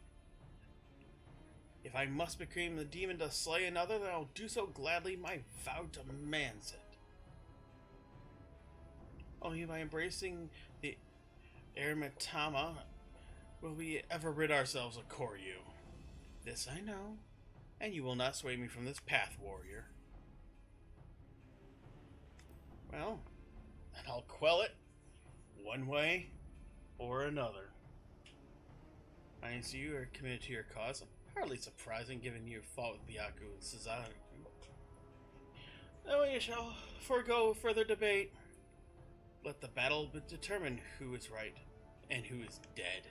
If I must become the demon to slay another, then I'll do so gladly. My vow demands it. Only by embracing the Aramatama will we ever rid ourselves of Koryu. This I know, and you will not sway me from this path, warrior. Well, then I'll quell it one way or another. I see you are committed to your cause. Hardly surprising, given you fought with Byaku and Suzaku. Now we shall forego further debate. Let the battle determine who is right and who is dead.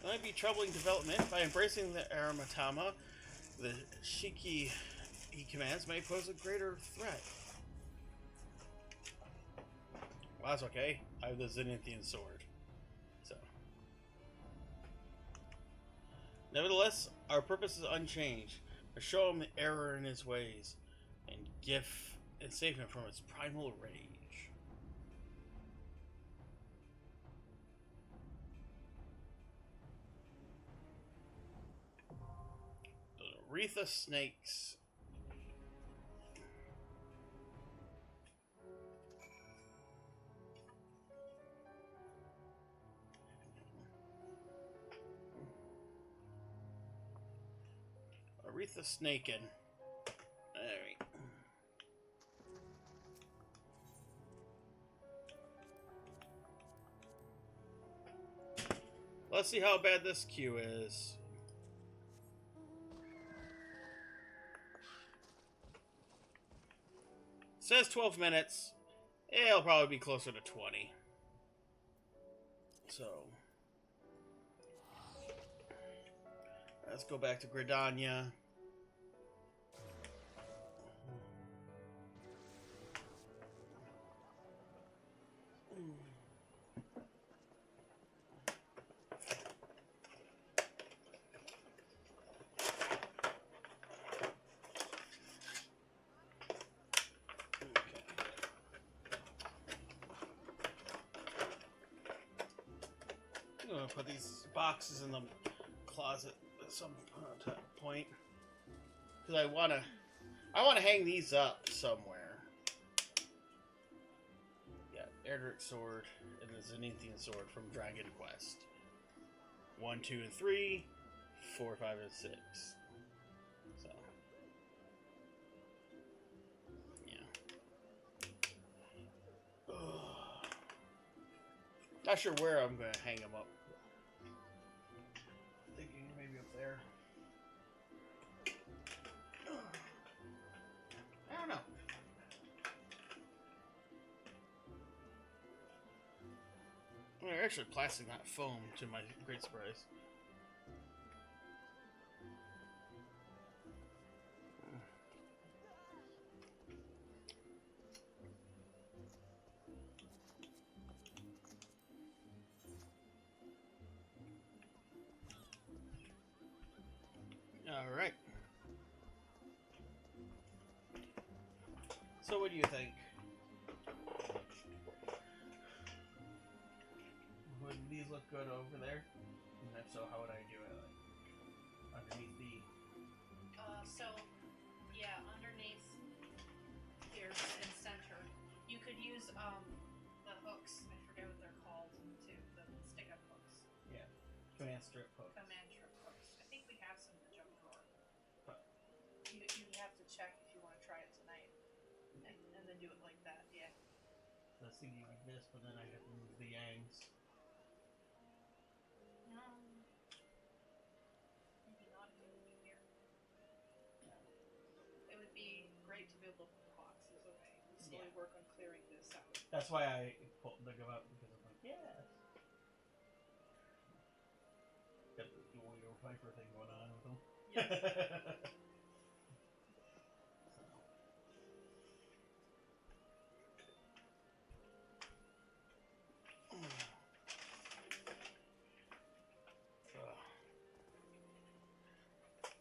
It might be troubling development. By embracing the Aramatama, the Shiki he commands may pose a greater threat. Well, that's okay. I have the Zenithian sword. So. Nevertheless, our purpose is unchanged. To show him the error in his ways and save him from its primal rage. The wreath of snakes. Aretha Snaken. Alright. Let's see how bad this queue is. says 12 minutes. It'll probably be closer to 20. So, let's go back to Gridania. I'm gonna put these boxes in the closet at some point because I wanna hang these up somewhere. Yeah, Erdrick sword and the Zenithian sword from Dragon Quest 1, 2, and 3, 4, 5, and 6. So yeah. Not sure where I'm gonna hang them up. Thinking maybe up there. I don't know. They're actually plastic, not foam, to my great surprise. All right. So, what do you think? Would these look good over there? And if so, how would I do it? Like, underneath the... So, yeah, underneath here in center, you could use, the hooks, I forget what they're called, too, the stick-up hooks. Yeah. Command strip hook. Command strip hooks. I think we have some in the junk drawer. Huh. You have to check if you want to try it tonight. And then do it like that, yeah. I was thinking like this, but then I have to move the yangs. Maybe not if you move it here. It would be great to be able to put boxes away. Slowly work on clearing this out. That's why I pulled the go out, because I'm like, yeah. Got the Warrior Viper thing going on with them. Yes.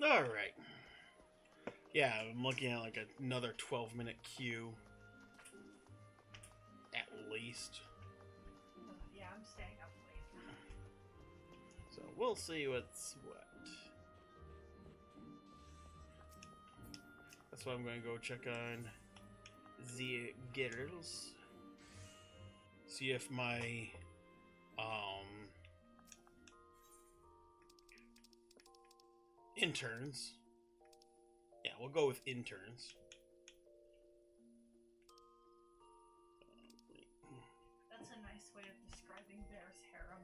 All right. Yeah, I'm looking at like another 12-minute queue. At least. Yeah, I'm staying up late. So we'll see what's what. That's why I'm going to go check on the girls. See if my interns. Yeah, we'll go with interns. That's a nice way of describing Bear's harem.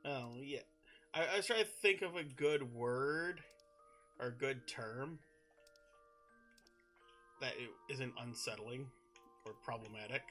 Oh, yeah. I was trying to think of a good word or good term that it isn't unsettling or problematic.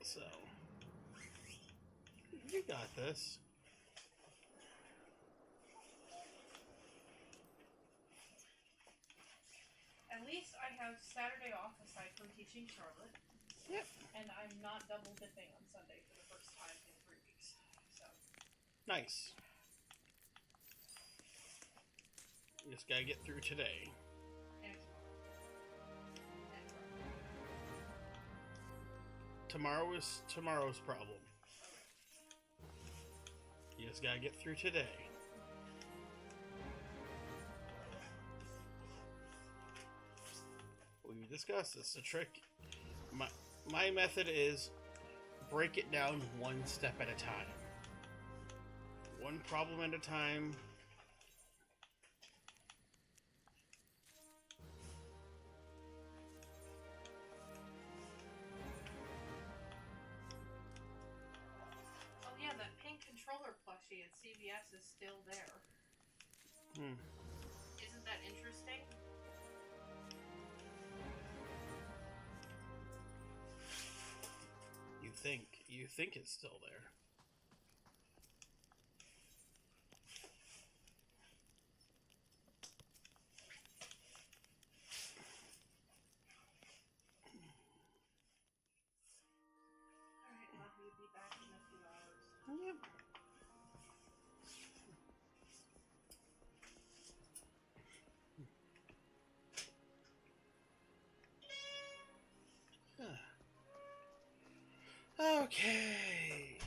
So, you got this. At least I have Saturday off aside from teaching Charlotte. Yep. And I'm not double dipping on Sunday for the first time in 3 weeks. So Nice. Just gotta get through today. and tomorrow. And tomorrow. tomorrow is tomorrow's problem. You just gotta get through today. We discussed this. The trick, my method is break it down one step at a time. One problem at a time. Oh yeah, that pink controller plushie at CVS is still there. Isn't that interesting? You think it's still there. Alright, love you. Be back in a few hours. Yep. Okay.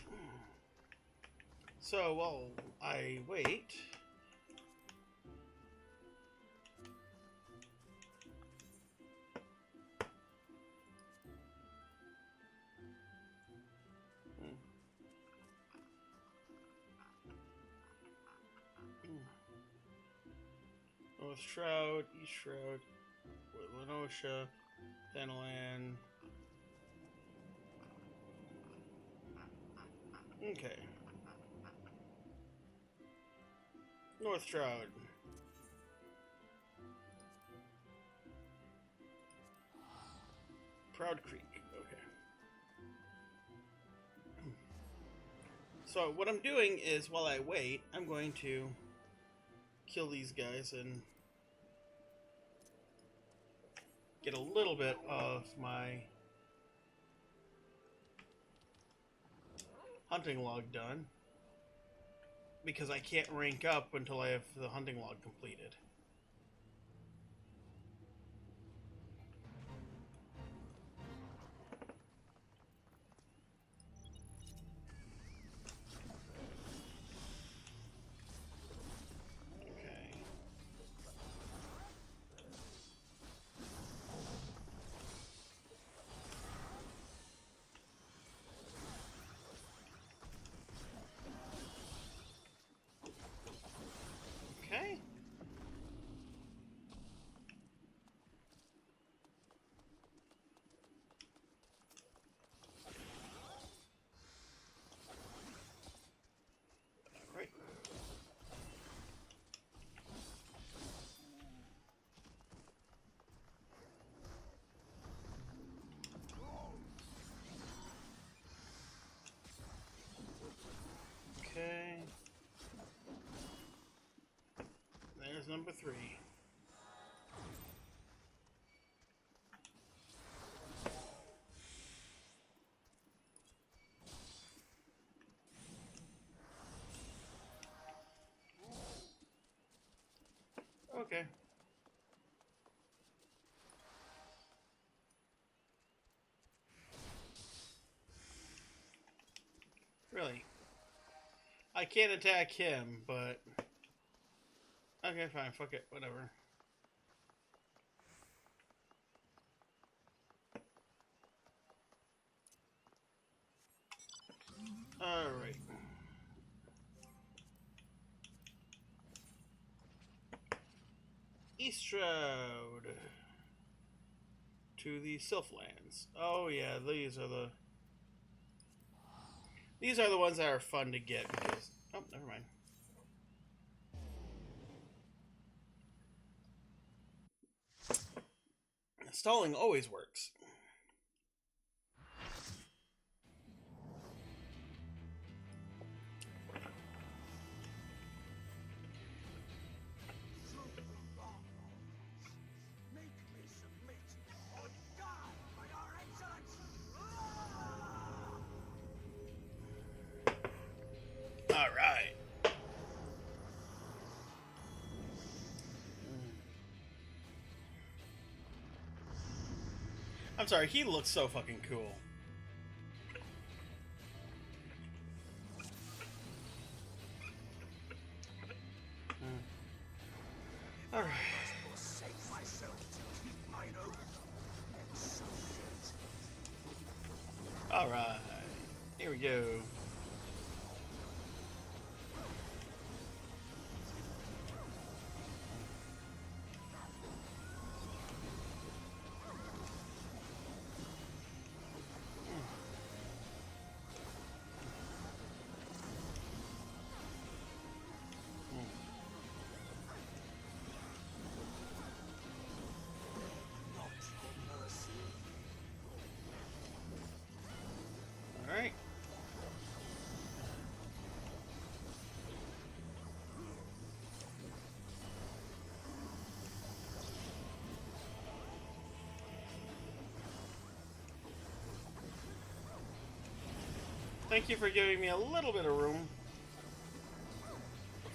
So while I wait, North Shroud, East Shroud, Lenosha, Thanalan. Okay. North Shroud. Proud Creek. Okay. So what I'm doing is, while I wait, I'm going to kill these guys and get a little bit of my hunting log done, because I can't rank up until I have the hunting log completed. Okay. Right. Okay. There's number 3. Okay. Really? I can't attack him, but... Okay, fine. Fuck it. Whatever. Alright. East Shroud. To the Sylphlands. Oh yeah, these are the... These are the ones that are fun to get because... Oh, never mind. Stalling always works. All right. I'm sorry, he looks so fucking cool. All right. All right. Here we go. All right. Thank you for giving me a little bit of room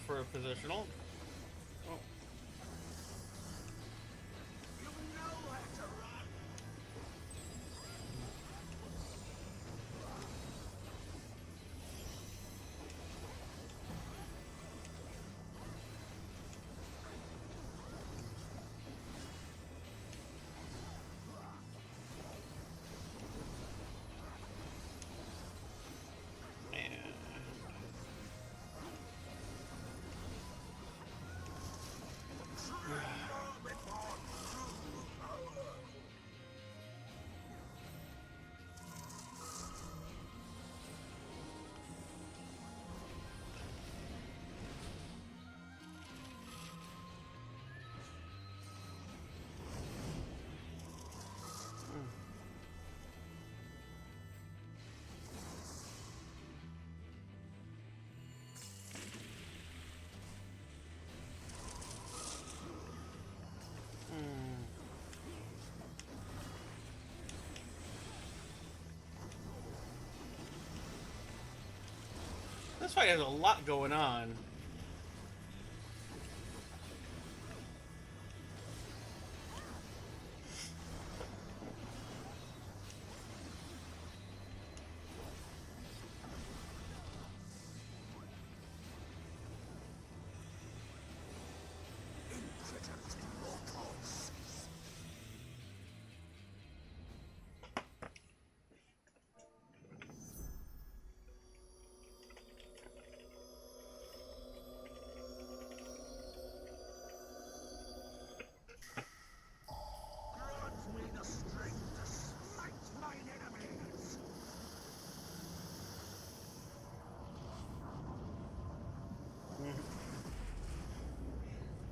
for a positional. Oh. This fight has a lot going on.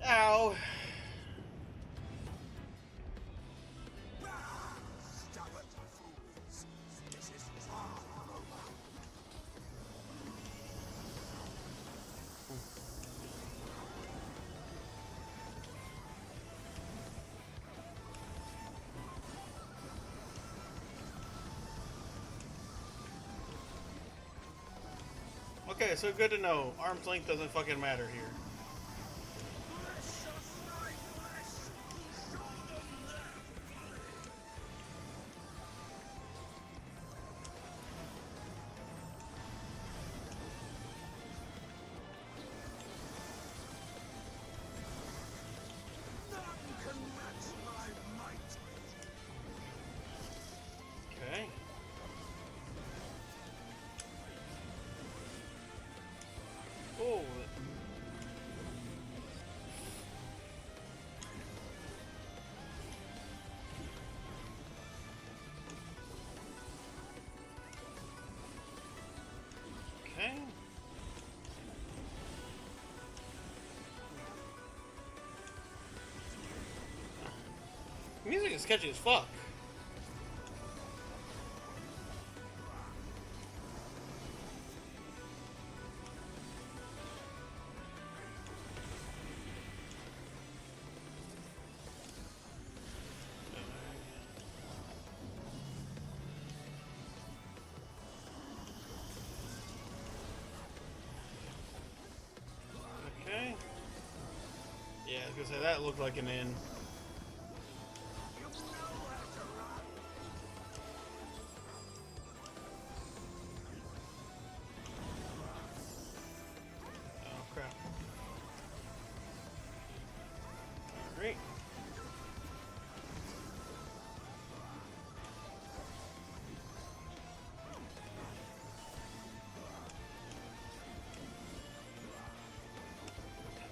Ow. Okay, so good to know. Arm's length doesn't fucking matter here. Okay. Oh. Okay. Music is sketchy as fuck. Okay. Yeah, I was gonna say that looked like an in. Oh crap.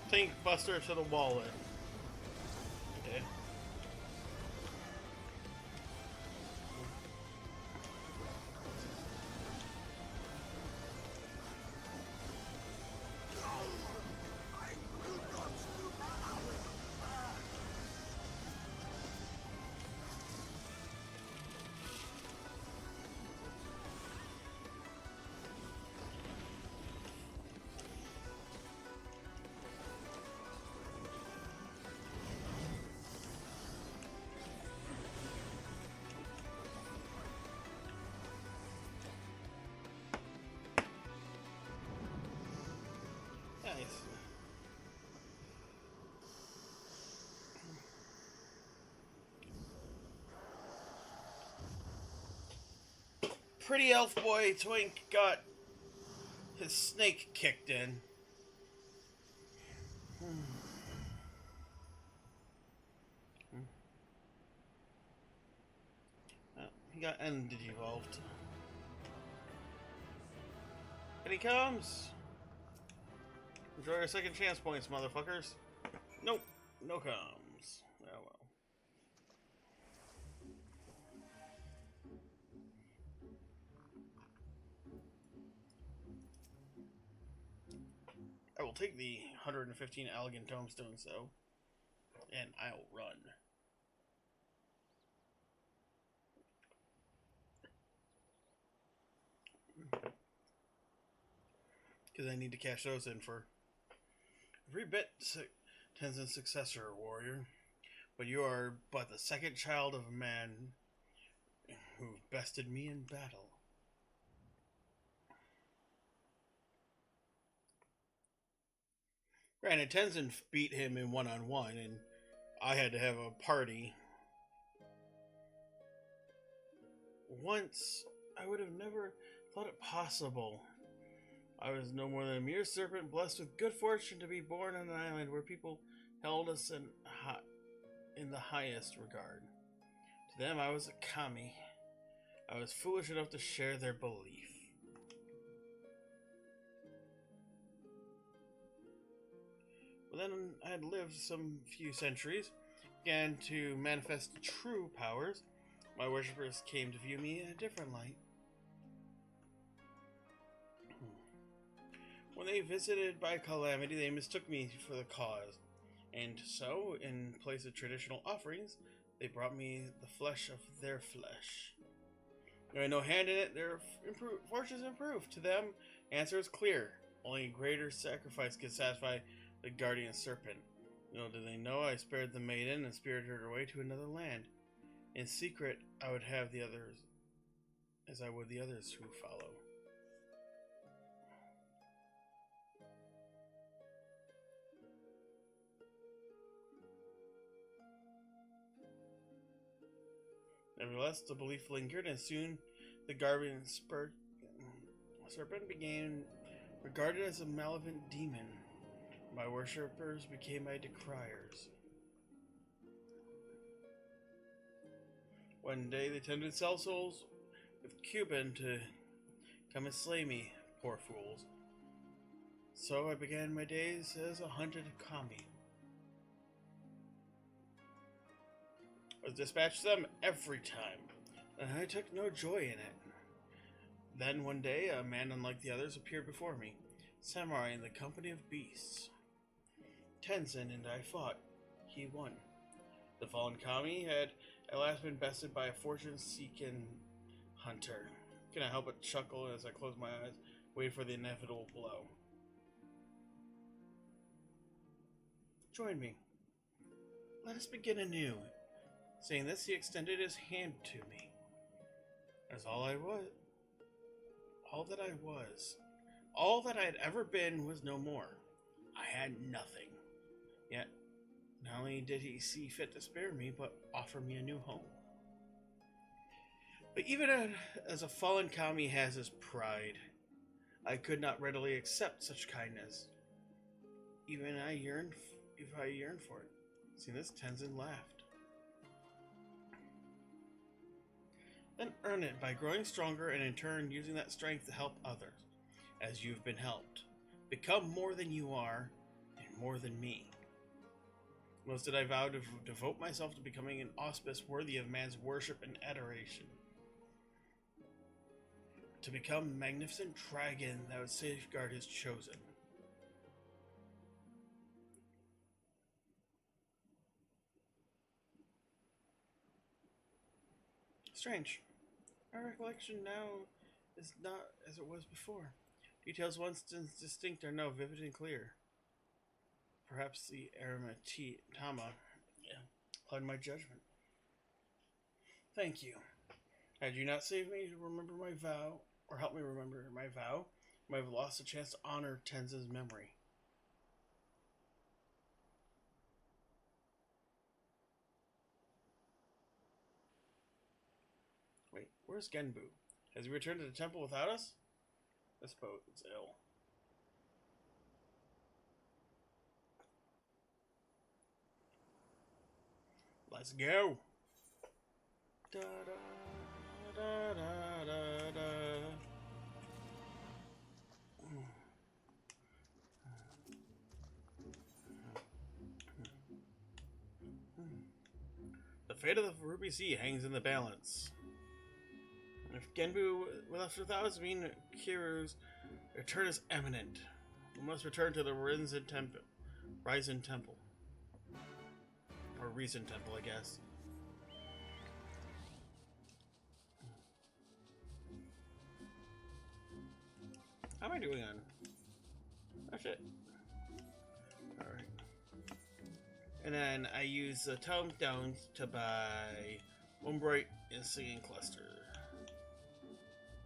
Tank Buster to the wallet. Okay. Nice. Pretty elf boy Twink got his snake kicked in. He got end-evolved. And he comes! Enjoy your second chance points, motherfuckers. Nope, no comes. Oh well. I will take the 115 elegant tomestones, though, and I'll run. Because I need to cash those in for every bit Tenzin's successor, warrior. But you are but the second child of a man who bested me in battle. Granted, Tenzin beat him in one-on-one, and I had to have a party. Once, I would have never thought it possible. I was no more than a mere serpent blessed with good fortune to be born on an island where people held us in the highest regard. To them, I was a kami. I was foolish enough to share their belief. But then I had lived some few centuries, began to manifest true powers. My worshippers came to view me in a different light. When they visited by calamity, they mistook me for the cause. And so, in place of traditional offerings, they brought me the flesh of their flesh. There had no hand in it, their fortunes improved. To them, answer is clear. Only a greater sacrifice could satisfy the guardian serpent. Little did they know I spared the maiden and spirited her away to another land. In secret, I would have the others, as I would the others who follow. Nevertheless, the belief lingered, and soon the guardian serpent became regarded as a malevolent demon. My worshippers became my decriers. One day they tempted cell souls with Cuban to come and slay me, poor fools. So I began my days as a hunted kami. I dispatched them every time, and I took no joy in it. Then one day, a man unlike the others appeared before me, samurai in the company of beasts. Tenzin and I fought. He won. The fallen kami had at last been bested by a fortune-seeking hunter. Can I help but chuckle as I close my eyes, waiting for the inevitable blow? Join me. Let us begin anew. Saying this, he extended his hand to me. As all that I was, all that I had ever been was no more. I had nothing. Yet, not only did he see fit to spare me, but offer me a new home. But even as a fallen kami has his pride, I could not readily accept such kindness. Even if I yearned for it. Seeing this, Tenzin laughed. Then earn it by growing stronger and in turn using that strength to help others, as you've been helped. Become more than you are, and more than me. Most did I vow to devote myself to becoming an auspice worthy of man's worship and adoration. To become magnificent dragon that would safeguard his chosen. Strange. My recollection now is not as it was before. Details once distinct are now vivid and clear. Perhaps the Aramatama clouded my judgment. Thank you. Had you not saved me to remember my vow, or help me remember my vow, I might have lost a chance to honor Tenza's memory. Wait, where's Genbu? Has he returned to the temple without us? I suppose it's ill. Let's go! Da, da, da, da, da, da. The fate of the Ruby Sea hangs in the balance. If Genbu were left without us, mean Kiru's return is imminent. We must return to the Risen Temple. Or Reason Temple, I guess. How am I doing on? Oh shit. Alright. And then I use the Tome Down to buy Umbright and Singing Cluster.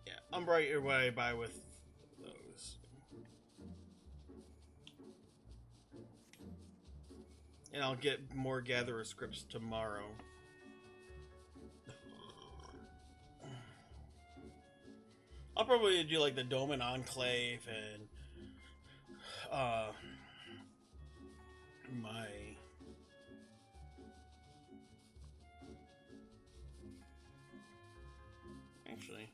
Yeah, Umbright are what I buy with those. And I'll get more Gatherer scripts tomorrow. I'll probably do like the Dome and Enclave and my actually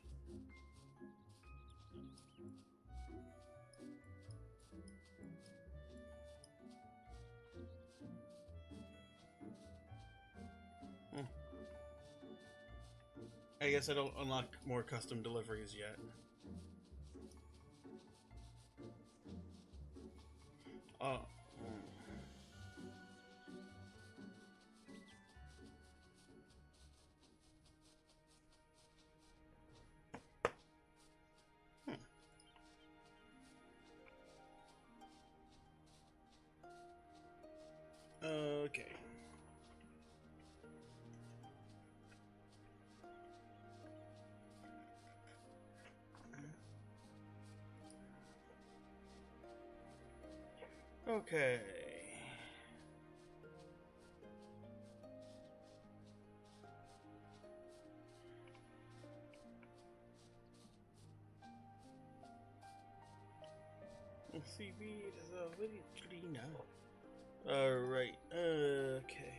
I guess I don't unlock more custom deliveries yet. Oh. Okay. Okay. CV is already clean now. Alright, okay.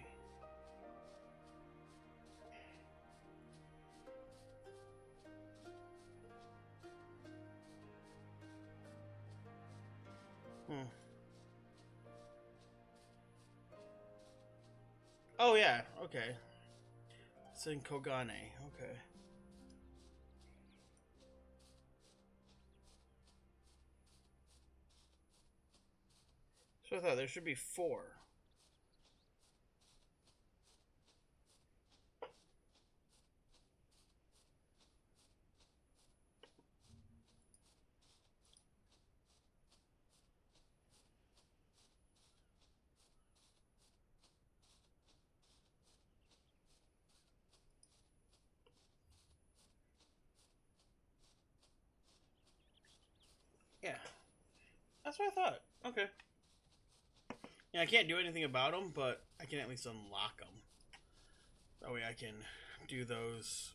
Oh yeah, okay. It's in Kogane, okay. So I thought there should be 4. Yeah. That's what I thought. Okay. Yeah, I can't do anything about them, but I can at least unlock them. That way I can do those.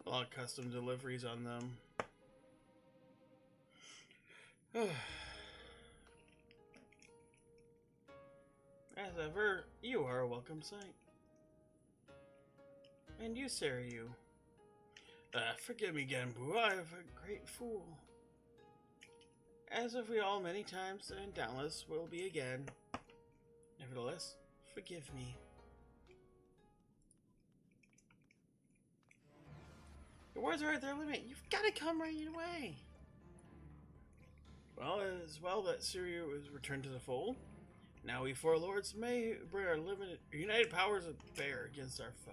A lot of custom deliveries on them. That's As ever, you are a welcome sight. And you, Sarah, you. Forgive me, Genbu, I am a great fool. As have we all many times, and doubtless will be again. Nevertheless, forgive me. Your words are at their limit. You've got to come right away. Well, it is well that Suryu is returned to the fold. Now we four lords may bring our united powers to bear against our foe.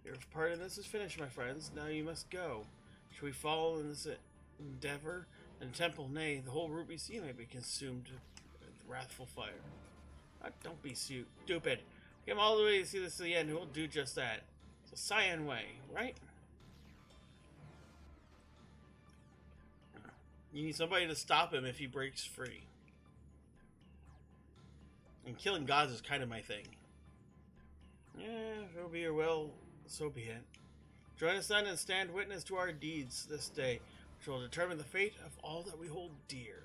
Your part in this is finished, my friends. Now you must go. Should we follow in this endeavor? In the temple, nay, the whole Ruby Sea may be consumed with wrathful fire. Don't be stupid. Come all the way to see this to the end, who will do just that. It's a Cyan way, right? You need somebody to stop him if he breaks free. And killing gods is kind of my thing. Yeah, if it'll be your will, so be it. Join us then and stand witness to our deeds this day, which will determine the fate of all that we hold dear.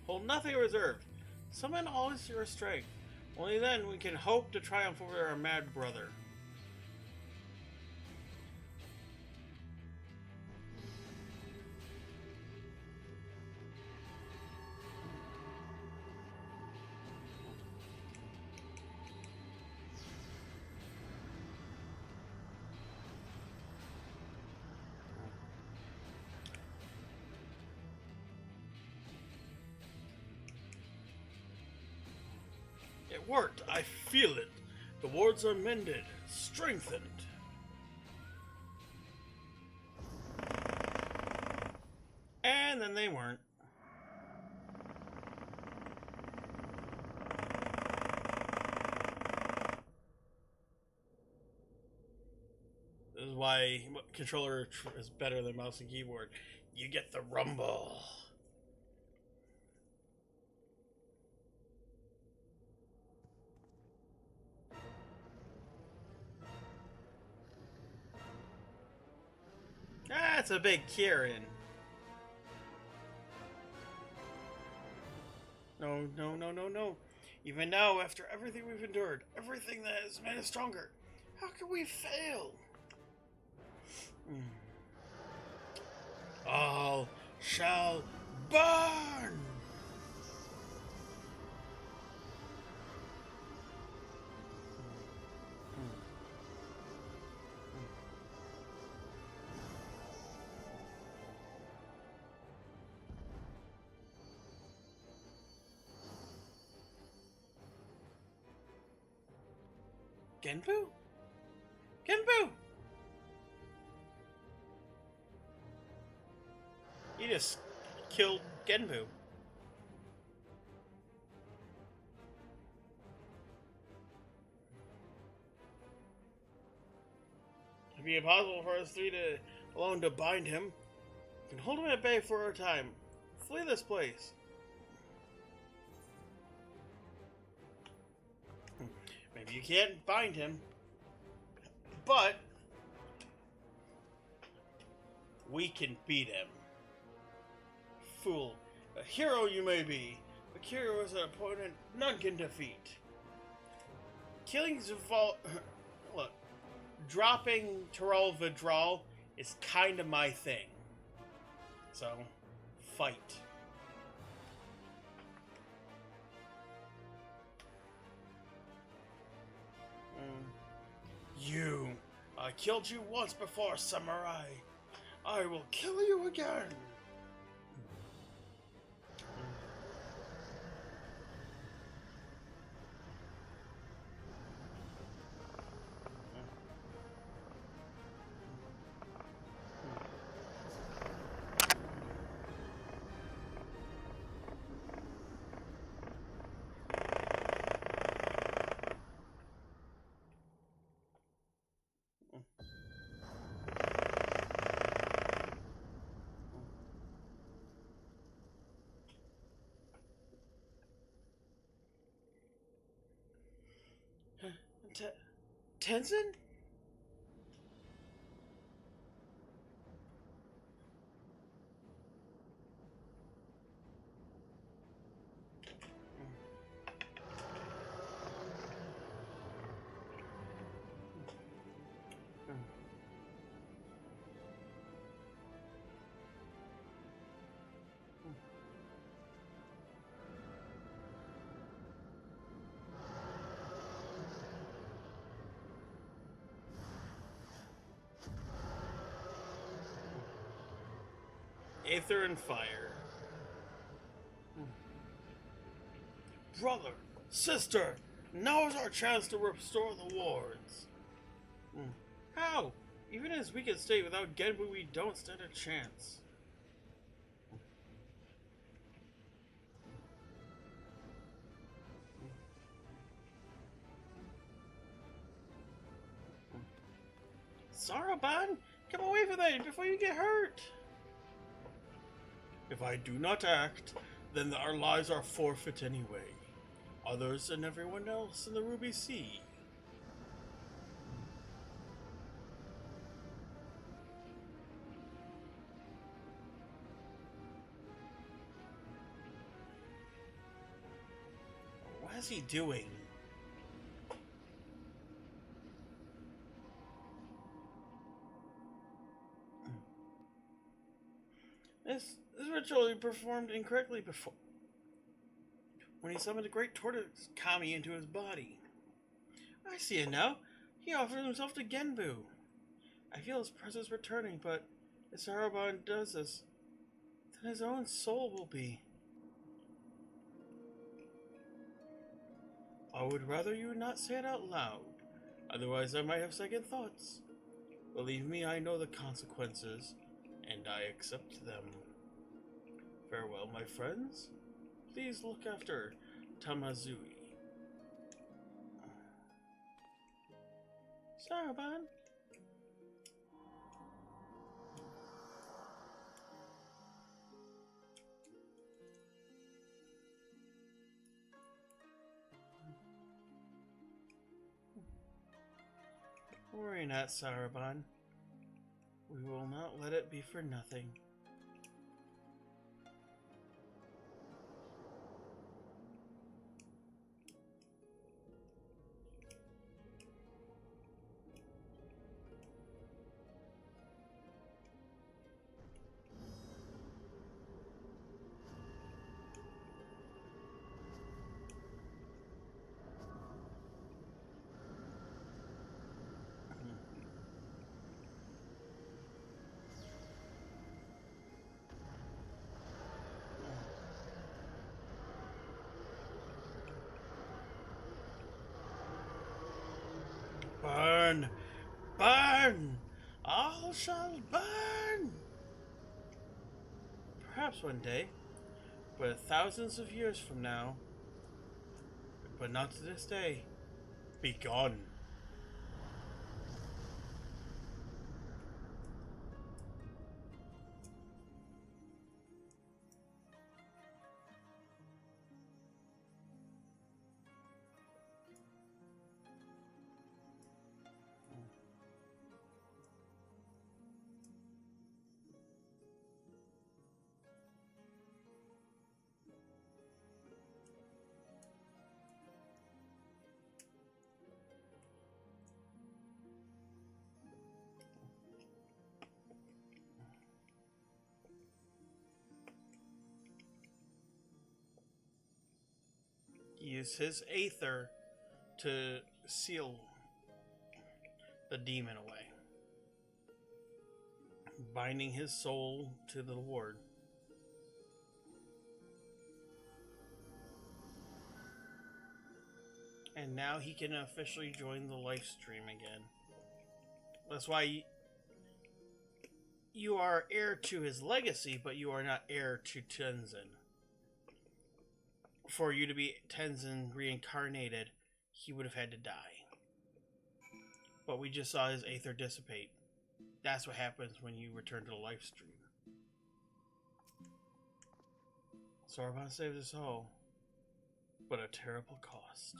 Hold nothing reserved. Summon all your strength. Only then we can hope to triumph over our mad brother. It worked. I feel it. The wards are mended, strengthened. And then they weren't. This is why controller is better than mouse and keyboard. You get the rumble. That's a big Kieran. No, no, no, no, no. Even now, after everything we've endured, everything that has made us stronger, how can we fail? All shall burn! Genbu? Genbu! You just killed Genbu. It'd be impossible for us three to alone to bind him. We can hold him at bay for a time. Flee this place. Maybe you can't bind him, but we can beat him. Fool, a hero you may be, but Kiryu is an opponent none can defeat. Killing look, dropping Terrell Vidral is kind of my thing. So, fight. I killed you once before, samurai. I will kill you again. Tenzin? Aether and fire. Brother, sister, now is our chance to restore the wards. How? Even in his weakest state, without Genbu, we don't stand a chance. Saraban, come away from that before you get hurt. If I do not act, then our lives are forfeit anyway. Others and everyone else in the Ruby Sea. What is he doing? This ritual he performed incorrectly before, when he summoned a great tortoise kami into his body. I see it now. He offered himself to Genbu. I feel his presence returning, but if Saraban does this, then his own soul will be. I would rather you not say it out loud, otherwise I might have second thoughts. Believe me, I know the consequences, and I accept them. Farewell, my friends. Please look after Tamazui. Saraban? Worry not, Saraban. We will not let it be for nothing. Burn! Burn! All shall burn! Perhaps one day, but thousands of years from now, but not to this day. Be gone. Use his aether to seal the demon away, binding his soul to the ward. And now he can officially join the live stream again. That's why you are heir to his legacy, but you are not heir to Tenzin. For you to be Tenzin reincarnated, he would have had to die. But we just saw his aether dissipate. That's what happens when you return to the live stream. Saraban saved us all, but at a terrible cost.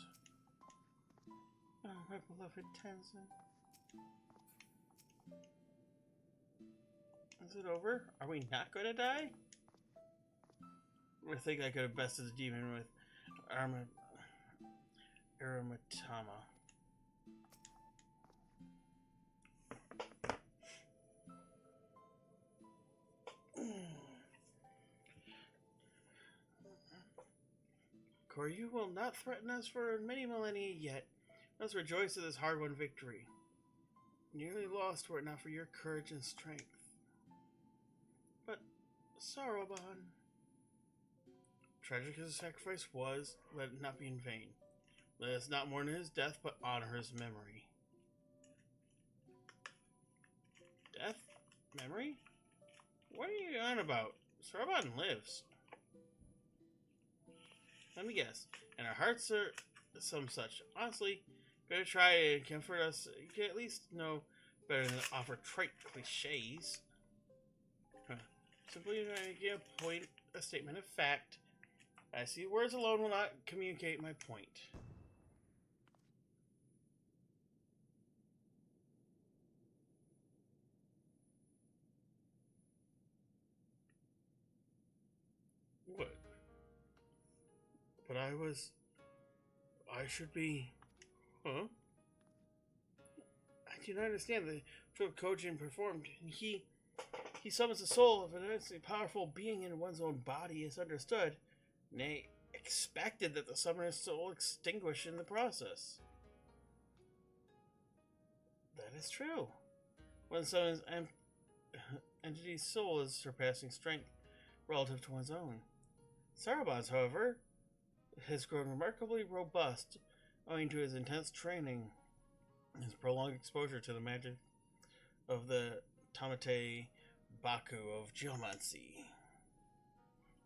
Oh, my beloved Tenzin. Is it over? Are we not going to die? I think I could have bested the demon with Aramatama. Koryu will not threaten us for many millennia yet. Let us rejoice in this hard-won victory. Nearly lost were it not for your courage and strength. But, Saruman, tragic as the sacrifice was, let it not be in vain. Let us not mourn his death, but honor his memory. Death? Memory? What are you on about? Saruman lives. Let me guess. And our hearts are some such. Honestly, gonna try and comfort us. You can at least know better than to offer trite cliches. Huh. Simply making a statement of fact. I see words alone will not communicate my point. What? But I should be... Huh? I do not understand the trick Kojin performed. He summons the soul of an immensely powerful being in one's own body is understood. Nay, expected that the summoner's soul extinguish in the process. That is true. One summons entity's soul is surpassing strength relative to one's own. Saruman's, however, has grown remarkably robust owing to his intense training and his prolonged exposure to the magic of the Tamate Baku of geomancy.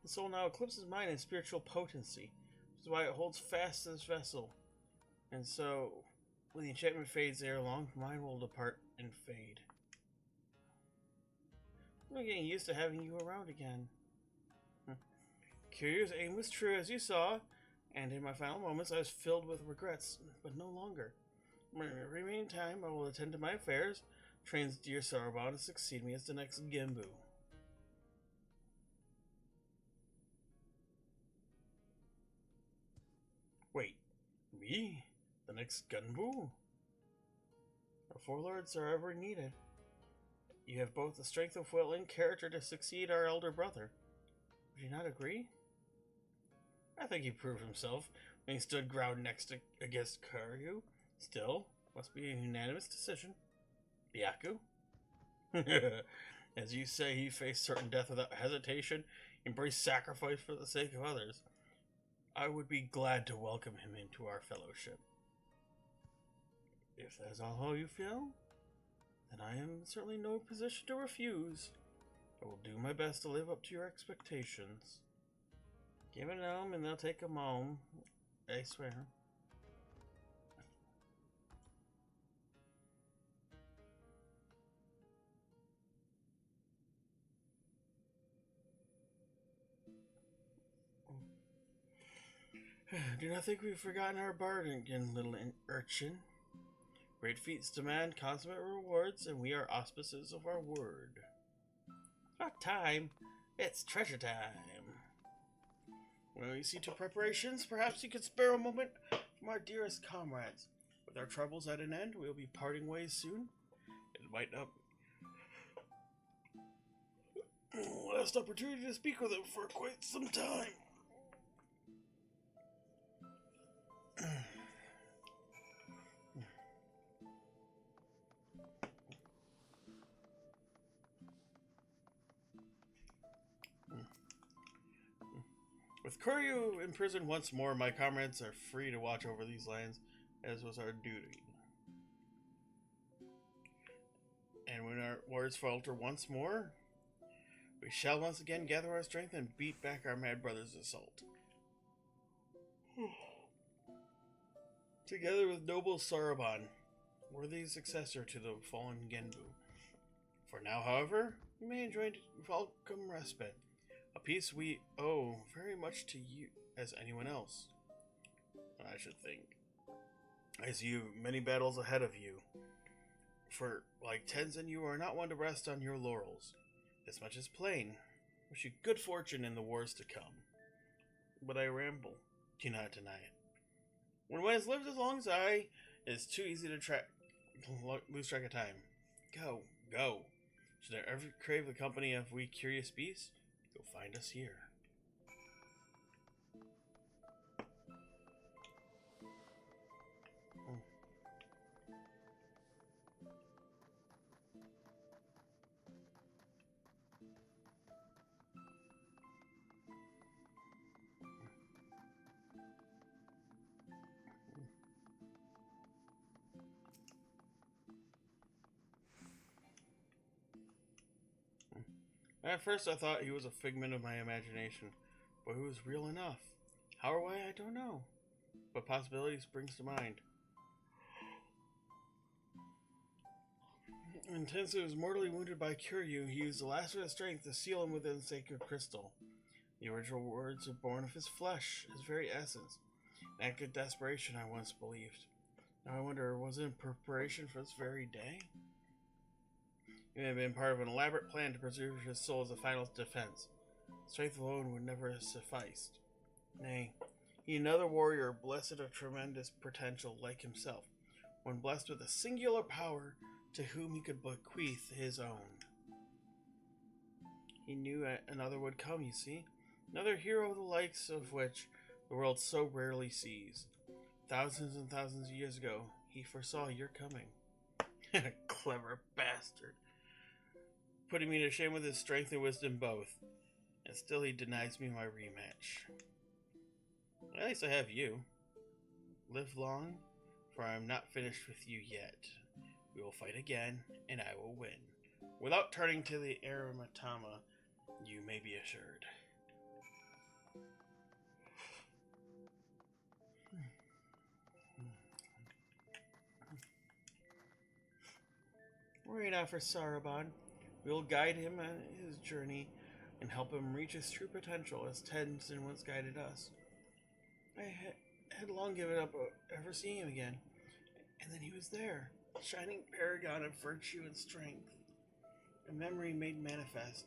The soul now eclipses mine in spiritual potency, which is why it holds fast this vessel. And so, when the enchantment fades ere long, mine will depart and fade. I'm getting used to having you around again. Kiryu's aim was true, as you saw, and in my final moments I was filled with regrets, but no longer. In my remaining time, I will attend to my affairs, train dear Saruman to succeed me as the next Genbu. Wait, me? The next Genbu? Our four lords are ever needed. You have both the strength of will and character to succeed our elder brother. Would you not agree? I think he proved himself when he stood ground against Kiryu. Still, must be a unanimous decision. Byaku? As you say, he faced certain death without hesitation, embraced sacrifice for the sake of others. I would be glad to welcome him into our fellowship. If that is all how you feel, then I am certainly in no position to refuse. I will do my best to live up to your expectations. Give it home and they'll take him home. I swear. Do not think we've forgotten our bargain, little urchin. Great feats demand consummate rewards, and we are auspices of our word. Not time. It's treasure time. Well, you see to preparations. Perhaps you could spare a moment from our dearest comrades. With our troubles at an end, we'll be parting ways soon. It might not last opportunity to speak with them for quite some time. With Koryu imprisoned once more, my comrades are free to watch over these lands, as was our duty. And when our warriors falter once more, we shall once again gather our strength and beat back our mad brother's assault. Together with noble Saruman, worthy successor to the fallen Genbu. For now, however, we may enjoy welcome respite, a peace we owe very much to you as anyone else, I should think. I see you many battles ahead of you. For, like Tenzin, you are not one to rest on your laurels. This much is plain. Wish you good fortune in the wars to come. But I ramble. Do not deny it. When one has lived as long as I, it is too easy to lose track of time. Go, go. Should I ever crave the company of we curious beasts, you'll find us here. At first I thought he was a figment of my imagination, but he was real enough. How or why, I don't know. But possibility springs to mind. When Tensu was mortally wounded by Kiryu, he used the last of his strength to seal him within the sacred crystal. The original words were born of his flesh, his very essence. An act of desperation, I once believed. Now I wonder, was it in preparation for this very day? It may have been part of an elaborate plan to preserve his soul as a final defense. Strength alone would never have sufficed. Nay, he another warrior blessed of tremendous potential like himself, one blessed with a singular power to whom he could bequeath his own. He knew another would come, you see. Another hero the likes of which the world so rarely sees. Thousands and thousands of years ago, he foresaw your coming. Clever bastard. Putting me to shame with his strength and wisdom both. And still he denies me my rematch. At least I have you. Live long, for I am not finished with you yet. We will fight again, and I will win. Without turning to the Aramatama, you may be assured. Worry not for Saraban. We will guide him on his journey and help him reach his true potential as Tenzin once guided us. I had long given up ever seeing him again, and then he was there, shining paragon of virtue and strength, a memory made manifest.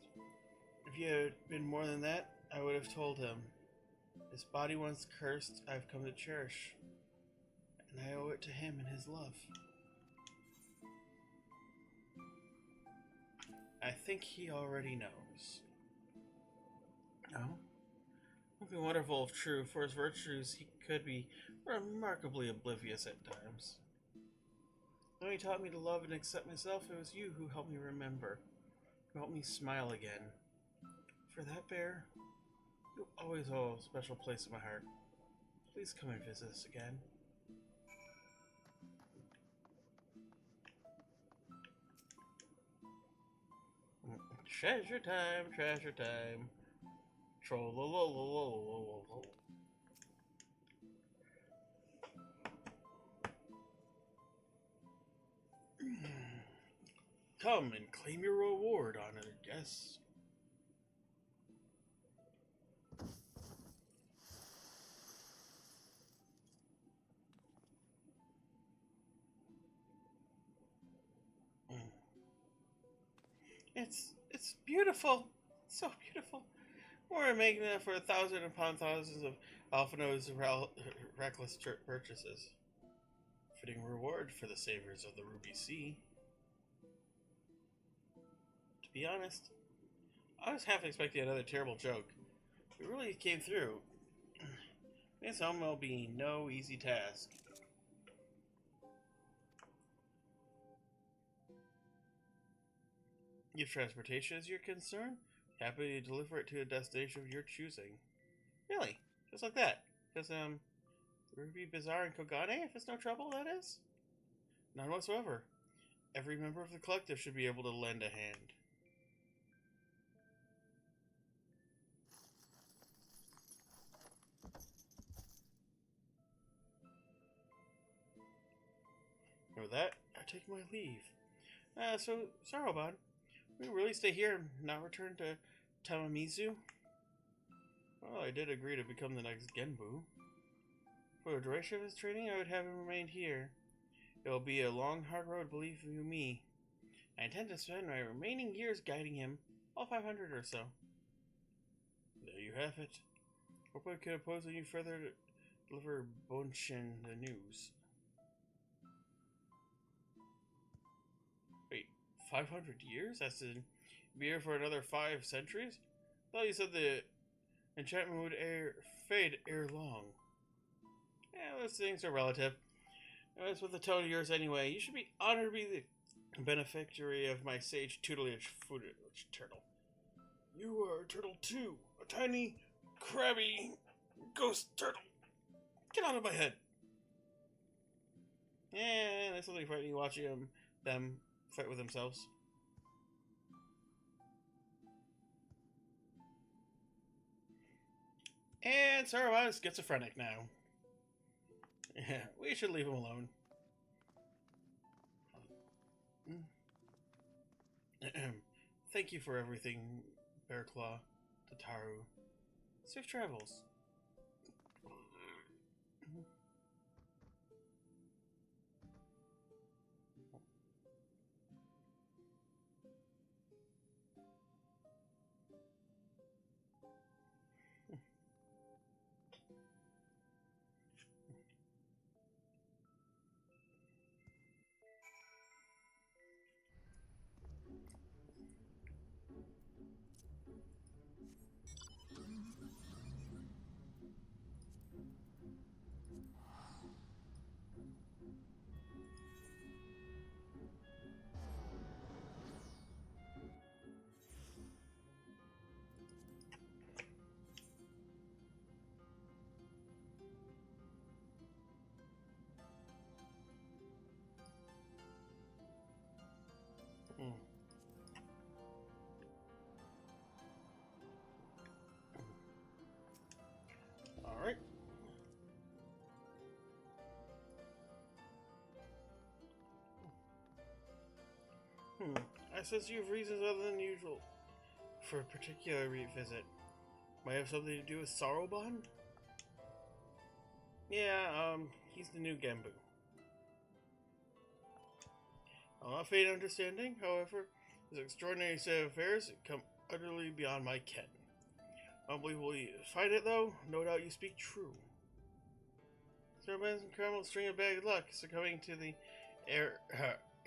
If he had been more than that, I would have told him. This body once cursed, I have come to cherish, and I owe it to him and his love. I think he already knows. No? It would be wonderful if true. For his virtues, he could be remarkably oblivious at times. When he taught me to love and accept myself, it was you who helped me remember, who helped me smile again. For that, Bear, you'll always hold a special place in my heart. Please come and visit us again. Treasure time, treasure time. Troll-lo-lo-lo-lo-lo-lo. Come and claim your reward, honored guests. It's beautiful. So beautiful. We're making it for 1,000 upon thousands of Alphino's reckless purchases. Fitting reward for the savers of the Ruby Sea. To be honest, I was half expecting another terrible joke. It really came through. This home will be no easy task. If transportation is your concern, happy to deliver it to a destination of your choosing. Really? Just like that? Because, Ruby Bazaar and Kogane, if it's no trouble, that is? None whatsoever. Every member of the collective should be able to lend a hand. With that, I take my leave. So, Saruban, we really stay here and not return to Tamamizu? Well, I did agree to become the next Genbu. For the duration of his training, I would have him remain here. It will be a long, hard road, believe you me. I intend to spend my remaining years guiding him, all 500 or so. There you have it. Hope I could oppose you further to deliver Bonshin the news. Wait, 500 years? That's to be here for another 5 centuries? I thought you said the enchantment would fade ere long. Yeah, those things are relative. As with the tone of yours anyway, you should be honored to be the beneficiary of my sage tutelage, foolish turtle. You are a turtle too, a tiny, crabby ghost turtle. Get out of my head. Yeah, there's something frightening watching them fight with themselves. And Saruman is schizophrenic now. Yeah, we should leave him alone. Thank you for everything, Bearclaw, Tataru. Safe travels. Alright. I sense you have reasons other than usual for a particular revisit. Might have something to do with Saruman? Yeah, he's the new Genbu. I'll not fade understanding, however, this extraordinary set of affairs come utterly beyond my ken. Unbelievable you find it, though? No doubt you speak true. Saruman's incredible string of bad luck, succumbing to the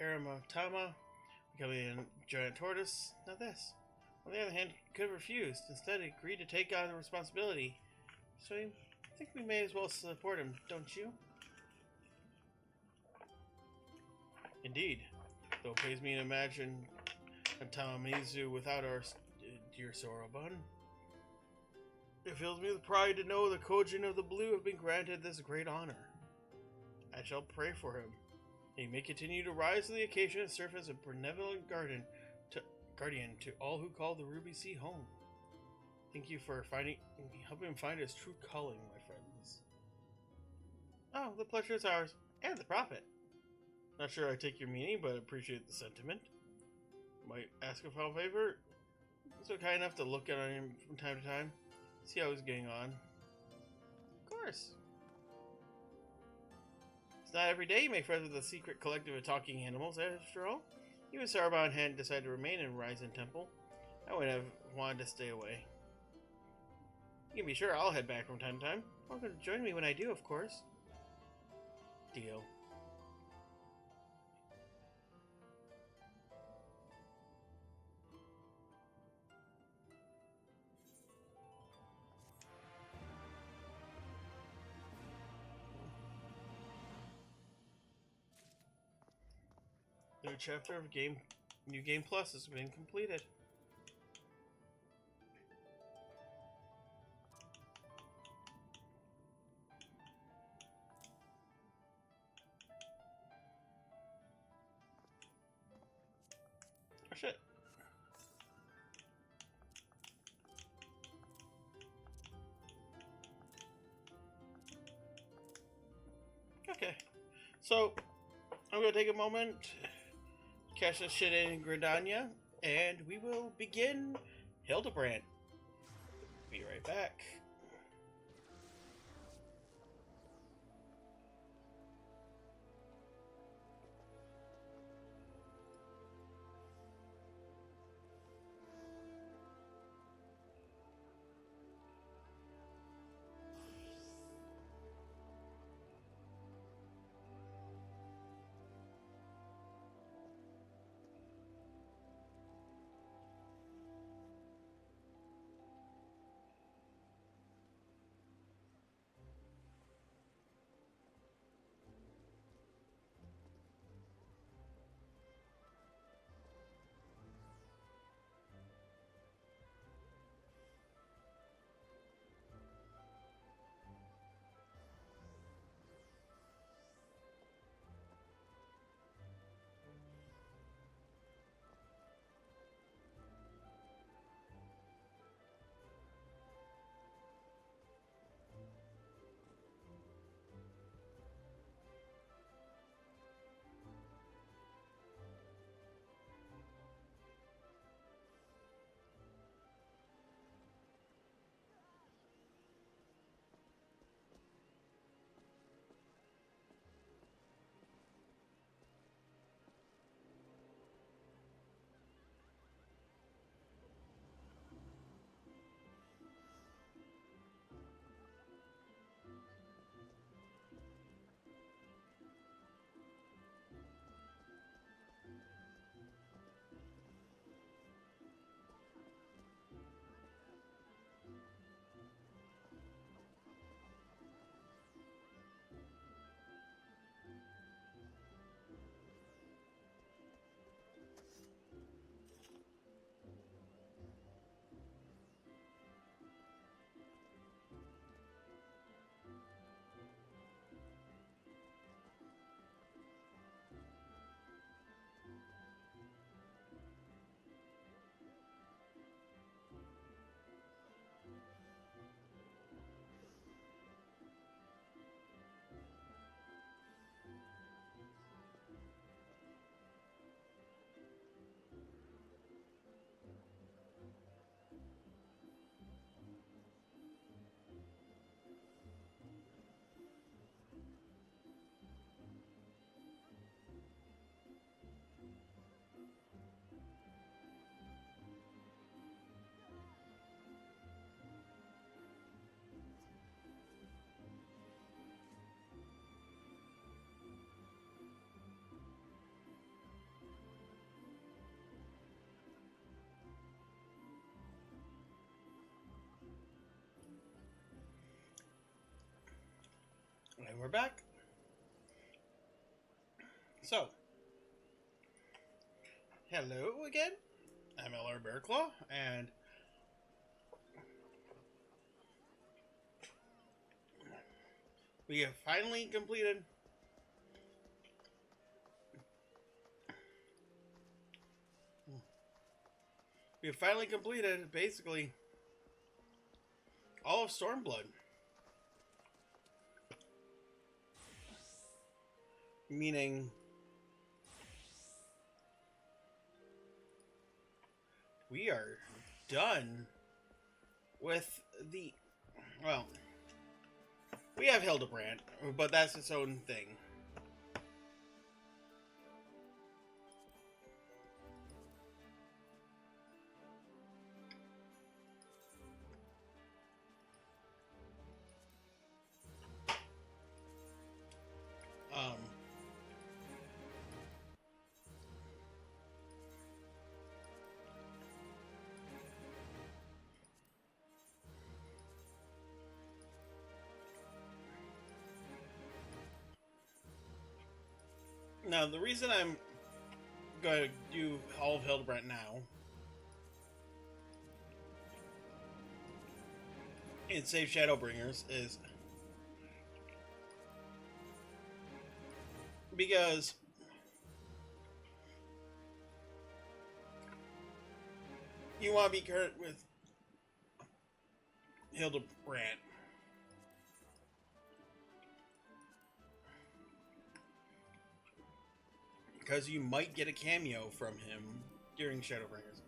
Aramatama, becoming a giant tortoise. Now this. On the other hand, could have refused. Instead, agreed to take on the responsibility. So I think we may as well support him, don't you? Indeed. Though it pays me to imagine a Tamamizu without our dear Saruman. It fills me with pride to know the Kojin of the Blue have been granted this great honor. I shall pray for him. He may continue to rise to the occasion and serve as a benevolent guardian to all who call the Ruby Sea home. Thank you for helping him find his true calling, my friends. Oh, the pleasure is ours, and the profit. Not sure I take your meaning, but appreciate the sentiment. Might ask a favor? So kind enough to look at him from time to time. See how he's getting on. Of course. It's not every day you make friends with a secret collective of talking animals, after all. Even Saruman hadn't decided to remain in Ryzen Temple. I would have wanted to stay away. You can be sure I'll head back from time to time. Welcome to join me when I do, of course. Deal. New chapter of New Game Plus has been completed. Oh shit. Okay. So, I'm gonna take a moment, cash this shit in Gridania, and we will begin Hildebrand. Be right back. And we're back. So, hello again. I'm LR Bearclaw, and we have finally completed basically all of Stormblood. Meaning we are done with the, well, we have Hildebrand, but that's its own thing. Now, the reason I'm going to do all of Hildebrand now and save Shadowbringers is because you want to be current with Hildebrand. Because you might get a cameo from him during Shadowbringers.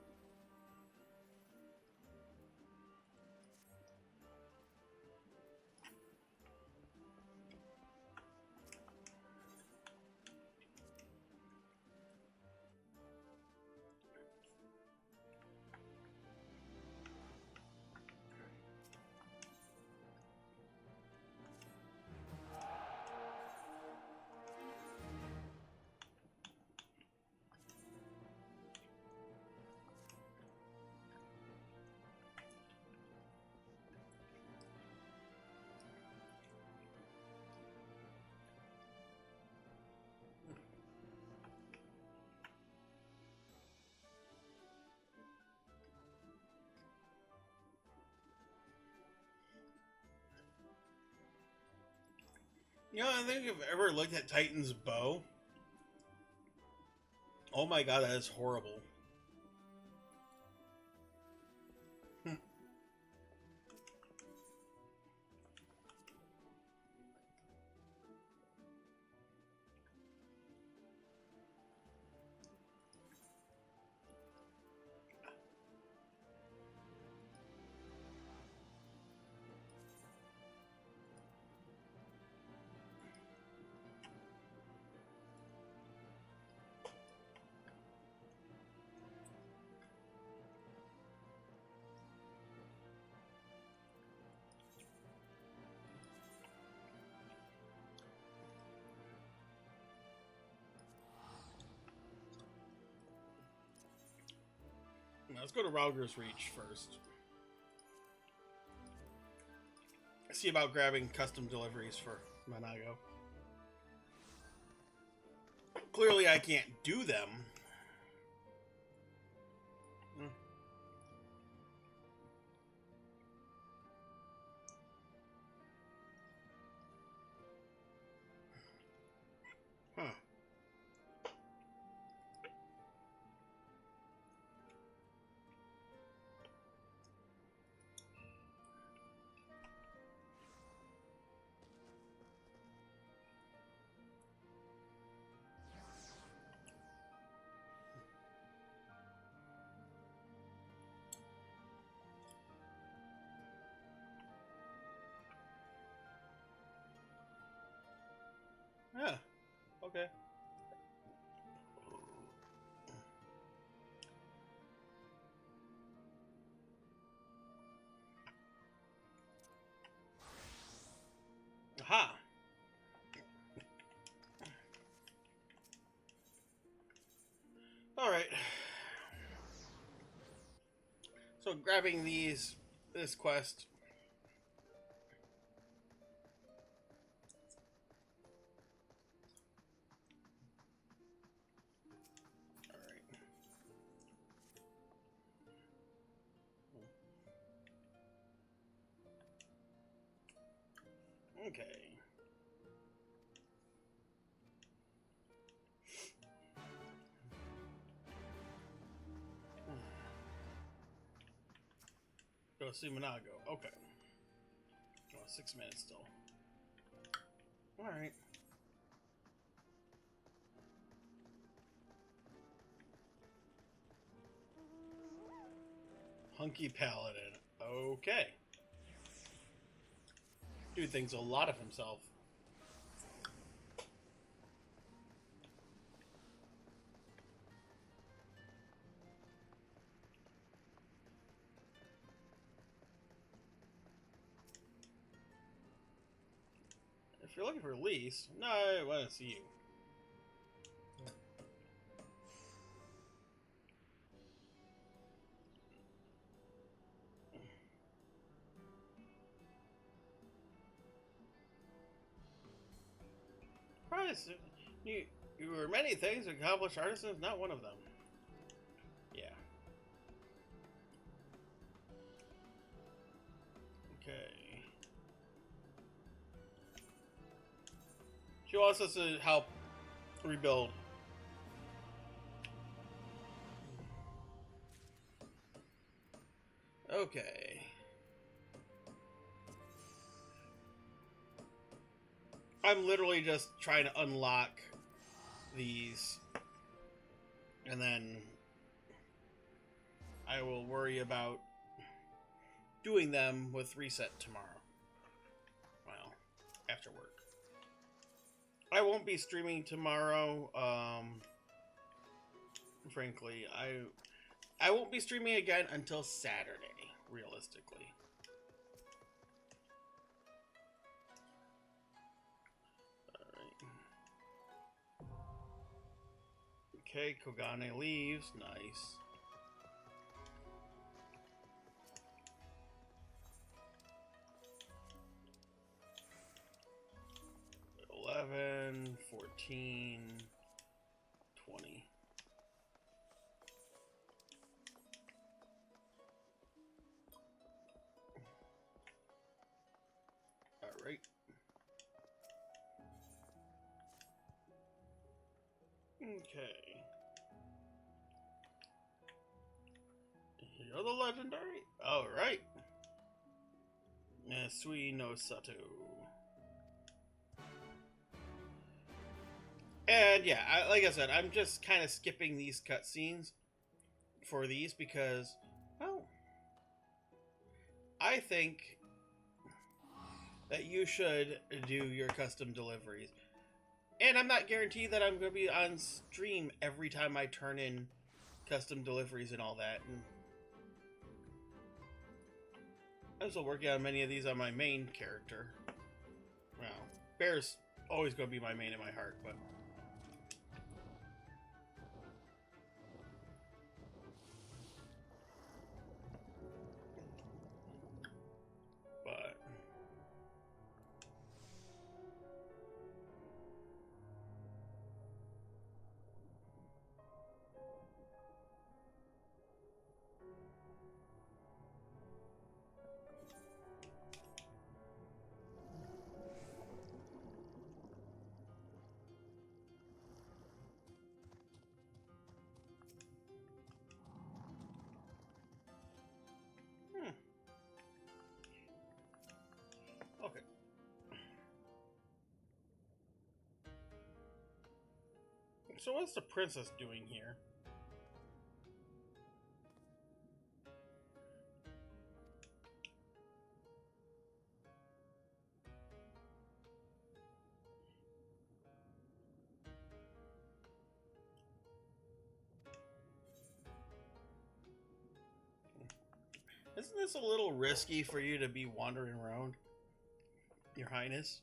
You know, I think if I've ever looked at Titan's bow, oh my god, that is horrible. Let's go to Rauger's Reach first. See about grabbing custom deliveries for Monago. Clearly I can't do them. Huh. Yeah. Okay. Aha. All right. So grabbing this quest Okay. Go Sumanago. Okay. Oh, 6 minutes still. Alright. Hunky Paladin. Okay. Dude thinks a lot of himself. If you're looking for Lise, no, I want to see you. Christ, you were many things, accomplished artisans, not one of them. Yeah. Okay. She wants us to help rebuild. Okay. I'm literally just trying to unlock these, and then I will worry about doing them with reset tomorrow. Well, after work. I won't be streaming tomorrow. Frankly, I won't be streaming again until Saturday, realistically. Okay, Kogane leaves. Nice. $11, $14, $20. All right. Okay. You're the legendary? Alright. Sui no Sato. And yeah, like I said, I'm just kind of skipping these cutscenes for these because, well, I think that you should do your custom deliveries. And I'm not guaranteed that I'm going to be on stream every time I turn in custom deliveries and all that. And I'm still working on many of these on my main character. Well, Bear's always going to be my main in my heart, but... Okay. So what's the princess doing here? Isn't this a little risky for you to be wandering around, Your Highness?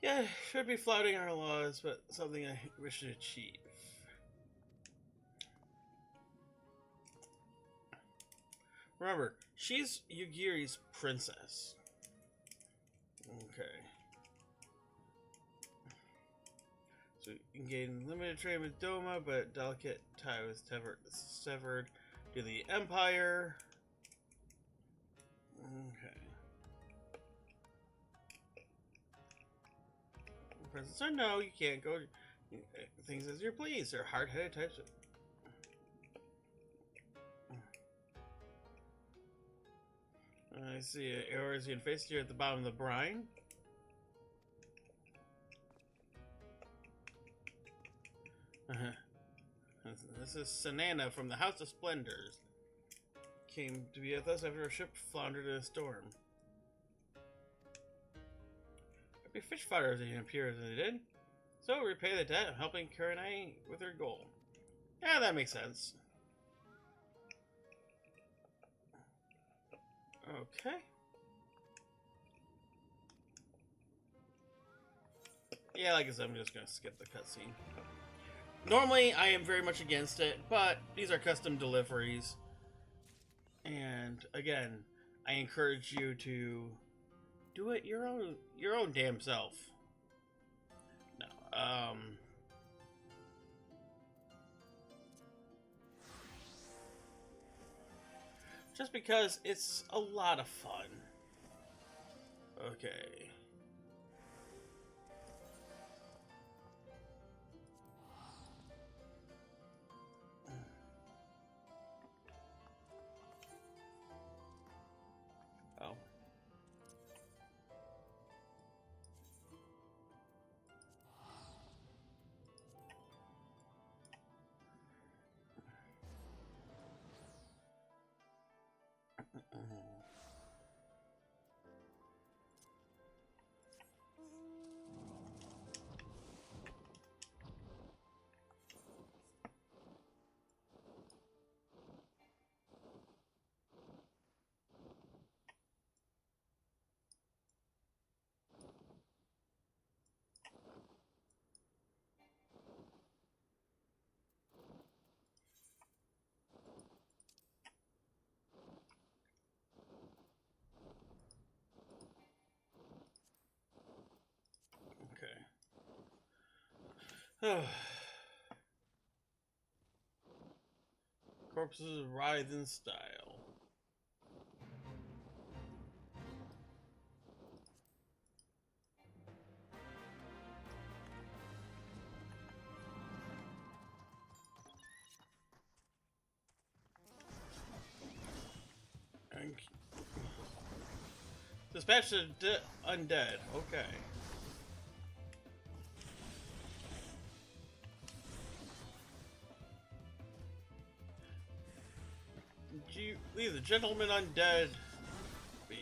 Yeah, should be flouting our laws, but something I wish to achieve. Remember, she's Yugiri's princess. Okay. So you can gain limited trade with Doma, but delicate tie was severed to the Empire. Okay. Princess said, no, you can't go things as you please. They're hard-headed types. I see an Eorzean face here at the bottom of the brine. This is Sanana from the House of Splendors. Came to be with us after our ship floundered in a storm. There'd be fish fighters that appear as they did. So repay the debt of helping Kurenai with her goal. Yeah, that makes sense. Okay. Yeah, like I said, I'm just gonna skip the cutscene. Normally, I am very much against it, but these are custom deliveries. And again, I encourage you to do it your own damn self. No, just because it's a lot of fun. Okay. Oh. Okay. Corpses writhe in style. And dispatch the undead. Okay. You leave the gentleman undead be.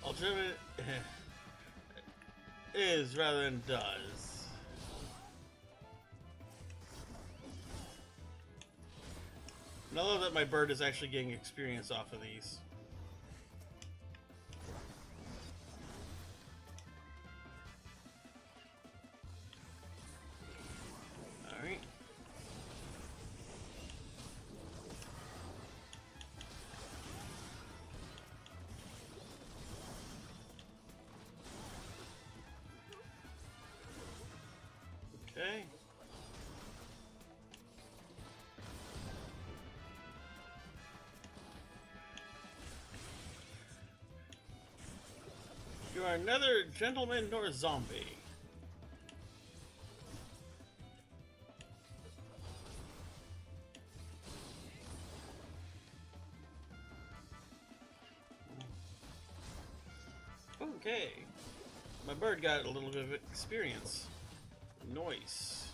Ultimate is rather than does. And I love that my bird is actually getting experience off of these. Alright. Okay. You are neither gentleman nor zombie. Okay. My bird got a little bit of experience. Nice.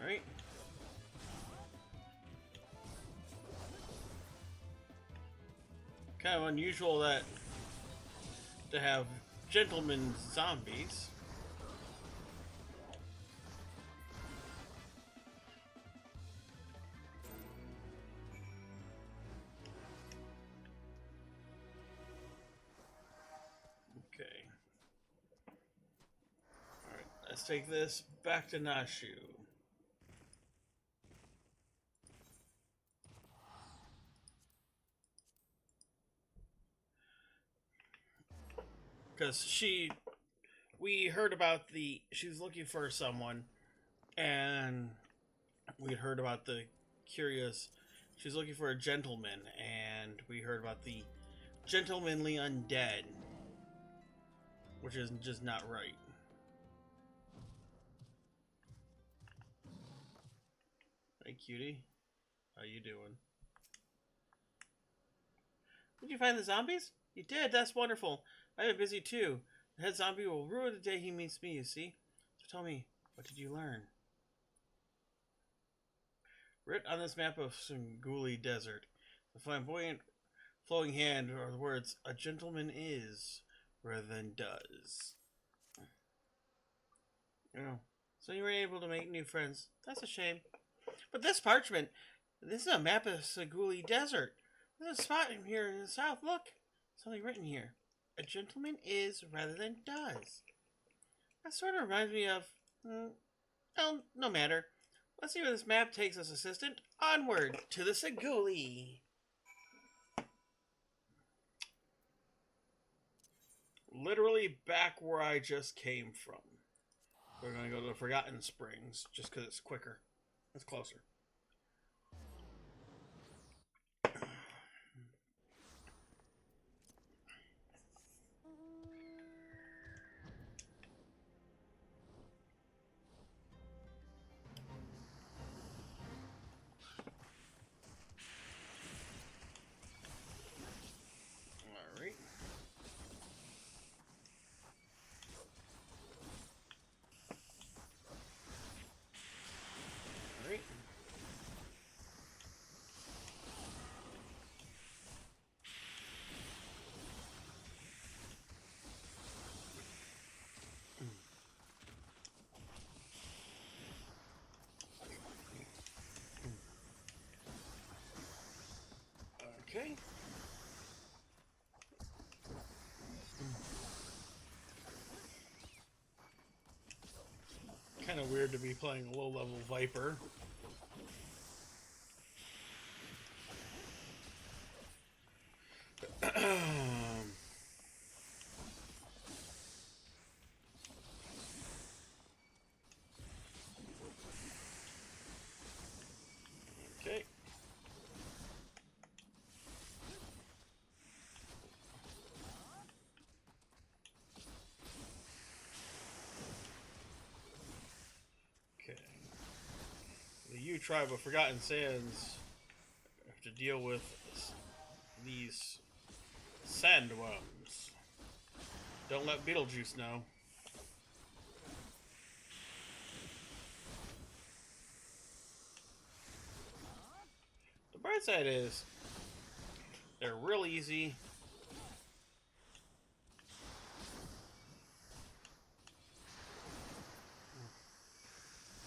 Alright. Kind of unusual that to have gentlemen zombies. Let's take this back to Nashu. Because we heard about she's looking for someone, and we heard about the curious, she's looking for a gentleman, and we heard about the gentlemanly undead, which is just not right. Hey, cutie. How you doing? Did you find the zombies? You did? That's wonderful. I've been busy too. The head zombie will ruin the day he meets me, you see? So tell me, what did you learn? Writ on this map of Sunguli Desert, the flamboyant flowing hand are the words, a gentleman is, rather than does. Oh, so you were able to make new friends. That's a shame. But this parchment, this is a map of Sunguli Desert. There's a spot in here in the south. Look, something written here. A gentleman is rather than does. That sort of reminds me of... oh, no matter. Let's see where this map takes us, assistant. Onward to the Sunguli. Literally back where I just came from. We're going to go to the Forgotten Springs, just because it's quicker. It's closer. Alright. Alright. Okay. Kind of weird to be playing a low-level Viper. Okay. Okay. The U tribe of Forgotten Sands have to deal with these sandworms. Don't let Beetlejuice know. The bright side is they're real easy.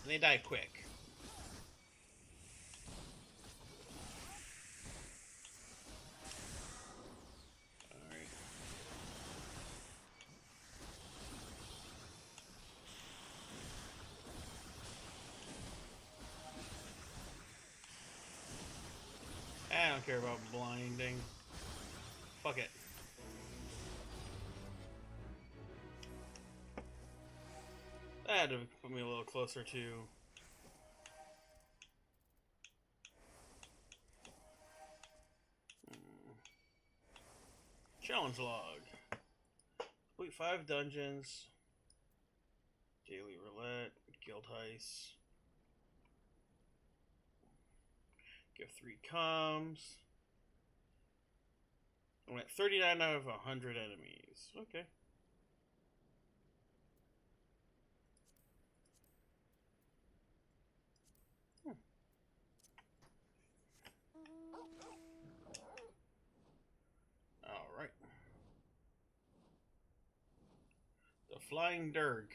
And they die quick. Alright. I don't care about blinding. Fuck it. That had to put me a little closer to... Challenge log. Complete 5 dungeons. Daily roulette. Guild heist. Give 3 comms. I'm at 39 out of 100 enemies. Okay. Alright. The Flying Dirg.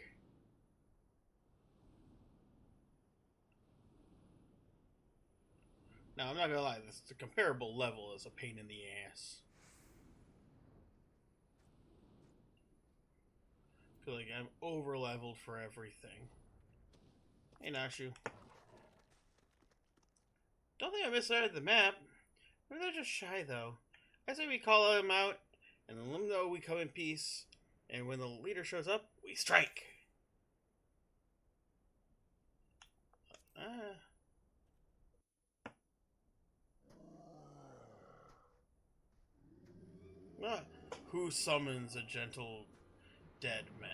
Now, I'm not gonna lie, this the comparable level is a pain in the ass. feel like I'm over leveled for everything. Hey, Nashu. Don't think I misread the map. Maybe they're just shy, though. I say we call them out, and let them know we come in peace. And when the leader shows up, we strike. Who summons a gentle dead man?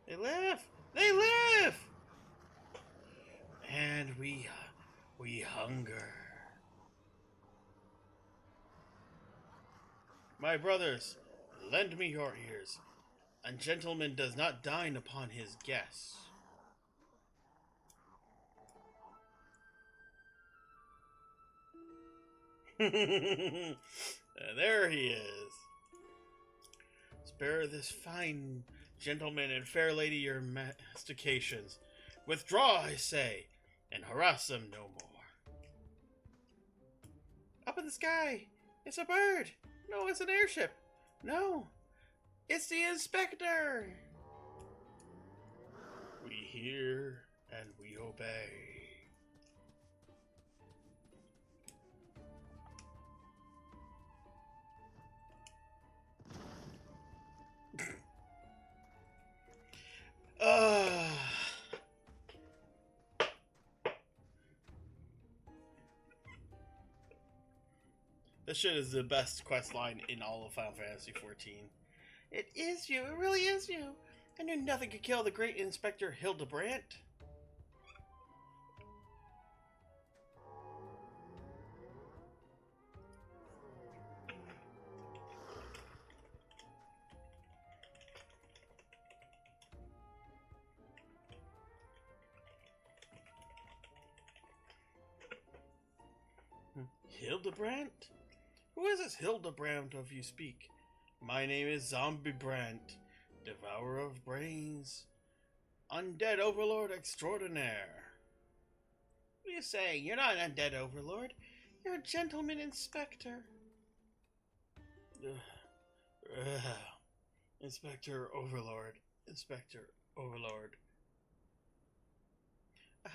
They live! They live! And we hunger. My brothers, lend me your ears. A gentleman does not dine upon his guests. There he is. Spare this fine gentleman and fair lady your mastications. Withdraw, I say, and harass them no more. Up in the sky! It's a bird! No, it's an airship! No! It's the inspector! We hear and we obey. This shit is the best quest line in all of Final Fantasy XIV. It is you, it really is you. I knew nothing could kill the great Inspector Hildebrandt. Hildebrandt? Who is this Hildebrandt of you speak? My name is Zombie Brandt, devourer of brains, undead overlord extraordinaire. What are you saying? You're not an undead overlord. You're a gentleman inspector. Inspector Overlord. Inspector Overlord.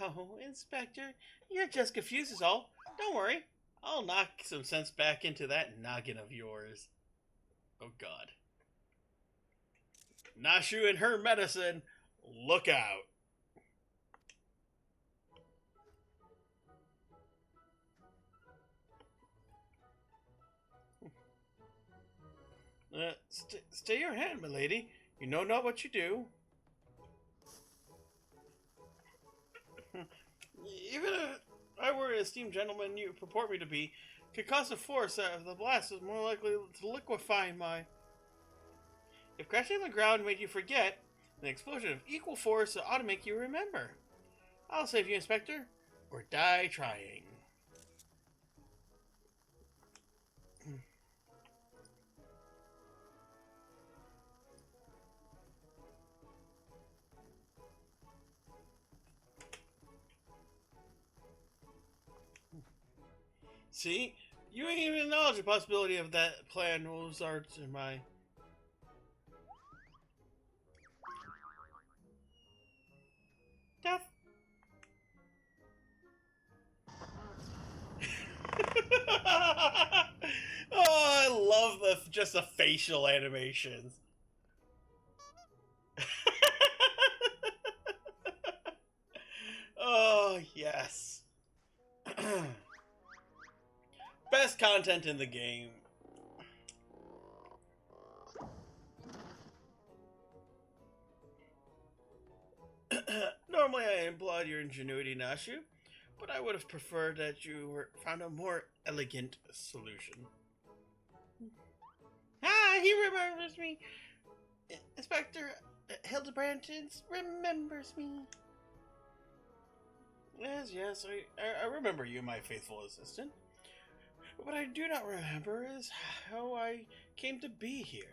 Oh, Inspector, you're just confused is all. Don't worry. I'll knock some sense back into that noggin of yours. Oh, God. Nashu and her medicine. Look out. Stay your hand, milady. You know not what you do. Even if I were an esteemed gentleman you purport me to be, concussive force of the blast is more likely to liquefy my... If crashing on the ground made you forget, an explosion of equal force ought to make you remember. I'll save you, Inspector, or die trying. See? You ain't even acknowledge the possibility of that plan was arts in my... Death. Oh, I love just the facial animations. Oh, yes. Best content in the game. Normally I applaud your ingenuity, Nashu, but I would have preferred that you found a more elegant solution. Ah, he remembers me. Inspector Hildebrandt remembers me. Yes, I remember you, my faithful assistant. What I do not remember is how I came to be here.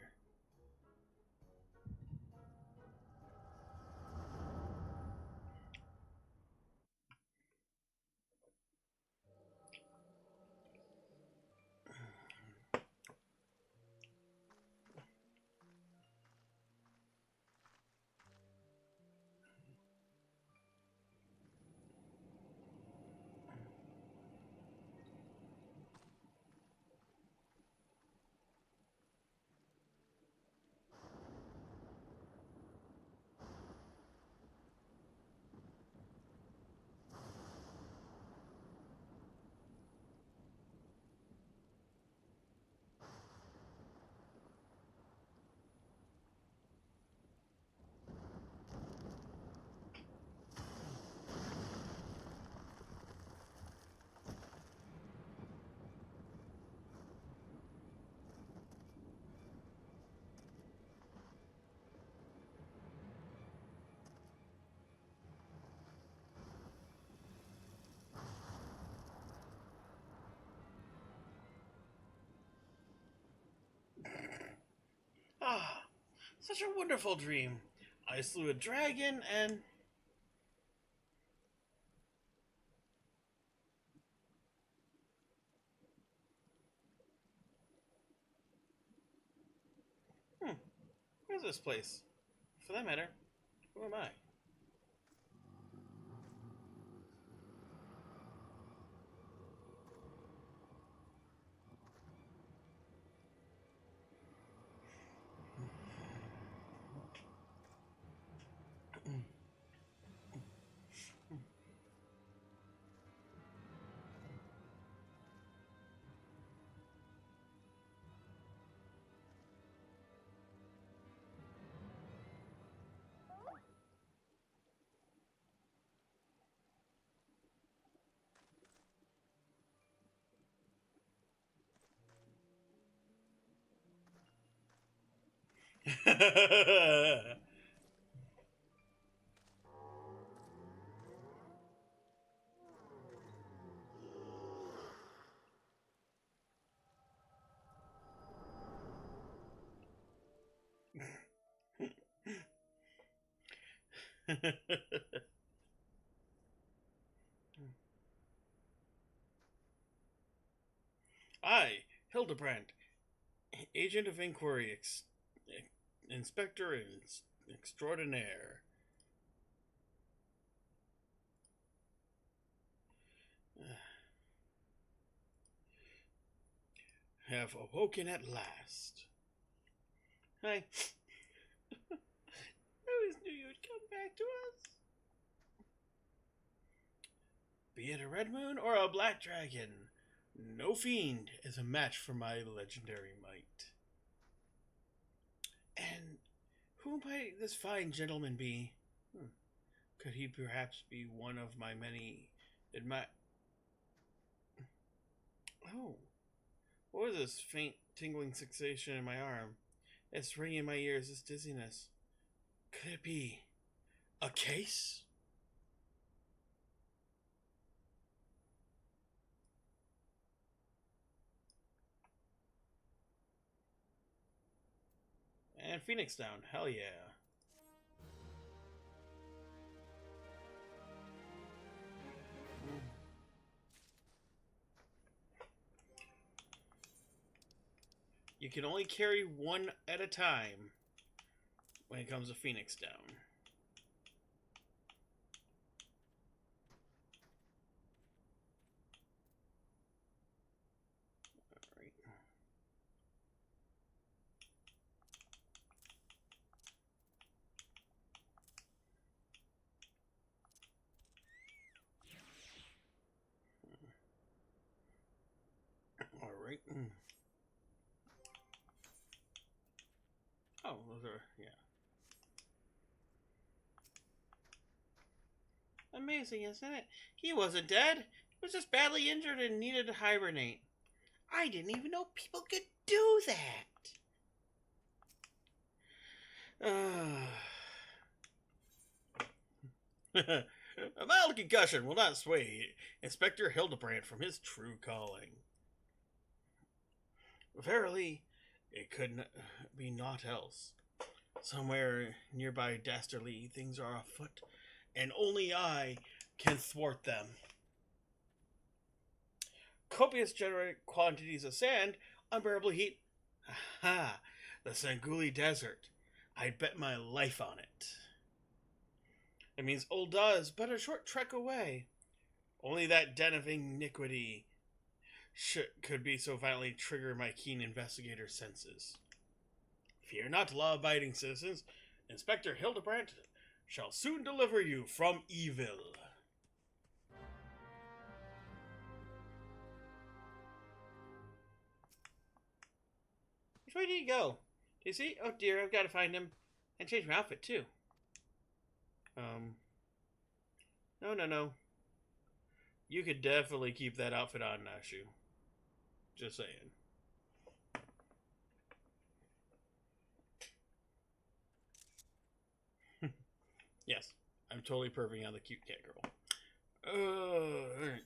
Such a wonderful dream. I slew a dragon and... Where's this place? For that matter, who am I? I, Hildebrand, Agent of Inquiry, Inspector Extraordinaire. Have awoken at last. I always knew you'd come back to us. Be it a red moon or a black dragon, no fiend is a match for my legendary might. And who might this fine gentleman be? Could he perhaps be one of my many Oh, what was this faint tingling sensation in my arm? It's ringing in my ears, this dizziness. Could it be a case? And Phoenix down, hell yeah. You can only carry one at a time when it comes to Phoenix down. Alright. Alright. Oh, those are, yeah. Amazing, isn't it? He wasn't dead. He was just badly injured and needed to hibernate. I didn't even know people could do that. A mild concussion will not sway Inspector Hildebrand from his true calling. Verily, it could be naught else. Somewhere nearby Dastardly things are afoot, and only I can thwart them. Copious generate quantities of sand, unbearable heat. Aha! The Sanguli Desert. I'd bet my life on it. It means Ul'dah is but a short trek away. Only that den of iniquity could be so violently trigger my keen investigator senses. Fear not, law-abiding citizens. Inspector Hildebrand shall soon deliver you from evil. Which way did he go? Do you see? Oh dear, I've got to find him. And change my outfit, too. No. You could definitely keep that outfit on, Nashu. Just saying. Yes, I'm totally perving on the cute cat girl. Alright.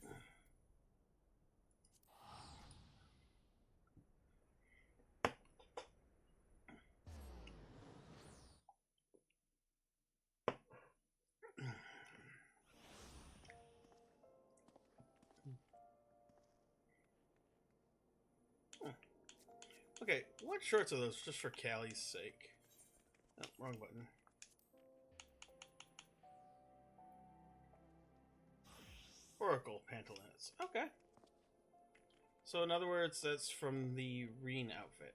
Okay, what shorts are those just for Callie's sake? Oh, wrong button. Oracle pantaloons. Okay. So in other words, that's from the Reen outfit.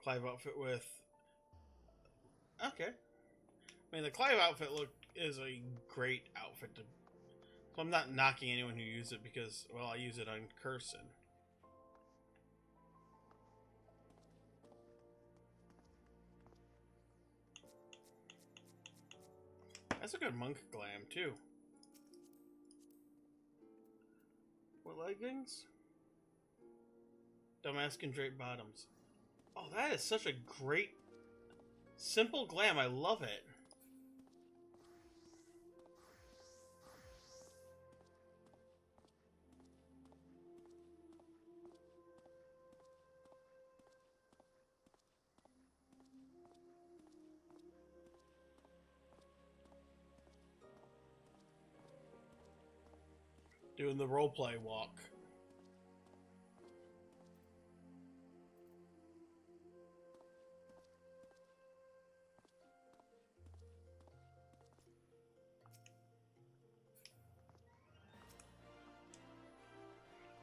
Clive outfit with... Okay. I mean, the Clive outfit is a great outfit to... So I'm not knocking anyone who uses it because, well, I use it on Curson. That's a good monk glam, too. What leggings? Damascus draped bottoms. Oh, that is such a great, simple glam. I love it. Doing the roleplay walk.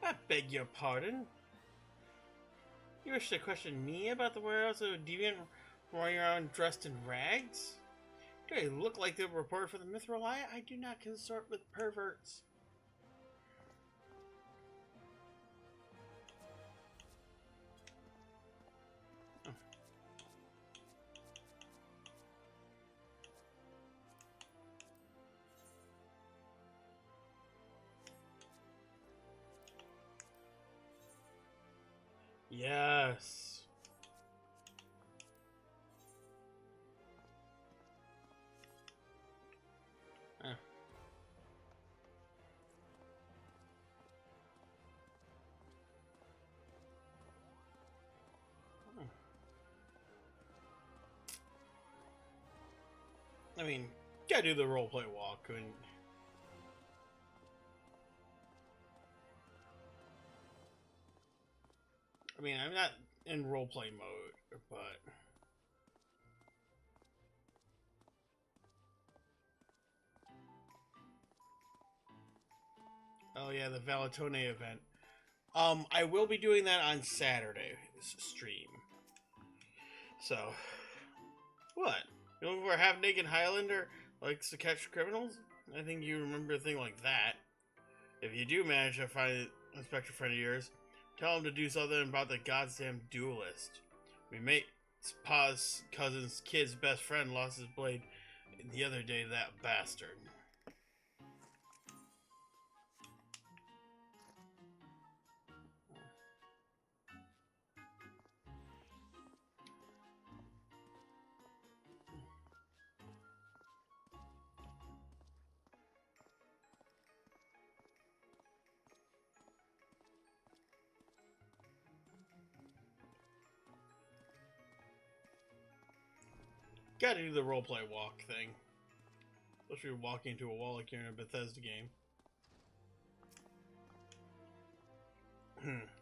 I beg your pardon. You wish to question me about the whereabouts of a deviant running around dressed in rags? Do I look like the reporter for the Mithril Eye? I do not consort with perverts. Oh. Yes. Huh. Oh. I mean, gotta do the roleplay walk. I mean, I'm not in roleplay mode, but... Oh yeah, the Valetone event. I will be doing that on Saturday's stream. So, what? You looking for a half-naked Highlander likes to catch criminals? I think you remember a thing like that. If you do manage to find Inspector friend of yours, tell him to do something about the goddamn duelist. We mate's pa's cousin's kid's best friend lost his blade the other day to that bastard. Gotta do the roleplay walk thing. Especially walking into a wall like you're in a Bethesda game.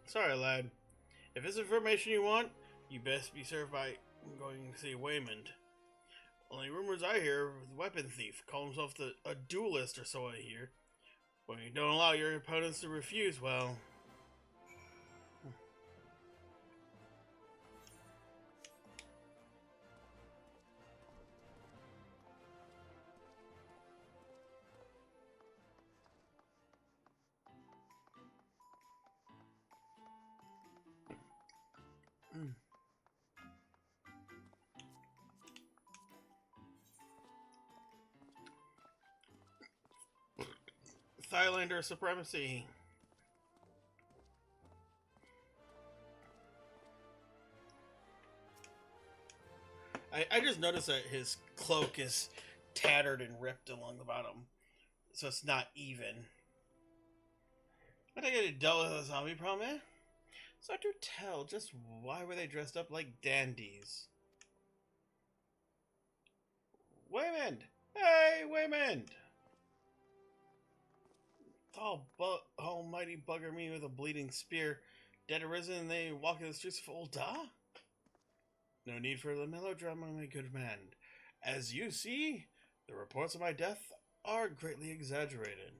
Sorry, lad. If it's information you want, you best be served by going to see Waymond. Only rumors I hear of the weapon thief. Call himself a duelist or so I hear. When you don't allow your opponents to refuse, well... Highlander supremacy. I just noticed that his cloak is tattered and ripped along the bottom, so it's not even. I think I did dealt with a zombie problem, eh? So I do tell, just why were they dressed up like dandies? Waymond! Hey, Waymond! Almighty bugger me with a bleeding spear. Dead arisen and they walk in the streets of Old Da? No need for the melodrama, my good man. As you see, the reports of my death are greatly exaggerated.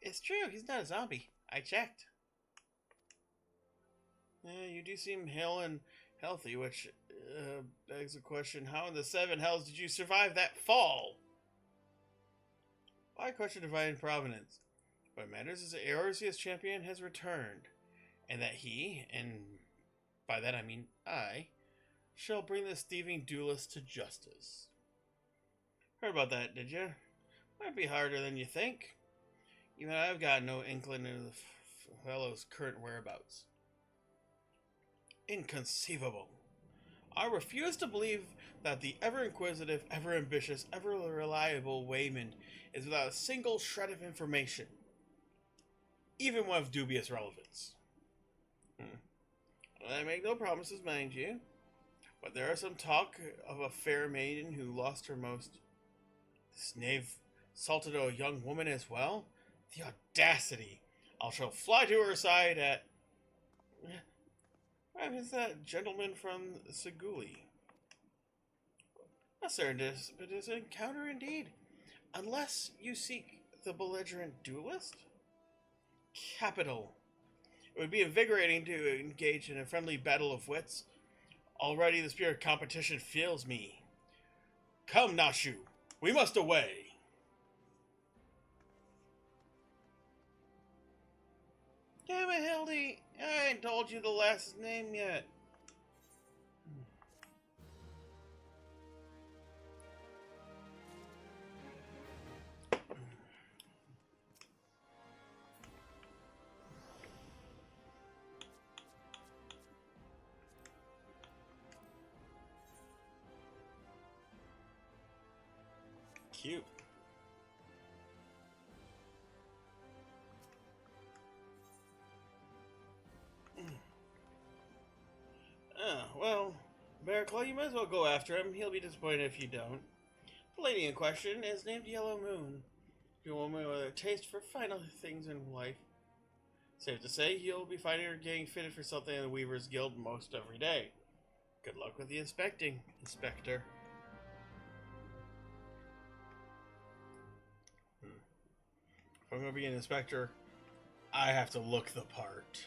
It's true, he's not a zombie. I checked. You do seem hale and healthy, which begs the question, how in the seven hells did you survive that fall? Why question divine providence? What matters is that Eorzea's champion has returned, and that he, and by that I mean I, shall bring this thieving duelist to justice. Heard about that, did you? Might be harder than you think. Even I've got no inkling of the fellow's current whereabouts. Inconceivable. I refuse to believe that the ever-inquisitive, ever-ambitious, ever-reliable Waymond is without a single shred of information, even one of dubious relevance. I make no promises, mind you, but there are some talk of a fair maiden who lost her most. This knave assaulted a young woman as well? The audacity! I shall fly to her side at... What is that gentleman from Seguli? A serendipitous encounter indeed. Unless you seek the belligerent duelist? Capital. It would be invigorating to engage in a friendly battle of wits. Already the spirit of competition fills me. Come, Nashu, we must away. Damn it, Hildy, I ain't told you the last name yet. Cute. Well, Bearclaw, you might as well go after him. He'll be disappointed if you don't. The lady in question is named Yellow Moon. A woman with a taste for finer things in life. Safe to say, you'll be finding her getting fitted for something in the Weaver's Guild most every day. Good luck with the inspecting, Inspector. If I'm going to be an inspector, I have to look the part.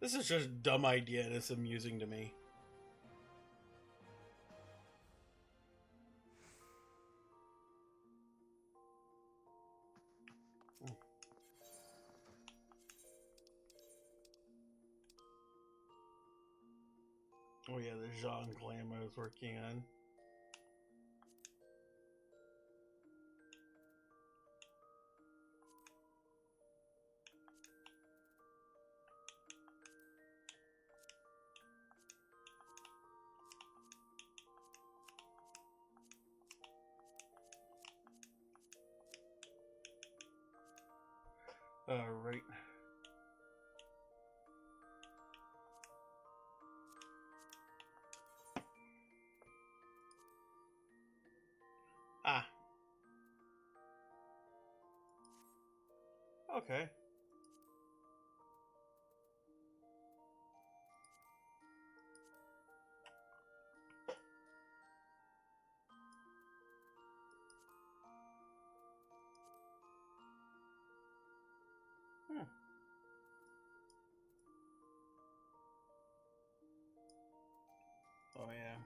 This is just a dumb idea and it's amusing to me. Oh yeah, the Jean Glam I was working on. Right. Ah. Okay. Oh yeah.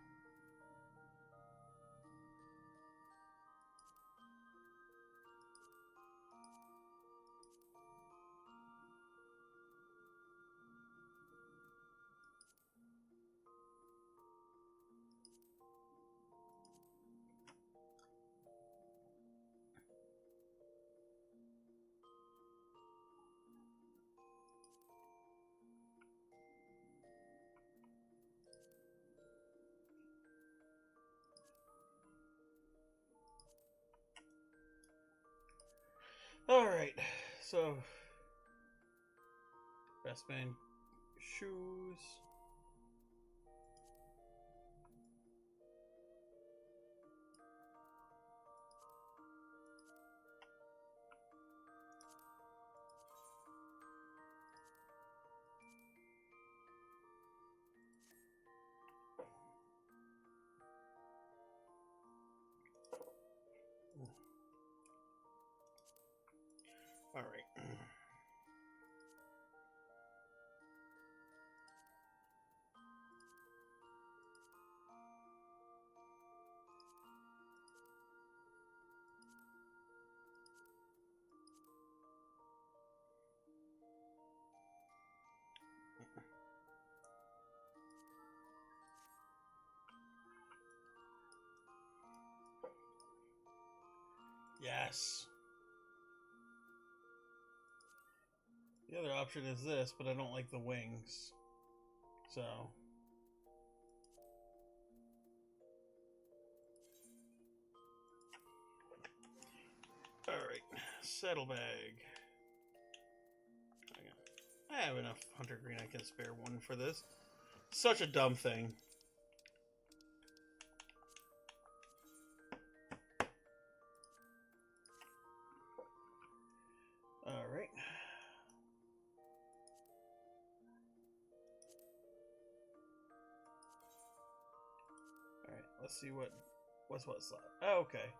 Alright, so best man shoes. Alright. Yes. The other option is this, but I don't like the wings. So. Alright. Saddlebag. I have enough hunter green. I can spare one for this. Such a dumb thing. Alright. Alright, let's see what's left. Oh, okay.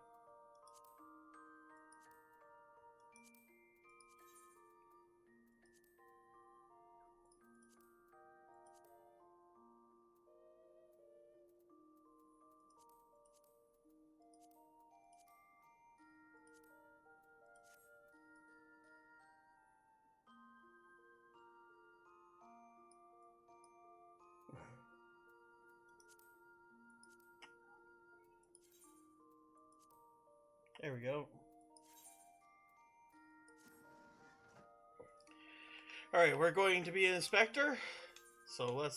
There we go. Alright, we're going to be an inspector. So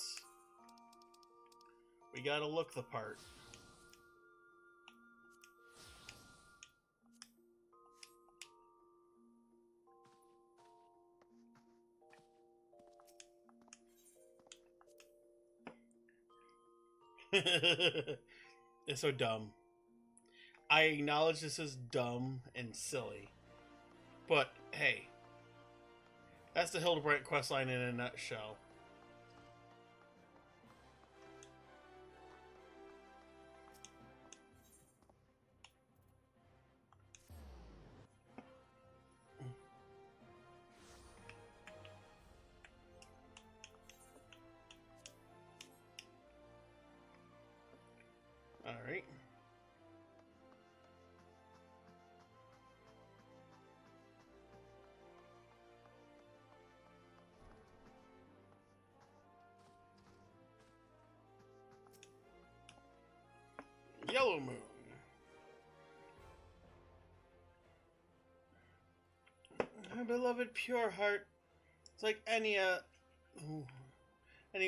we gotta look the part. It's so dumb. I acknowledge this is dumb and silly. But, hey. That's the Hildebrand questline in a nutshell. Alright. Yellow Moon. My beloved pure heart. It's like any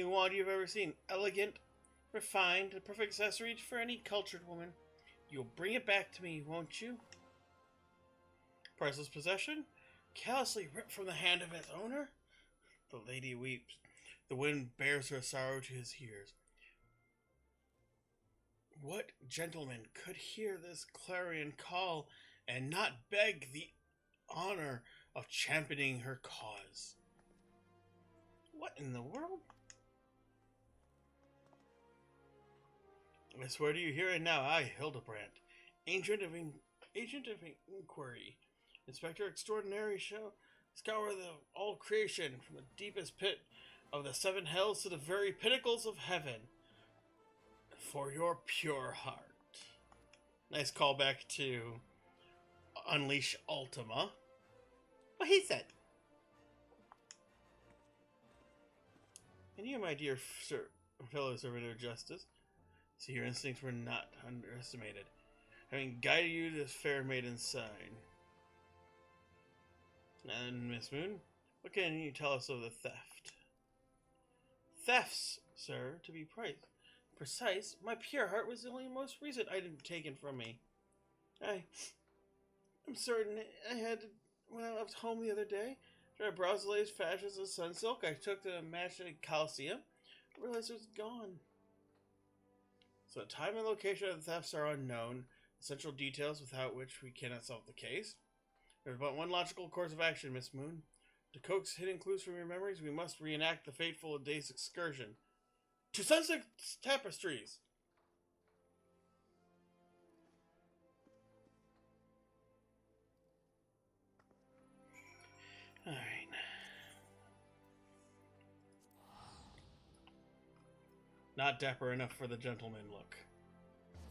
wand you've ever seen. Elegant, refined, a perfect accessory for any cultured woman. You'll bring it back to me, won't you? Priceless possession? Callously ripped from the hand of its owner? The lady weeps. The wind bears her sorrow to his ears. What gentleman could hear this clarion call and not beg the honor of championing her cause? What in the world? I swear to you here and now, I, Hildebrand, agent of inquiry, inspector extraordinary, shall scour all creation from the deepest pit of the seven hells to the very pinnacles of heaven for your pure heart. Nice callback to Unleash Ultima. What he said. And you, my dear fellow servant of justice, see your instincts were not underestimated, having guided you to this fair maiden's side. And Miss Moon, what can you tell us of the theft? Thefts, sir, to be precise. My pure heart was the only most recent item taken from me. I'm certain I had When I was home the other day, tried to browse the latest fashions of Sunsilk. I took to the Magic Coliseum. I realized it was gone. So the time and location of the thefts are unknown. Essential details without which we cannot solve the case. There's but one logical course of action, Miss Moon. To coax hidden clues from your memories, we must reenact the fateful day's excursion. To Sunset Tapestries! Alright. Not dapper enough for the gentleman look.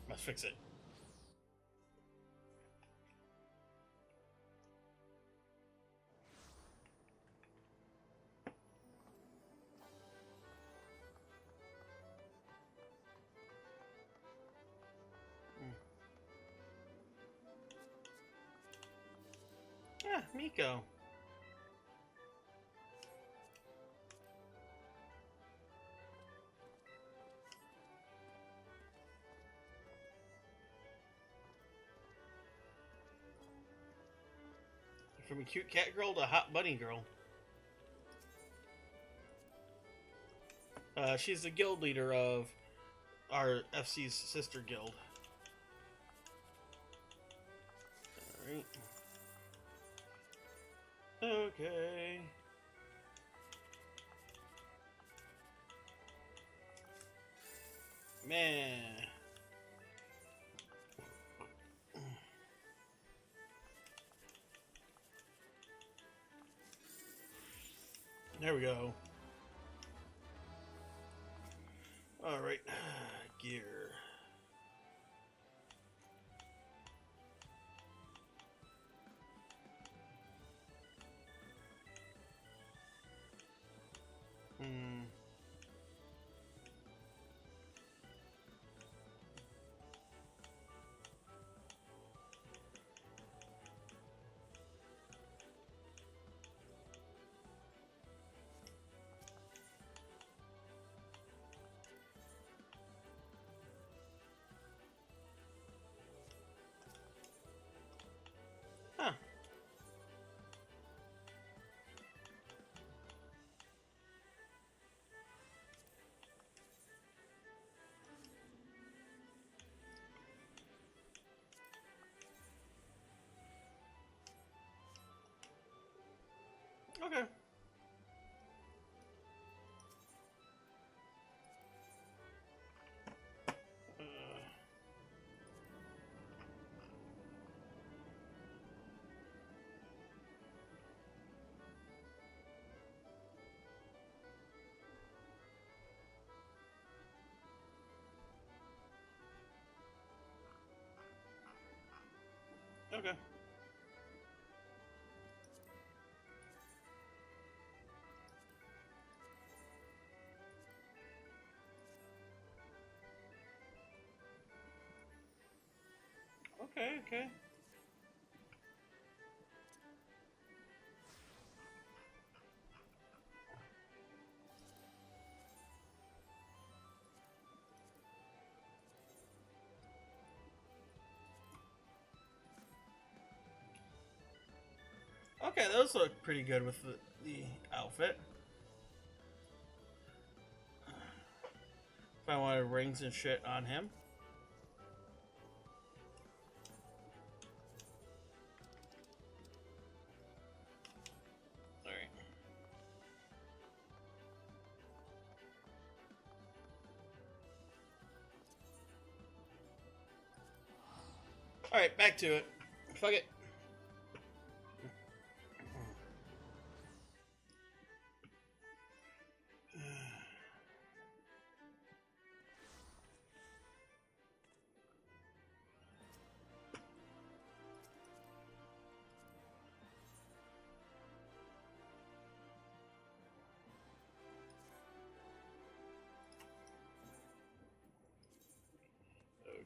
Must fix it. Ah, Miko. From a cute cat girl to a hot bunny girl. She's the guild leader of our FC's sister guild. Alright. Okay. Man. There we go. Alright. Gear. Huh. Okay. Okay. Okay, okay. Okay, those look pretty good with the outfit. If I wanted rings and shit on him. Alright. Alright, back to it. Fuck it.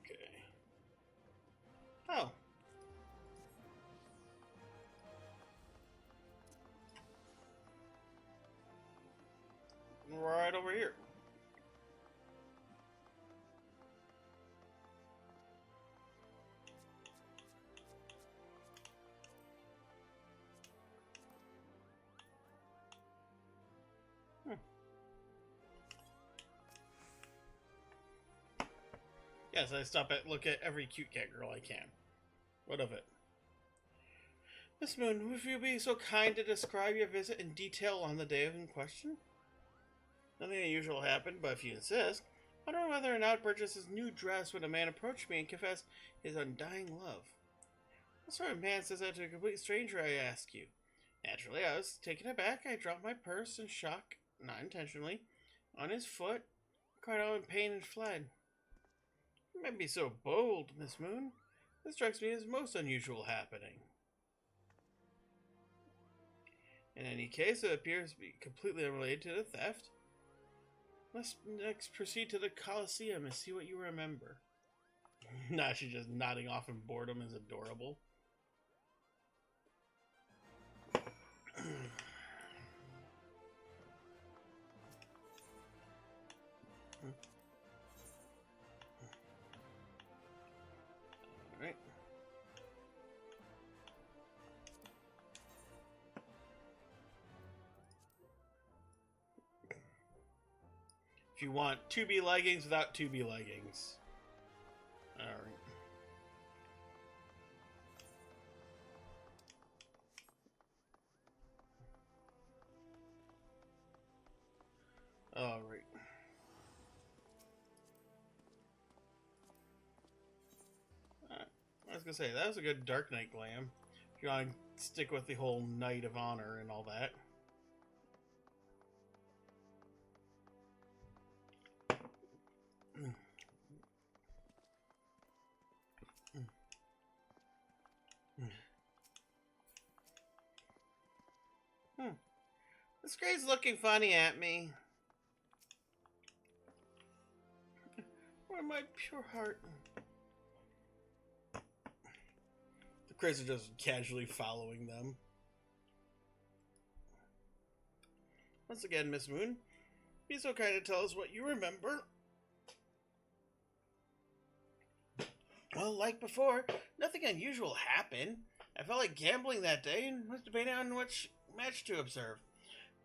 Okay. Oh. Right over here. Yes, I stop at look at every cute cat girl I can. What of it? Miss Moon, would you be so kind to describe your visit in detail on the day in question? Nothing unusual happened, but if you insist, I wonder whether or not purchased his new dress when a man approached me and confessed his undying love. What sort of man says that to a complete stranger, I ask you? Naturally, I was taken aback. I dropped my purse in shock, not intentionally, on his foot, cried out in pain and fled. You might be so bold, Miss Moon. This strikes me as most unusual happening. In any case, it appears to be completely unrelated to the theft. Let's next proceed to the Colosseum and see what you remember. Nah, she's just nodding off in boredom is adorable. Alright. If you want 2B leggings without 2B leggings. Alright. Alright. I was gonna say, that was a good Dark Knight glam. If you want to stick with the whole Knight of Honor and all that. This Gray's looking funny at me. Where my pure heart? The Grays are just casually following them. Once again, Miss Moon, be so kind to tell us what you remember. Well, like before, nothing unusual happened. I felt like gambling that day and was debating on which match to observe.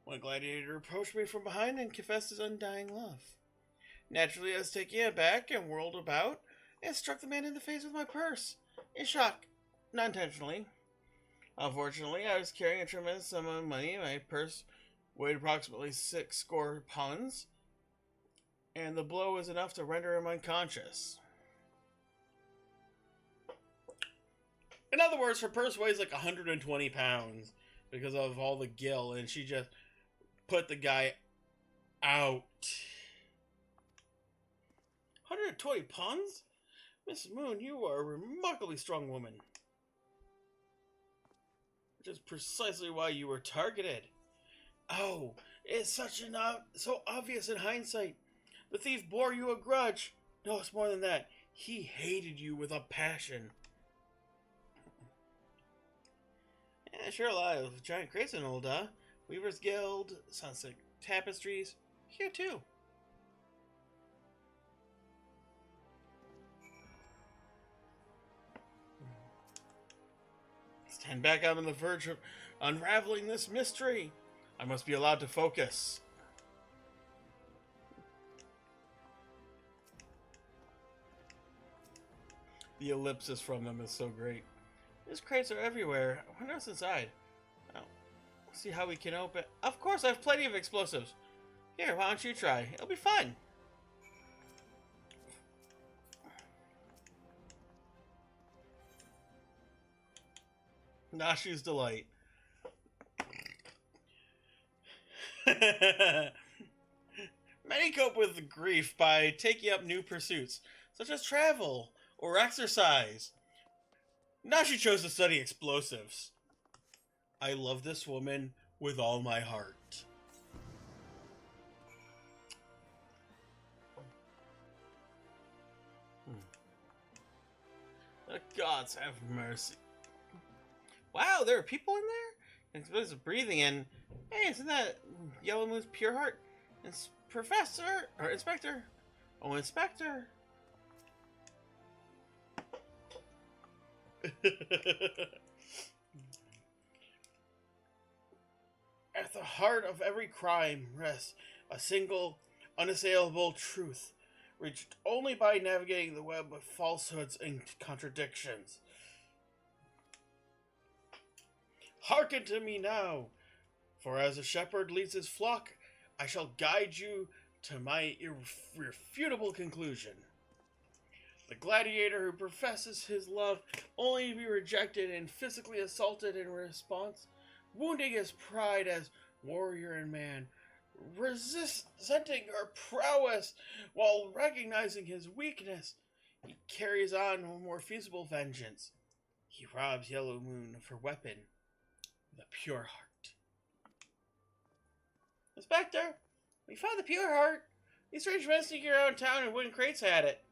One gladiator approached me from behind and confessed his undying love. Naturally, I was taken aback and whirled about and struck the man in the face with my purse. In shock, not intentionally. Unfortunately, I was carrying a tremendous sum of money. My purse weighed approximately 6 pounds, and the blow was enough to render him unconscious. In other words, her purse weighs like 120 pounds because of all the gil, and she just put the guy out. 120 pounds? Miss Moon, you are a remarkably strong woman. Which is precisely why you were targeted. Oh, it's so obvious in hindsight. The thief bore you a grudge. No, it's more than that. He hated you with a passion. Yeah, sure, a lot of giant crates and old, Weaver's Guild, Sunset Tapestries, here too. Stand back, I'm on the verge of unraveling this mystery. I must be allowed to focus. The ellipsis from them is so great. These crates are everywhere. I wonder what's inside. Oh, see how we can open. Of course, I have plenty of explosives. Here, why don't you try? It'll be fun. Nashu's delight. Many cope with grief by taking up new pursuits, such as travel or exercise. Now she chose to study explosives. I love this woman with all my heart. The gods have mercy. Wow, there are people in there? Explosive breathing and... Hey, isn't that Yellow Moon's pure heart? It's Professor... Or Inspector. Oh, Inspector. At the heart of every crime rests a single, unassailable truth. reached only by navigating the web of falsehoods and contradictions. Hearken to me now, for as a shepherd leads his flock, I shall guide you to my irrefutable conclusion. The gladiator who professes his love only to be rejected and physically assaulted in response, wounding his pride as warrior and man, resenting her prowess while recognizing his weakness, he carries on a more feasible vengeance. He robs Yellow Moon of her weapon, the pure heart. Inspector, we found the pure heart. These strange men sneaking around town and wooden crates had it.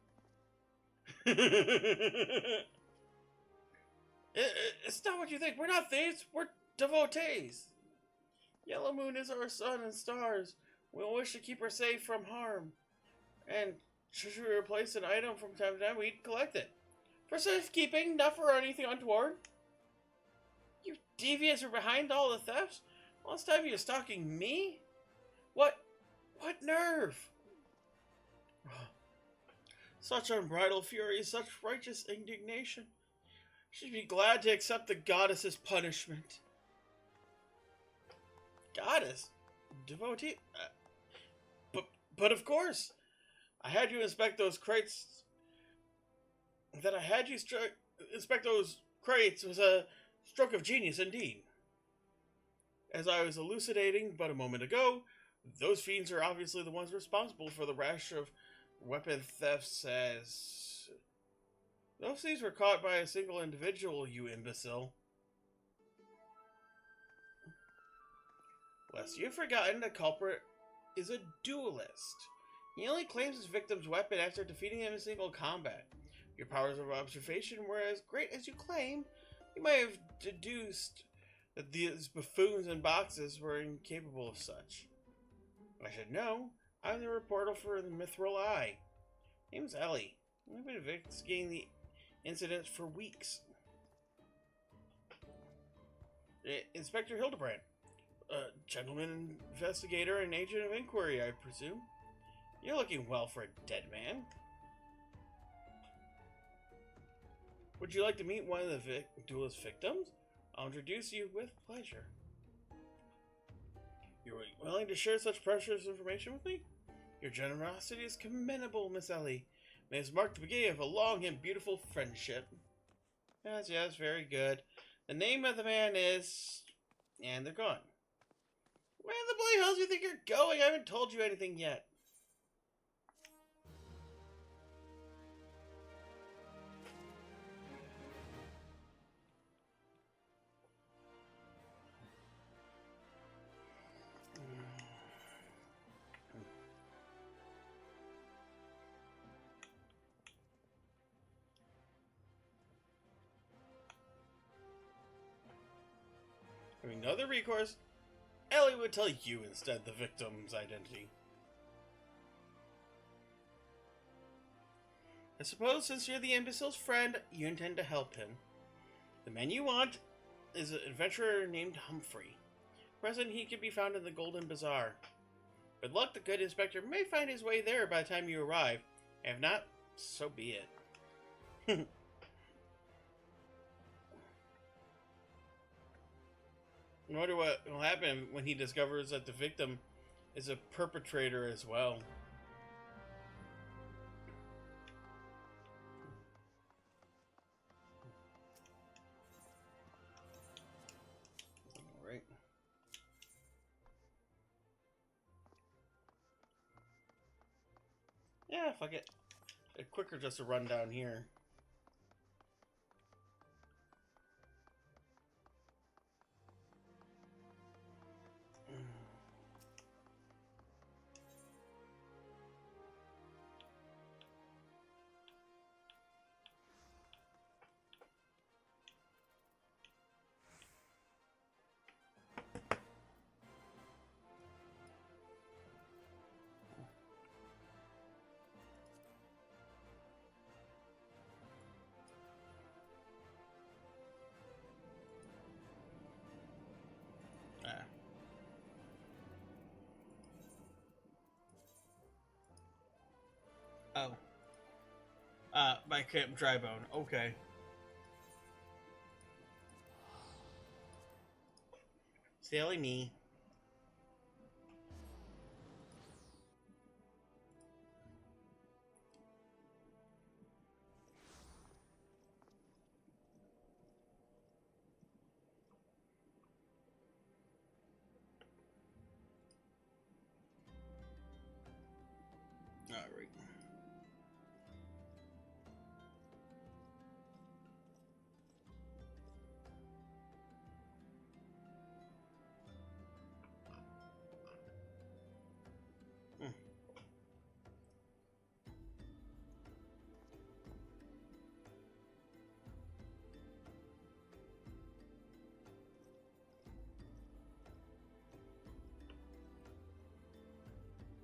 It's not what you think. We're not thieves. We're devotees. Yellow Moon is our sun and stars. We wish to keep her safe from harm. And should we replace an item from time to time, we'd collect it. For safekeeping, not for anything untoward. You devious are behind all the thefts? Last time you were stalking me? What nerve? Such unbridled fury, such righteous indignation. She'd be glad to accept the goddess's punishment. Goddess? Devotee? But of course. I had you inspect those crates. That I had you inspect those crates was a stroke of genius indeed. As I was elucidating but a moment ago, those fiends are obviously the ones responsible for the rash of weapon thefts as... Those thieves were caught by a single individual, you imbecile. Lest you've forgotten, the culprit is a duelist. He only claims his victim's weapon after defeating him in single combat. Your powers of observation were as great as you claim. You might have deduced that these buffoons in boxes were incapable of such. I should know. I'm the reporter for the Mithril Eye. Name's Ellie. I've been investigating the incident for weeks. Inspector Hildebrand. Gentleman investigator and agent of inquiry, I presume. You're looking well for a dead man. Would you like to meet one of the duelist victims? I'll introduce you with pleasure. You're willing to share such precious information with me? Your generosity is commendable, Miss Ellie. May it mark the beginning of a long and beautiful friendship. Yes, very good. The name of the man is... And they're gone. Where in the bloody hell do you think you're going? I haven't told you anything yet. Having no other recourse, Ellie would tell you instead the victim's identity. I suppose since you're the imbecile's friend, you intend to help him. The man you want is an adventurer named Humphrey. Present, he can be found in the Golden Bazaar. With luck, the good inspector may find his way there by the time you arrive. If not, so be it. I wonder what will happen when he discovers that the victim is a perpetrator as well. Alright. Yeah, fuck it. It's quicker just to run down here. Oh. By Camp Drybone. Okay. Silly me. Alright.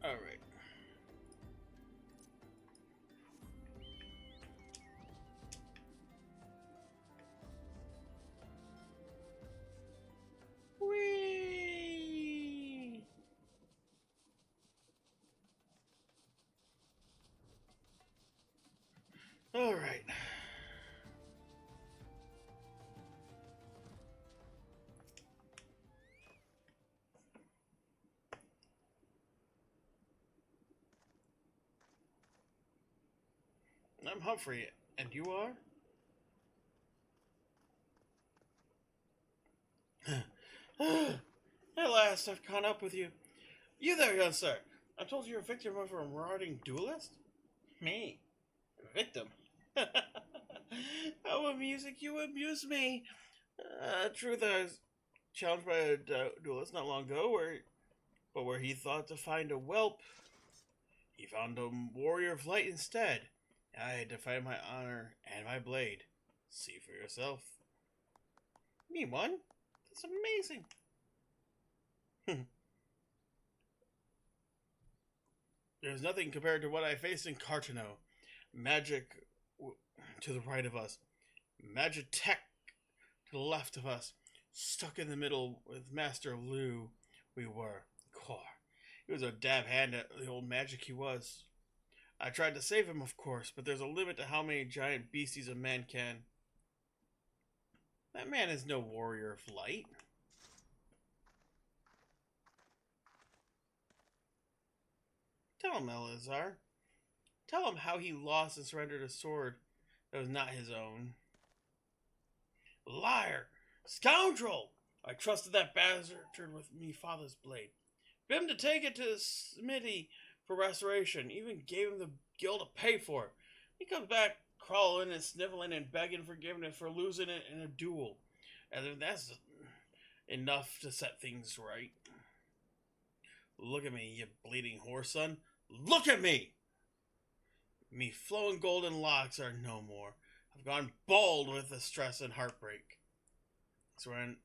Alright. Whee! Alright. I'm Humphrey, and you are? At last, I've caught up with you. You there, young sir. I told you you're a victim of a marauding duelist? Me? Victim? How amusing, you amuse me. Truth, I was challenged by a duelist not long ago, where he thought to find a whelp, he found a warrior of light instead. I had to fight my honor and my blade. See for yourself. Me one? That's amazing. There's nothing compared to what I faced in Cartano. Magic to the right of us. Magitech to the left of us. Stuck in the middle with Master Lu, we were. Core. He was a dab hand at the old magic he was. I tried to save him, of course, but there's a limit to how many giant beasties a man can. That man is no warrior of light. Tell him, Eleazar. Tell him how he lost and surrendered a sword that was not his own. Liar! Scoundrel! I trusted that bastard with me father's blade. Bid him to take it to the smithy for restoration. Even gave him the gil to pay for it. He comes back crawling and sniveling and begging forgiveness for losing it in a duel. And that's enough to set things right. Look at me, you bleeding whore son. Look at me! Me flowing golden locks are no more. I've gone bald with the stress and heartbreak. So when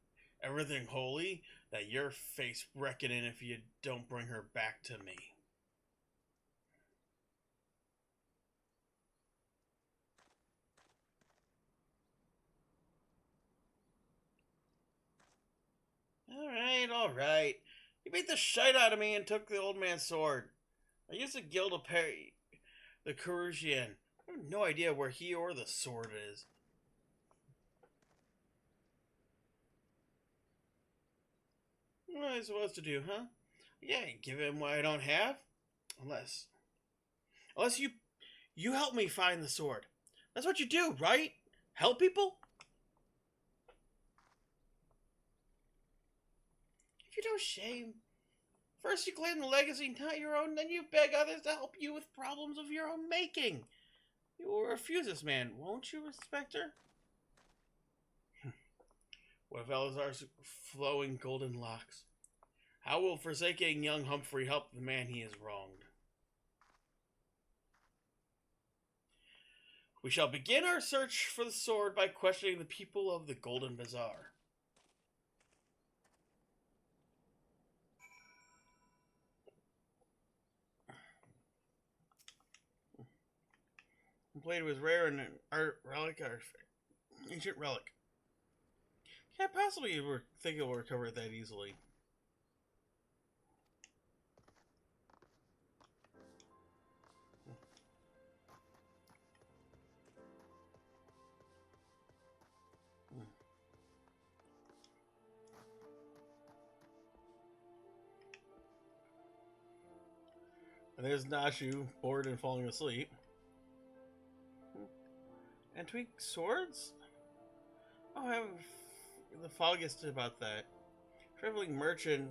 everything holy, that your face reckoning if you don't bring her back to me. Alright. You beat the shite out of me and took the old man's sword. I used the gil to pay the Carusian. I have no idea where he or the sword is. What am I supposed to do, huh? Yeah, give him what I don't have? Unless you help me find the sword. That's what you do, right? Help people? If you don't shame. First you claim the legacy not your own, then you beg others to help you with problems of your own making. You will refuse this man, won't you, Inspector? What of Eleazar's flowing golden locks? How will forsaking young Humphrey help the man he has wronged? We shall begin our search for the sword by questioning the people of the Golden Bazaar. The blade was rare and an ancient relic. Can't possibly think it will recover it that easily. And there's Nashu, bored and falling asleep. Antique swords? Oh, I have the foggiest about that. Traveling merchant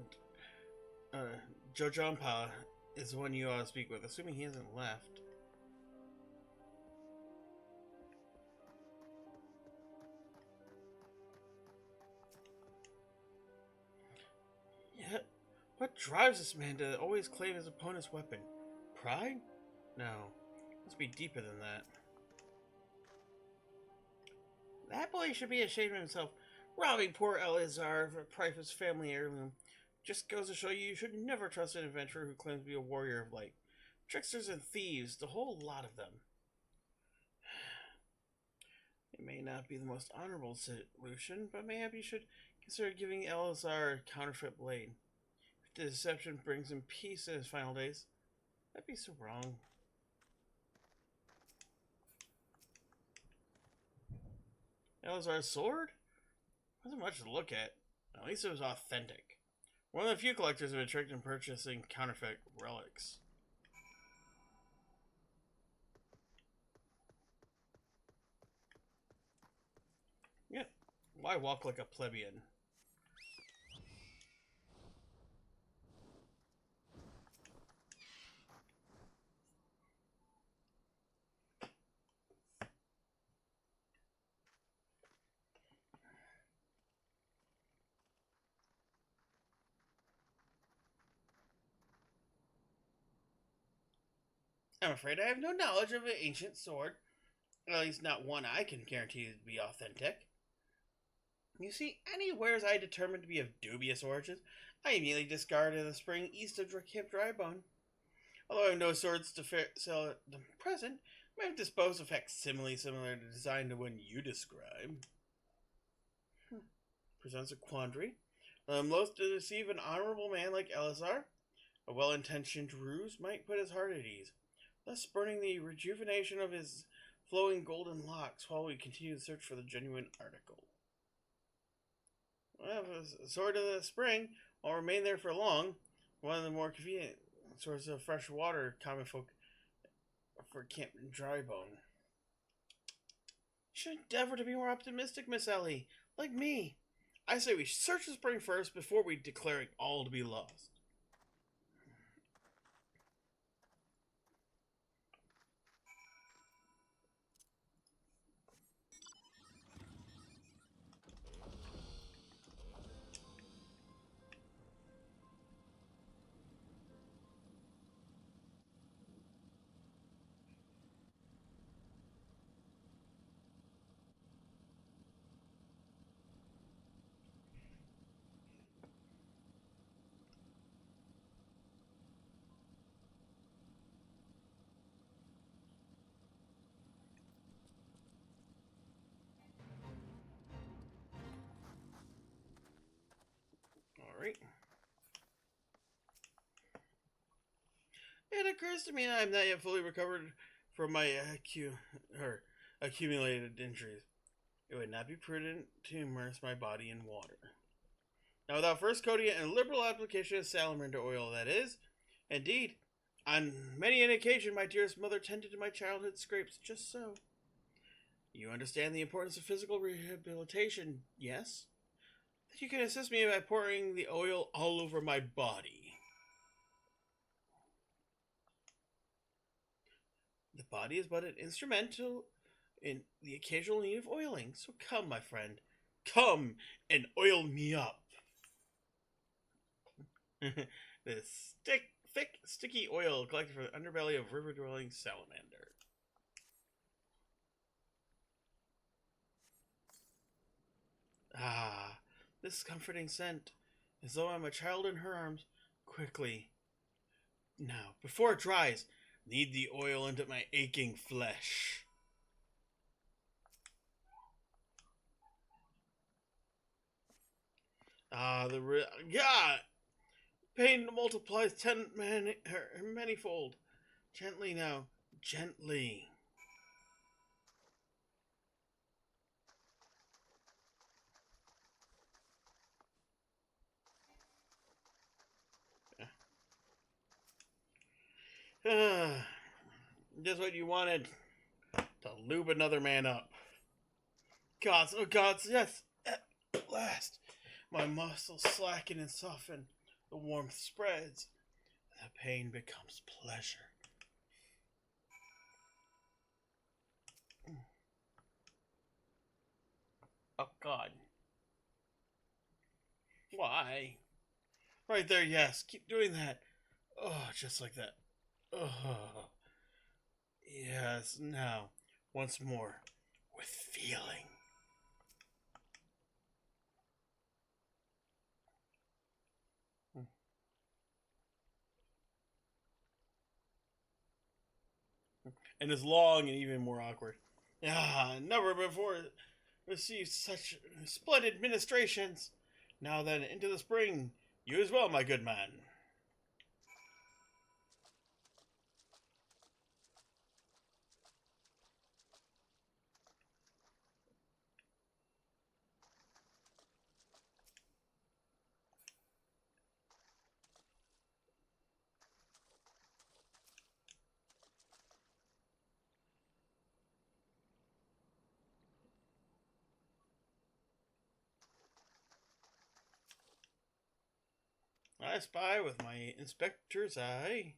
Jojampa is the one you ought to speak with, assuming he hasn't left. Yeah, what drives this man to always claim his opponent's weapon? Pride? No, must be deeper than that. That boy should be ashamed of himself, robbing poor Eleazar of a precious family heirloom. Just goes to show you should never trust an adventurer who claims to be a warrior of light. Tricksters and thieves, the whole lot of them. It may not be the most honorable solution, but maybe you should consider giving Eleazar a counterfeit blade. If the deception brings him peace in his final days, that'd be so wrong. Eleazar's sword? Wasn't much to look at. At least it was authentic. One of the few collectors who had tricked in purchasing counterfeit relics. Yeah, why walk like a plebeian? I'm afraid I have no knowledge of an ancient sword. At least not one I can guarantee to be authentic. You see, any wares I determined to be of dubious origins, I immediately discarded in the spring east of Camp Drybone. Although I have no swords to sell at the present, I may have disposed of facsimiles similar to design to one you describe. Presents a quandary. I'm loath to deceive an honorable man like Eleazar. A well-intentioned ruse might put his heart at ease, thus spurning the rejuvenation of his flowing golden locks while we continue the search for the genuine article. Well, the sword of the spring won't remain there for long. One of the more convenient sources of fresh water common folk for Camp Drybone. You should endeavor to be more optimistic, Miss Ellie, like me. I say we search the spring first before we declaring all to be lost. Alright. It occurs to me that I'm not yet fully recovered from my accumulated injuries. It would not be prudent to immerse my body in water. Now, without first coating it in a liberal application of salamander oil, that is. Indeed, on many an occasion, my dearest mother tended to my childhood scrapes just so. You understand the importance of physical rehabilitation, yes? That you can assist me by pouring the oil all over my body. The body is but an instrumental in the occasional need of oiling, so come, my friend. Come and oil me up. This thick, sticky oil collected from the underbelly of river-dwelling salamander. Ah, this comforting scent, as though I'm a child in her arms. Quickly. Now, before it dries, knead the oil into my aching flesh. Ah, God! Pain multiplies manyfold. Gently now, gently. Just what you wanted. To lube another man up. Gods, oh gods, yes! At last! My muscles slacken and soften. The warmth spreads. The pain becomes pleasure. Oh god. Why? Right there, yes. Keep doing that. Oh, just like that. Oh. Yes, now. Once more. With feeling. And it's long and even more awkward. Ah, never before received such splendid ministrations. Now then, into the spring. You as well, my good man. I spy with my inspector's eye.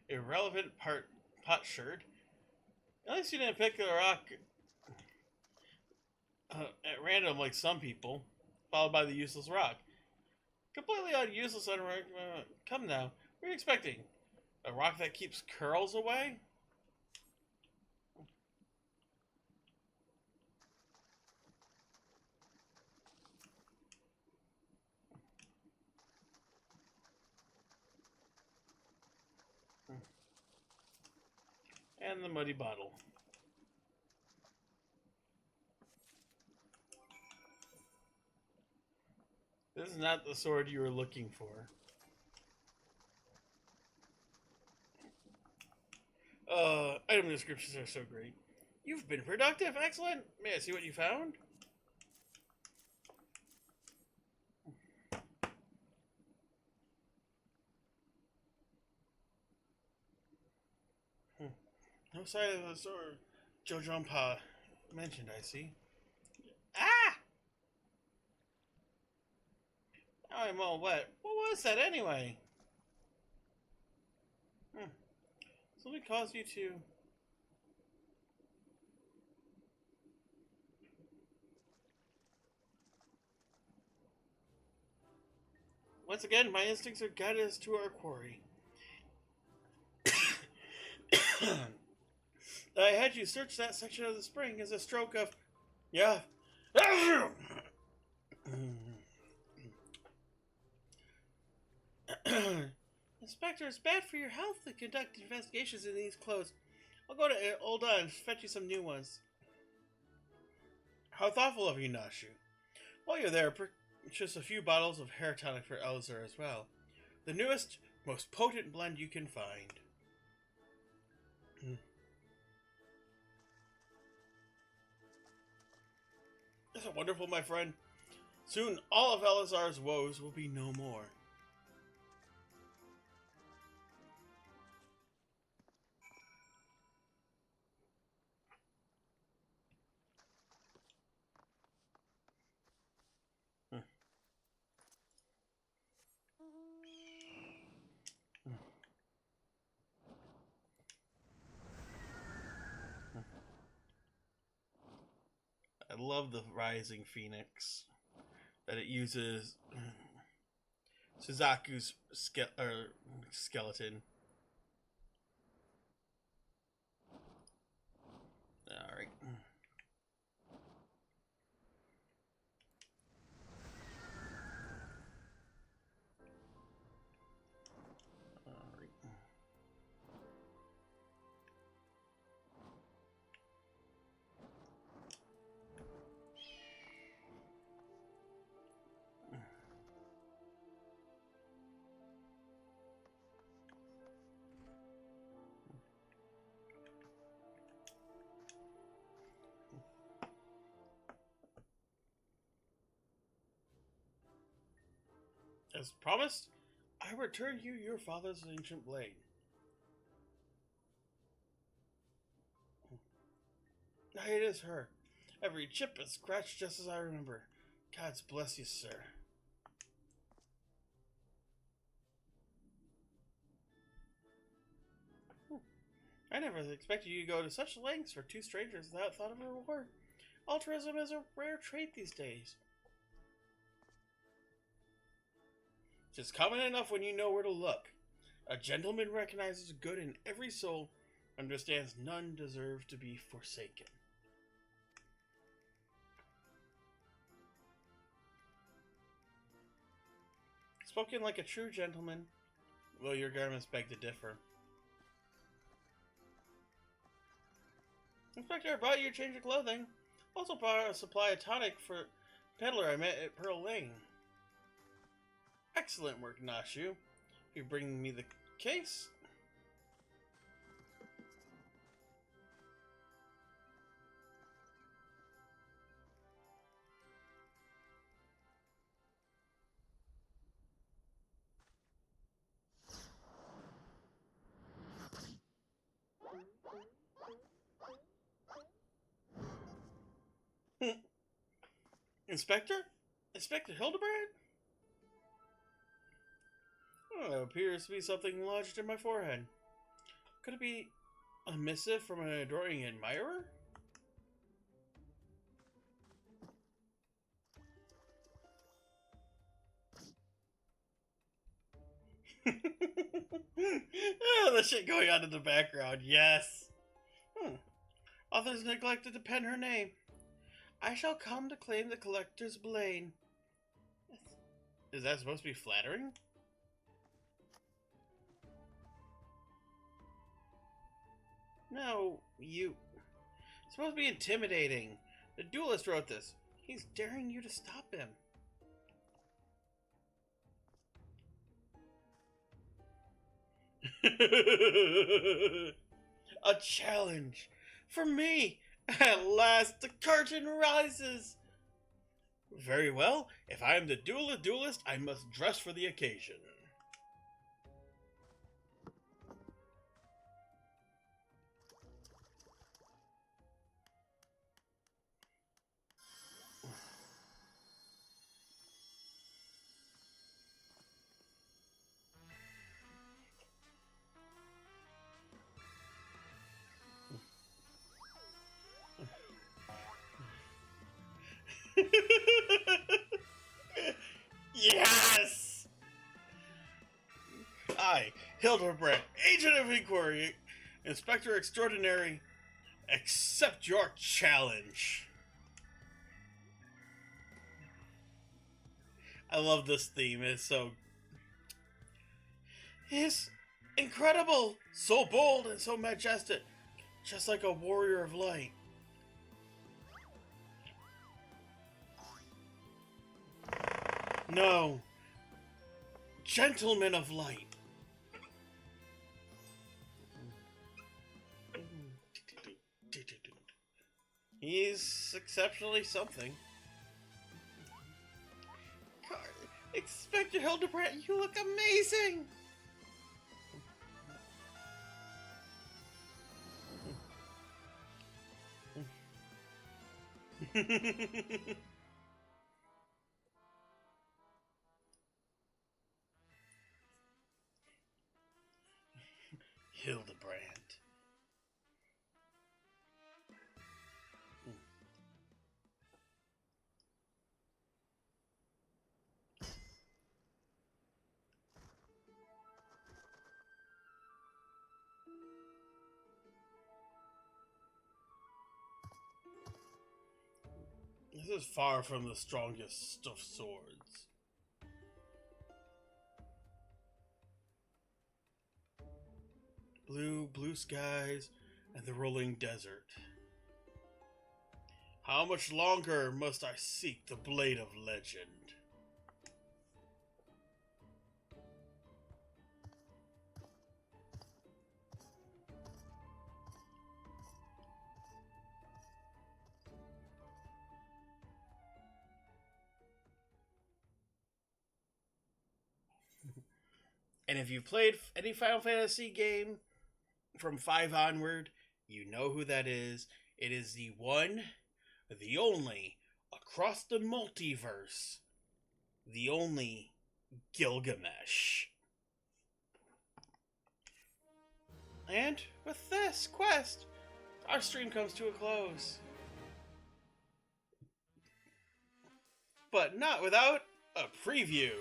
Irrelevant potsherd. At least you didn't pick a rock at random like some people, followed by the useless rock. Completely useless. Come now, what are you expecting? A rock that keeps curls away? And the muddy bottle. This is not the sword you were looking for. Item descriptions are so great. You've been productive, excellent. May I see what you found? No sign of the sword Jojompa mentioned, I see. Ah! Now I'm all wet. What was that anyway? Something caused you to... Once again, my instincts are guided us to our quarry. I had you search that section of the spring as a stroke of... Yeah. Inspector, it's bad for your health to conduct investigations in these clothes. I'll go to Olda and fetch you some new ones. How thoughtful of you, Nashu. While you're there, purchase a few bottles of hair tonic for Elzer as well. The newest, most potent blend you can find. Isn't it wonderful, my friend? Soon, all of Elazar's woes will be no more. I love the Rising Phoenix. That it uses Suzaku's skeleton. Alright. As promised, I return you your father's ancient blade. It is her. Every chip is scratched just as I remember. God's bless you, sir. I never expected you to go to such lengths for two strangers without thought of a reward. Altruism is a rare trait these days. It's common enough when you know where to look. A gentleman recognizes good in every soul, understands none deserve to be forsaken. Spoken like a true gentleman, though your garments beg to differ. Inspector, I brought you a change of clothing. Also brought a supply of tonic for peddler I met at Pearl Lane. Excellent work, Nashu. You bring me the case? Inspector? Inspector Hildebrand? Oh, there appears to be something lodged in my forehead. Could it be a missive from an adoring admirer? Oh, the shit going on in the background, yes. Authors neglected to pen her name. I shall come to claim the collector's blade. Is that supposed to be flattering? No, you... It's supposed to be intimidating. The duelist wrote this. He's daring you to stop him. A challenge! For me! At last, the curtain rises! Very well. If I am the duelist, I must dress for the occasion. Yes! I, Hildebrand, Agent of Inquiry, Inspector Extraordinary, accept your challenge. I love this theme. It's so... It's incredible! So bold and so majestic. Just like a warrior of light. No. Gentleman of light. He's exceptionally something. Inspector Hildebrand, you look amazing! Hildebrand. This is far from the strongest of swords. Blue skies, and the rolling desert. How much longer must I seek the blade of legend? And if you've played any Final Fantasy game from 5 onward, you know who that is. It is the one, the only, across the multiverse, the only Gilgamesh. And with this quest, our stream comes to a close. But not without a preview.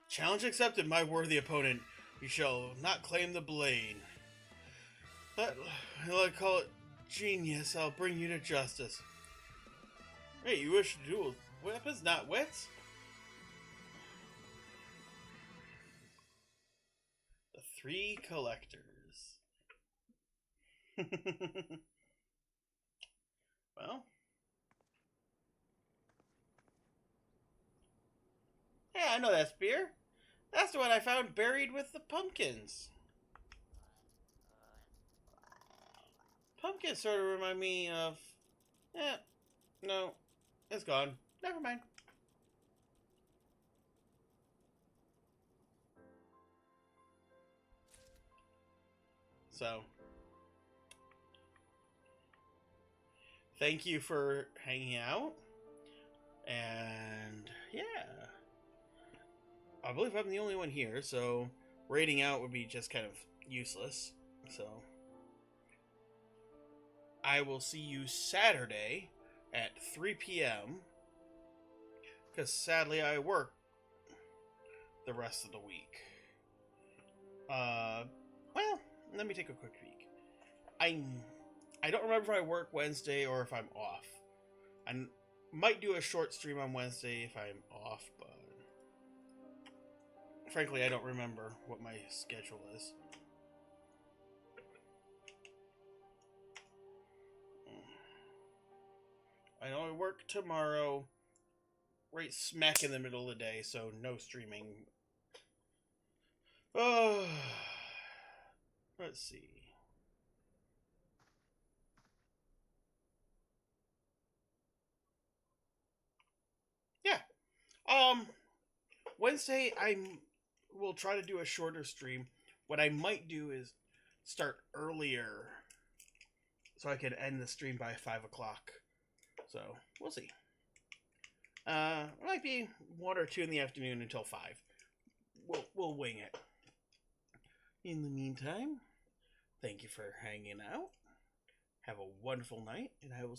Challenge accepted, my worthy opponent. You shall not claim the blade. Let I call it genius. I'll bring you to justice. Hey, you wish to duel weapons, not wits? The 3 collectors. Well. Hey, I know that spear. That's the one I found buried with the pumpkins. Pumpkins sort of remind me of... no. It's gone. Never mind. So... thank you for hanging out. And... yeah. I believe I'm the only one here, so raiding out would be just kind of useless. So I will see you Saturday at 3 p.m. because sadly I work the rest of the week. Well, let me take a quick peek. I don't remember if I work Wednesday or if I'm off. I might do a short stream on Wednesday if I'm off, but frankly, I don't remember what my schedule is. I know I work tomorrow, right smack in the middle of the day, so no streaming. Oh, let's see. Yeah. Wednesday, we'll try to do a shorter stream. What I might do is start earlier so I could end the stream by 5 o'clock. So, we'll see. It might be 1 or 2 in the afternoon until 5. We'll wing it. In the meantime, thank you for hanging out. Have a wonderful night, and I will